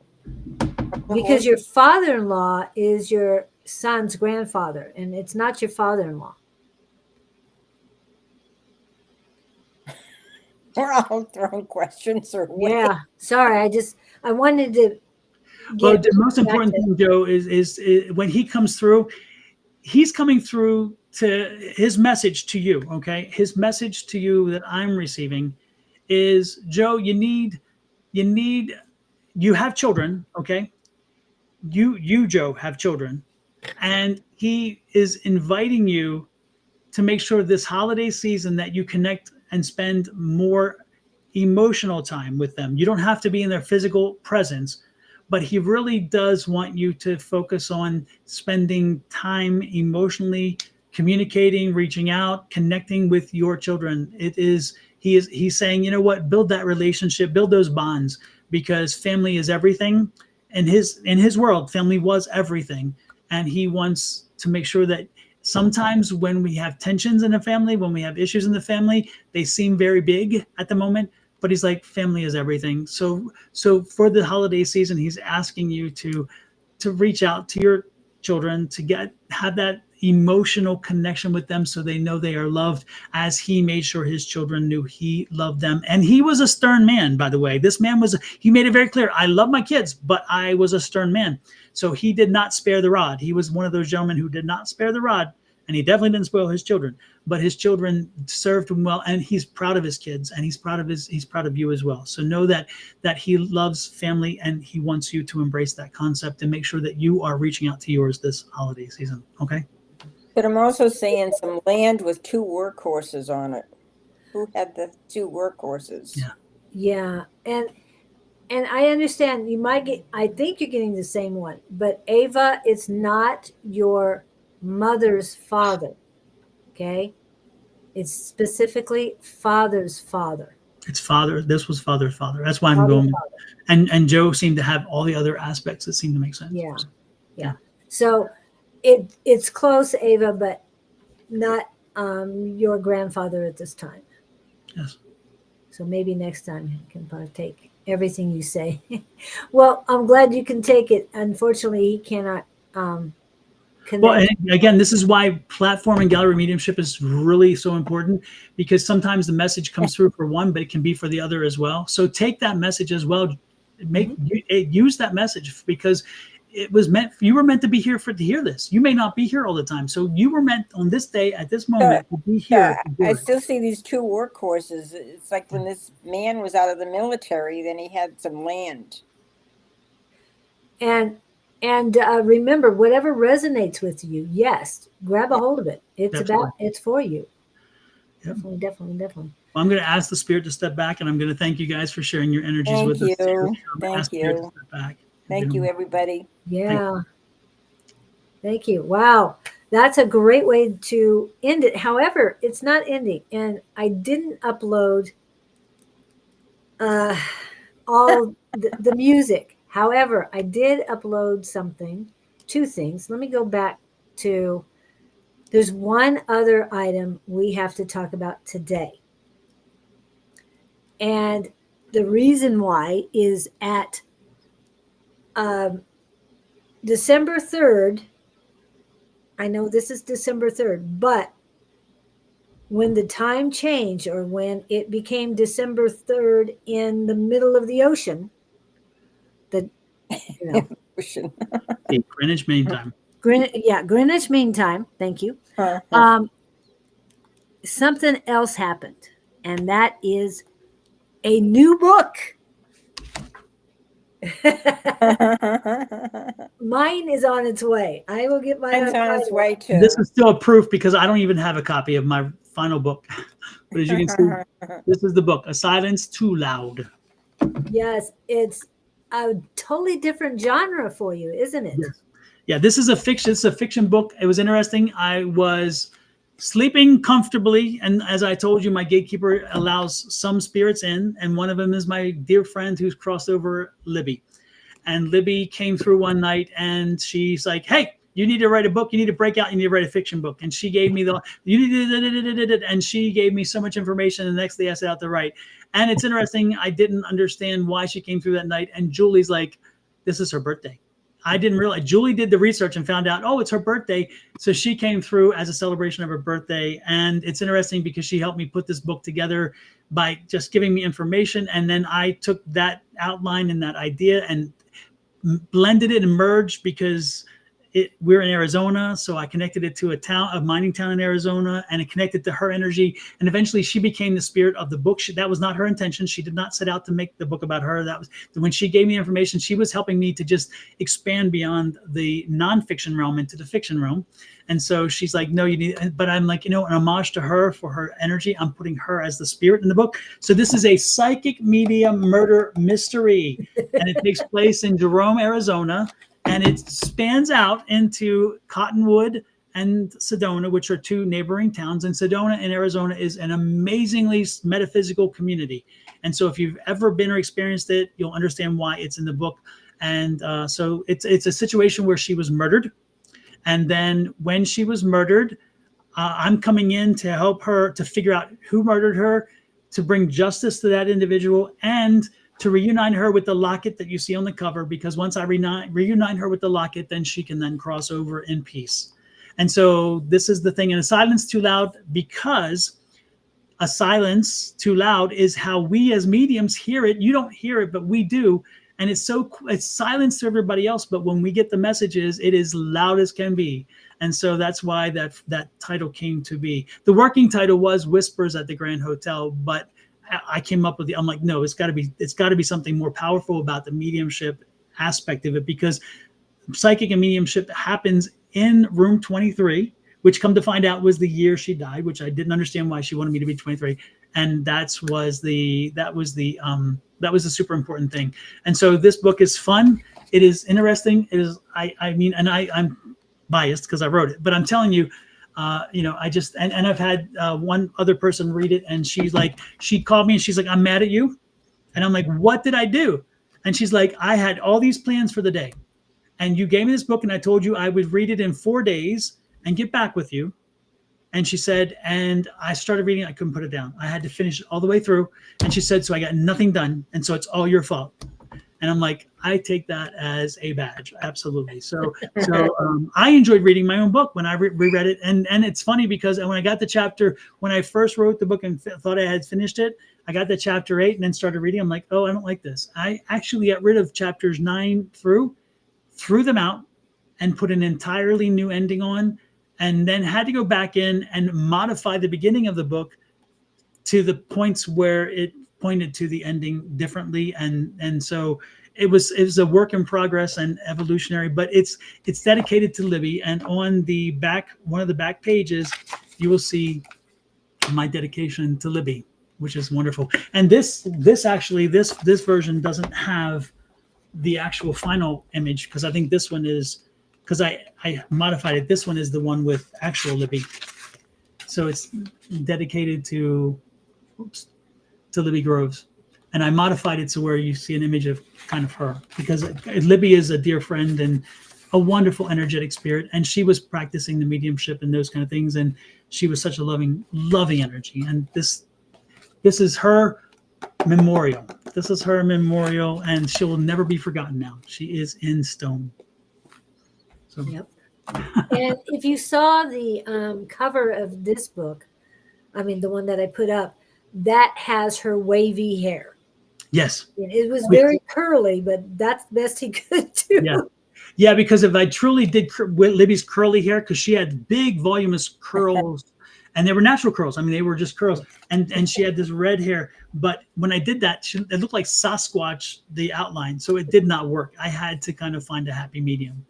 Because your father-in-law is your son's grandfather, and it's not your father-in-law. We're all throwing questions or what? Yeah, sorry. I wanted to. Well, get the most back important to- thing, Joe, is when he comes through, he's coming through to his message to you. Okay, his message to you that I'm receiving is, Joe, you have children. Okay, you Joe have children, and he is inviting you to make sure this holiday season that you connect and spend more emotional time with them. You don't have to be in their physical presence, but he really does want you to focus on spending time emotionally communicating, reaching out, connecting with your children. He's saying, you know what, build that relationship, build those bonds, because family is everything. In his world, family was everything. And he wants to make sure that sometimes when we have tensions in a family, when we have issues in the family, they seem very big at the moment, but he's like, family is everything. So for the holiday season, he's asking you to reach out to your children, to have that emotional connection with them so they know they are loved, as he made sure his children knew he loved them. And he was a stern man, by the way. This man he made it very clear, I love my kids, but I was a stern man. So he did not spare the rod. He was one of those gentlemen who did not spare the rod, and he definitely didn't spoil his children, but his children served him well, and he's proud of his kids, and he's proud of you as well. So know that he loves family, and he wants you to embrace that concept and make sure that you are reaching out to yours this holiday season. Okay. But I'm also saying some land with 2 workhorses on it. Who had the 2 workhorses? Yeah. Yeah, and I understand you might get. I think you're getting the same one, but Ava, it's not your mother's father. Okay, it's specifically father's father. It's father. This was father's father. That's why I'm going. And Joe seemed to have all the other aspects that seemed to make sense. Yeah. So it's close, Ava, but not your grandfather at this time. Yes. So maybe next time you can partake everything you say. Well, I'm glad you can take it. Unfortunately, he cannot connect. Well, and again, this is why platform and gallery mediumship is really so important, because sometimes the message comes through for one, but it can be for the other as well. So take that message as well. Use that message, because you were meant to be here to hear this. You may not be here all the time. So you were meant on this day at this moment to be here. I still see these 2 workhorses. It's like when this man was out of the military, then he had some land. And remember, whatever resonates with you, yes, grab a hold of it. It's for you. Yep. Definitely. Well, I'm going to ask the spirit to step back, and I'm going to thank you guys for sharing your energies with us. Thank you. Thank you, everybody. Yeah. Thank you. Wow. That's a great way to end it. However, it's not ending. And I didn't upload all the music. However, I did upload 2 things. Let me go back to, there's one other item we have to talk about today. And the reason why is at December 3rd, I know this is December 3rd, but when the time changed, or when it became December 3rd in the middle of the ocean, Ocean. Greenwich Mean Time. Greenwich Mean Time. Thank you. Something else happened, and that is a new book. Mine is on its way. I will get mine on its way too. This is still a proof, because I don't even have a copy of my final book. But as you can see, this is the book, A Silence Too Loud. Yes, it's a totally different genre for you, isn't it? Yes. Yeah, this is a fiction. It's a fiction book. It was interesting. I was sleeping comfortably, and as I told you, my gatekeeper allows some spirits in, and one of them is my dear friend who's crossed over, Libby. And Libby came through one night, and she's like, "Hey, you need to write a book, you need to break out, you need to write a fiction book. And she gave me and she gave me so much information. And the next day I set out to write. And it's interesting. I didn't understand why she came through that night. And Julie's like, this is her birthday. I didn't realize. Julie did the research and found out, oh, it's her birthday. So she came through as a celebration of her birthday. And it's interesting because she helped me put this book together by just giving me information. And then I took that outline and that idea and blended it and merged because we're in Arizona. So I connected it to a mining town in Arizona, and it connected to her energy. And eventually she became the spirit of the book. That was not her intention. She did not set out to make the book about her. That was when she gave me information, she was helping me to just expand beyond the nonfiction realm into the fiction realm. And so she's like, no, you need, but I'm like, an homage to her for her energy. I'm putting her as the spirit in the book. So this is a psychic medium murder mystery, and it takes place in Jerome, Arizona. And it spans out into Cottonwood and Sedona, which are two neighboring towns. And Sedona in Arizona is an amazingly metaphysical community. And so if you've ever been or experienced it, you'll understand why it's in the book. And so it's a situation where she was murdered. And then when she was murdered, I'm coming in to help her to figure out who murdered her, to bring justice to that individual, and to reunite her with the locket that you see on the cover, because once I reunite her with the locket, then she can then cross over in peace. And so this is the thing. And a silence too loud, because a silence too loud is how we as mediums hear it. You don't hear it, but we do. And it's silence to everybody else. But when we get the messages, it is loud as can be. And so that's why that title came to be. The working title was Whispers at the Grand Hotel, but I came up with I'm like, no, it's got to be something more powerful about the mediumship aspect of it, because psychic and mediumship happens in room 23, which come to find out was the year she died, which I didn't understand why she wanted me to be 23. And that was the super important thing. And so this book is fun. It is interesting. It is, I'm biased because I wrote it, but I'm telling you, I just, and I've had one other person read it, and she called me and she's like, I'm mad at you. And I'm like, what did I do? And she's like, I had all these plans for the day, and you gave me this book, and I told you I would read it in 4 days and get back with you. And she said, and I started reading, I couldn't put it down. I had to finish it all the way through. And she said, so I got nothing done. And so it's all your fault. And I'm like, I take that as a badge. Absolutely. So I enjoyed reading my own book when I reread it. And it's funny because when I got the chapter, when I first wrote the book and thought I had finished it, I got to chapter 8 and then started reading. I'm like, oh, I don't like this. I actually got rid of chapters 9 threw them out and put an entirely new ending on, and then had to go back in and modify the beginning of the book to the points where it pointed to the ending differently. And so it was a work in progress and evolutionary, but it's dedicated to Libby. And on the back, one of the back pages, you will see my dedication to Libby, which is wonderful. And this version doesn't have the actual final image, because I think this one is, because I modified it. This one is the one with actual Libby. So it's dedicated to Libby Groves. And I modified it to where you see an image of kind of her, because Libby is a dear friend and a wonderful energetic spirit. And she was practicing the mediumship and those kind of things. And she was such a loving energy. And this is her memorial. This is her memorial, and she will never be forgotten now. She is in stone. So. Yep. And if you saw the cover of this book, the one that I put up, that has her wavy hair. Yes. It was very curly, but that's the best he could do. Yeah, because if I truly did Libby's curly hair, because she had big voluminous curls, and they were natural curls. They were just curls. And she had this red hair. But when I did that, it looked like Sasquatch, the outline. So it did not work. I had to kind of find a happy medium.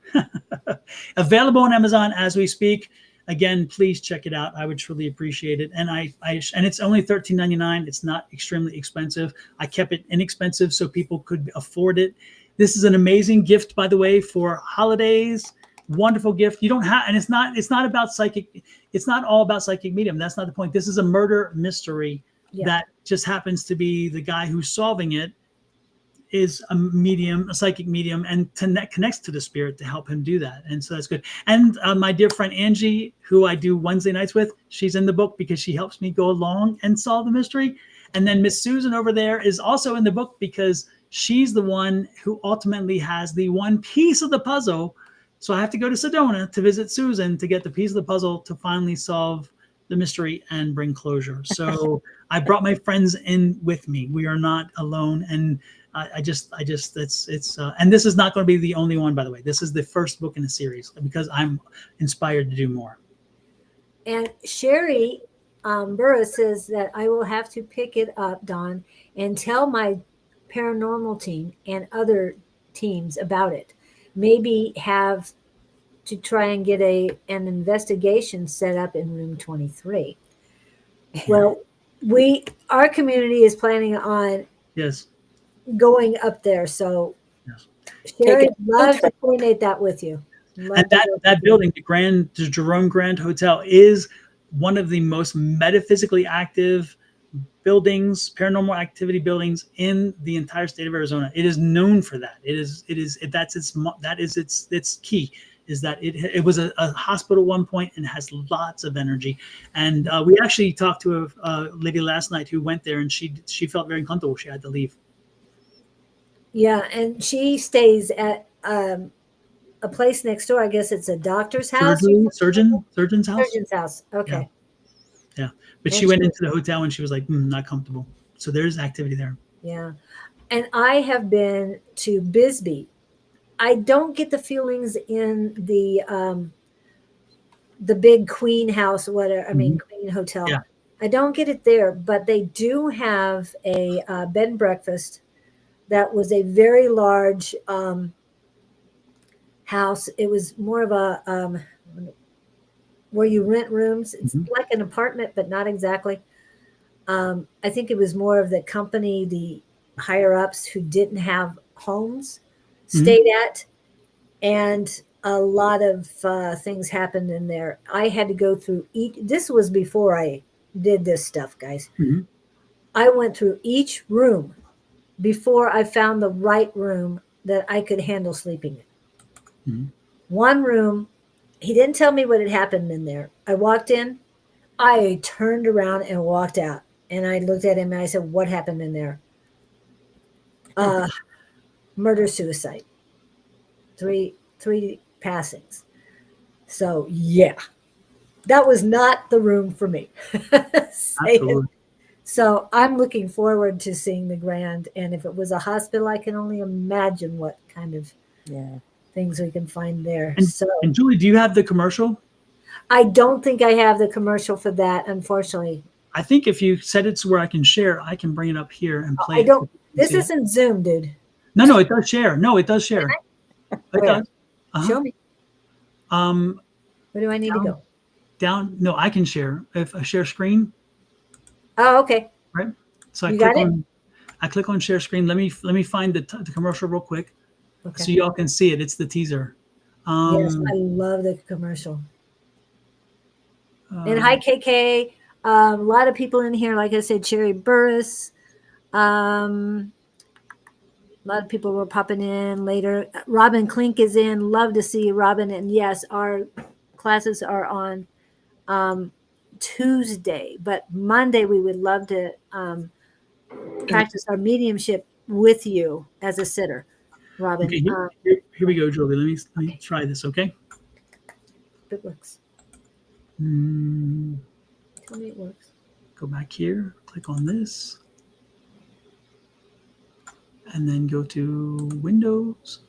Available on Amazon as we speak. Again, please check it out. I would truly appreciate it. And and it's only $13.99. It's not extremely expensive. I kept it inexpensive so people could afford it. This is an amazing gift, by the way, for holidays. Wonderful gift. You don't have, and it's not about psychic. It's not all about psychic medium. That's not the point. This is a murder mystery that just happens to be the guy who's solving it is a medium, a psychic medium, and connects to the spirit to help him do that. And so that's good. And my dear friend Angie, who I do Wednesday nights with, she's in the book because she helps me go along and solve the mystery. And then Miss Susan over there is also in the book because she's the one who ultimately has the one piece of the puzzle. So I have to go to Sedona to visit Susan to get the piece of the puzzle to finally solve the mystery and bring closure. So I brought my friends in with me. We are not alone. And I just, it's, and this is not going to be the only one, by the way. This is the first book in the series because I'm inspired to do more. And Sherry Burris says that I will have to pick it up, Don, and tell my paranormal team and other teams about it. Maybe have to try and get an investigation set up in room 23. Well, our community is planning on Yes. going up there. So Yes. Sherry, love to coordinate that with you. And that building, the Jerome Grand Hotel, is one of the most metaphysically active buildings, paranormal activity buildings in the entire state of Arizona. It is known for that. That is its key, is that it was a hospital at one point and has lots of energy. And we actually talked to a lady last night who went there, and she felt very uncomfortable. She had to leave. Yeah, and she stays at a place next door. I guess it's a doctor's house. Surgeon's house. Surgeon's house. Okay. Yeah. But she went into the hotel and she was like, not comfortable. So there's activity there. Yeah. And I have been to Bisbee. I don't get the feelings in the big Queen house, whatever. I mean, Queen Hotel. Yeah. I don't get it there, but they do have a bed and breakfast that was a very large house. It was more of a where you rent rooms. It's like an apartment, but not exactly. I think it was more of the company, the higher ups who didn't have homes stayed at, and a lot of things happened in there. I had to go through each. This was before I did this stuff, guys. I went through each room before I found the right room that I could handle sleeping in. One room, he didn't tell me what had happened in there. I walked in, I turned around and walked out. And I looked at him and I said, what happened in there? Murder, suicide. Three passings. So yeah, that was not the room for me. Absolutely. So I'm looking forward to seeing the Grand. And if it was a hospital, I can only imagine what kind of things we can find there. And Julie, do you have the commercial? I don't think I have the commercial for that, unfortunately. I think if you set it to where I can share, I can bring it up here and play. This isn't Zoom, dude. No, it does share. No, it does share. It does. Show me. Where do I need to go? Down. No, I can share. If I share screen. Oh, okay. Right. So I click on share screen. Let me find the commercial real quick, so y'all can see it. It's the teaser. Yes, I love the commercial. And hi, KK. A lot of people in here, like I said, Sherry Burris. A lot of people were popping in later. Robin Klink is in. Love to see Robin. And yes, our classes are on Tuesday, but Monday we would love to practice our mediumship with you as a sitter, Robin. Okay, here we go, Julie. Let me try this, okay? It works. Tell me it works. Go back here, click on this, and then go to Windows.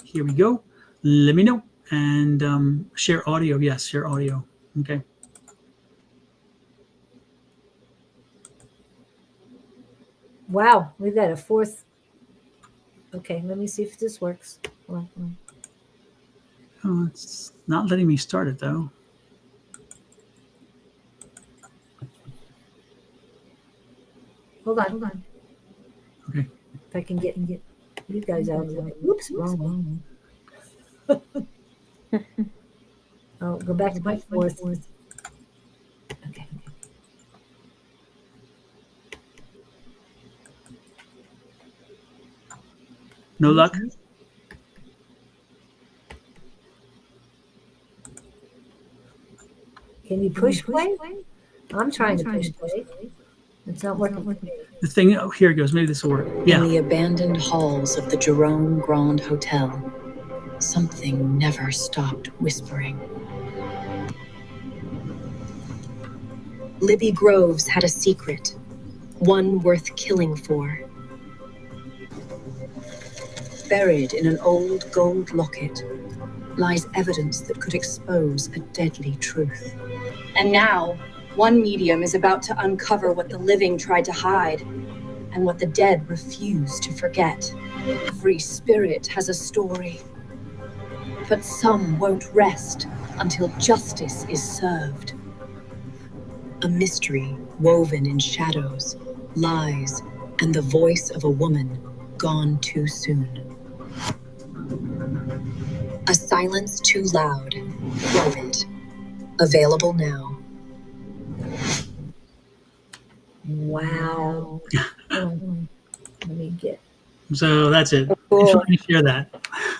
Here we go. Let me know. And share audio. Yes, share audio. Okay. Wow, we've got a fourth. Okay, let me see if this works. Hold on. Oh, it's not letting me start it though. Hold on. Okay. If I can get you guys out of the way. Whoops, wrong one. Oh, go back to my fourth. Okay. No luck? Can you push play? I'm trying to push play. It's not working for me. The thing, oh, here it goes. Maybe this will work. In Yeah. the abandoned halls of the Jerome Grand Hotel, something never stopped whispering. Libby Groves had a secret, one worth killing for. Buried in an old gold locket lies evidence that could expose a deadly truth. And now, one medium is about to uncover what the living tried to hide and what the dead refuse to forget. Every spirit has a story, but some won't rest until justice is served. A mystery woven in shadows, lies, and the voice of a woman gone too soon. A silence too loud. Riot. Available now. Wow. Let me get. So that's it. Cool. Let me share that.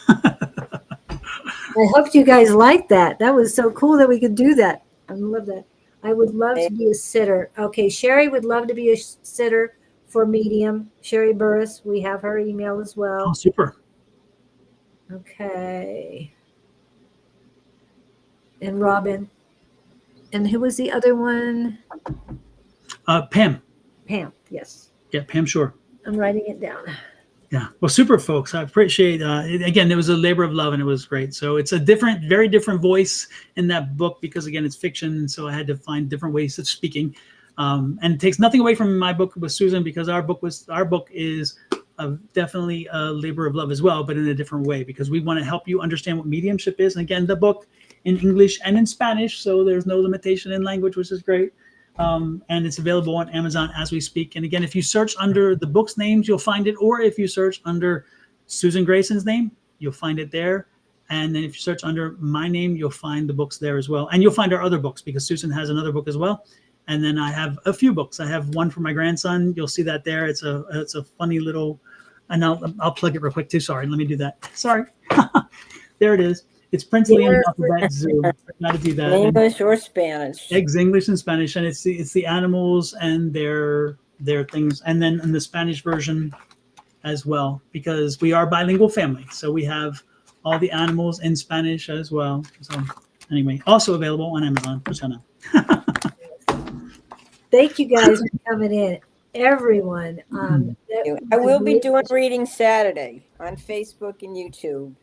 I hope you guys liked that. That was so cool that we could do that. I love that. I would love to be a sitter. Okay, Sherry would love to be a sitter for Medium. Sherry Burris, we have her email as Oh, well. super. Okay. And Robin. And who was the other one? Pam. Pam, yes. Yeah, Pam, sure. I'm writing it down. Yeah. Well, super, folks. I appreciate again, it was a labor of love and it was great. So it's a different, very different voice in that book because, again, it's fiction. So I had to find different ways of speaking. And it takes nothing away from my book with Susan because our book is definitely a labor of love as well, but in a different way because we want to help you understand what mediumship is. And again, the book in English and in Spanish. So there's no limitation in language, which is great. And it's available on Amazon as we speak. And again, if you search under the book's names, you'll find it. Or if you search under Susan Grayson's name, you'll find it there. And then if you search under my name, you'll find the books there as well. And you'll find our other books because Susan has another book as well. And then I have a few books. I have one for my grandson. You'll see that there. It's a funny little, and I'll plug it real quick too. Sorry, let me do that. Sorry. There it is. It's Princely in the Alphabet Zoo. Got to do that. English or Spanish. English and Spanish, and it's the animals and their things, and then in the Spanish version as well, because we are a bilingual family, so we have all the animals in Spanish as well. So anyway, also available on Amazon. Thank you guys for coming in, everyone. I will be doing reading Saturday on Facebook and YouTube.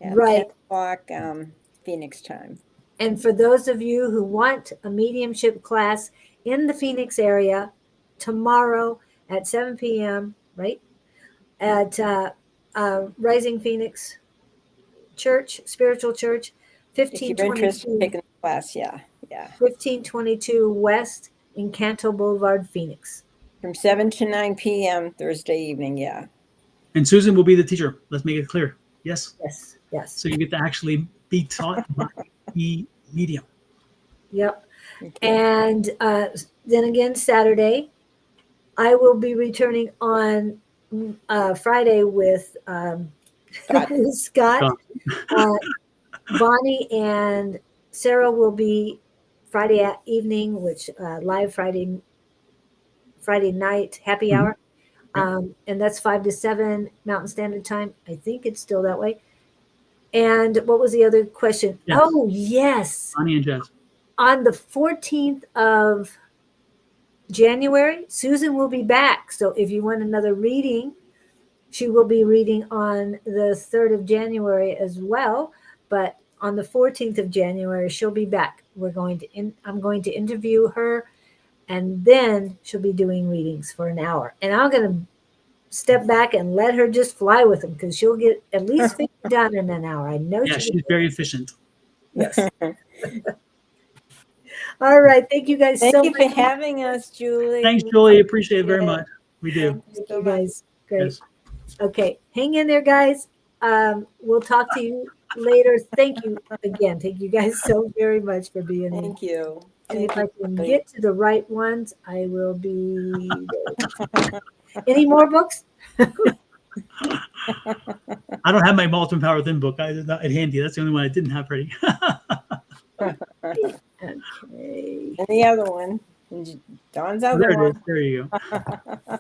At Right. 10 o'clock Phoenix time. And for those of you who want a mediumship class in the Phoenix area, tomorrow at 7 p.m., right? At Rising Phoenix Church, Spiritual Church, If you're interested in taking the class, yeah. 1522 West in Canto Boulevard, Phoenix. From 7 to 9 p.m. Thursday evening, yeah. And Susan will be the teacher. Let's make it clear. Yes? Yes. So you get to actually be taught by the medium. Yep. And then again, Saturday, I will be returning on Friday with Scott. Bonnie and Sarah will be Friday evening, which live Friday night happy hour. And that's 5 to 7 Mountain Standard Time. I think it's still that way. And what was the other question? Yes. Oh, yes. Bonnie and Jess. On the 14th of January, Susan will be back. So if you want another reading, she will be reading on the 3rd of January as well. But on the 14th of January, she'll be back. I'm going to interview her, and then she'll be doing readings for an hour. And I'm going to step back and let her just fly with them because she'll get at least 50 done in an hour. I know. Yeah, she's very efficient. Yes. All right. Thank you guys so much. Thank you for having us, Julie. Thanks, Julie. Appreciate it very much. We do. Thank you guys. Great. Yes. Okay. Hang in there, guys. We'll talk to you later. Thank you again. Thank you guys so very much for being in. Thank you. And if I can get to the right ones, I will be. Any more books? I don't have my Multiple Power Within book at handy. That's the only one I didn't have ready. Okay. And the other one. And Dawn's other There it one. is. There you go.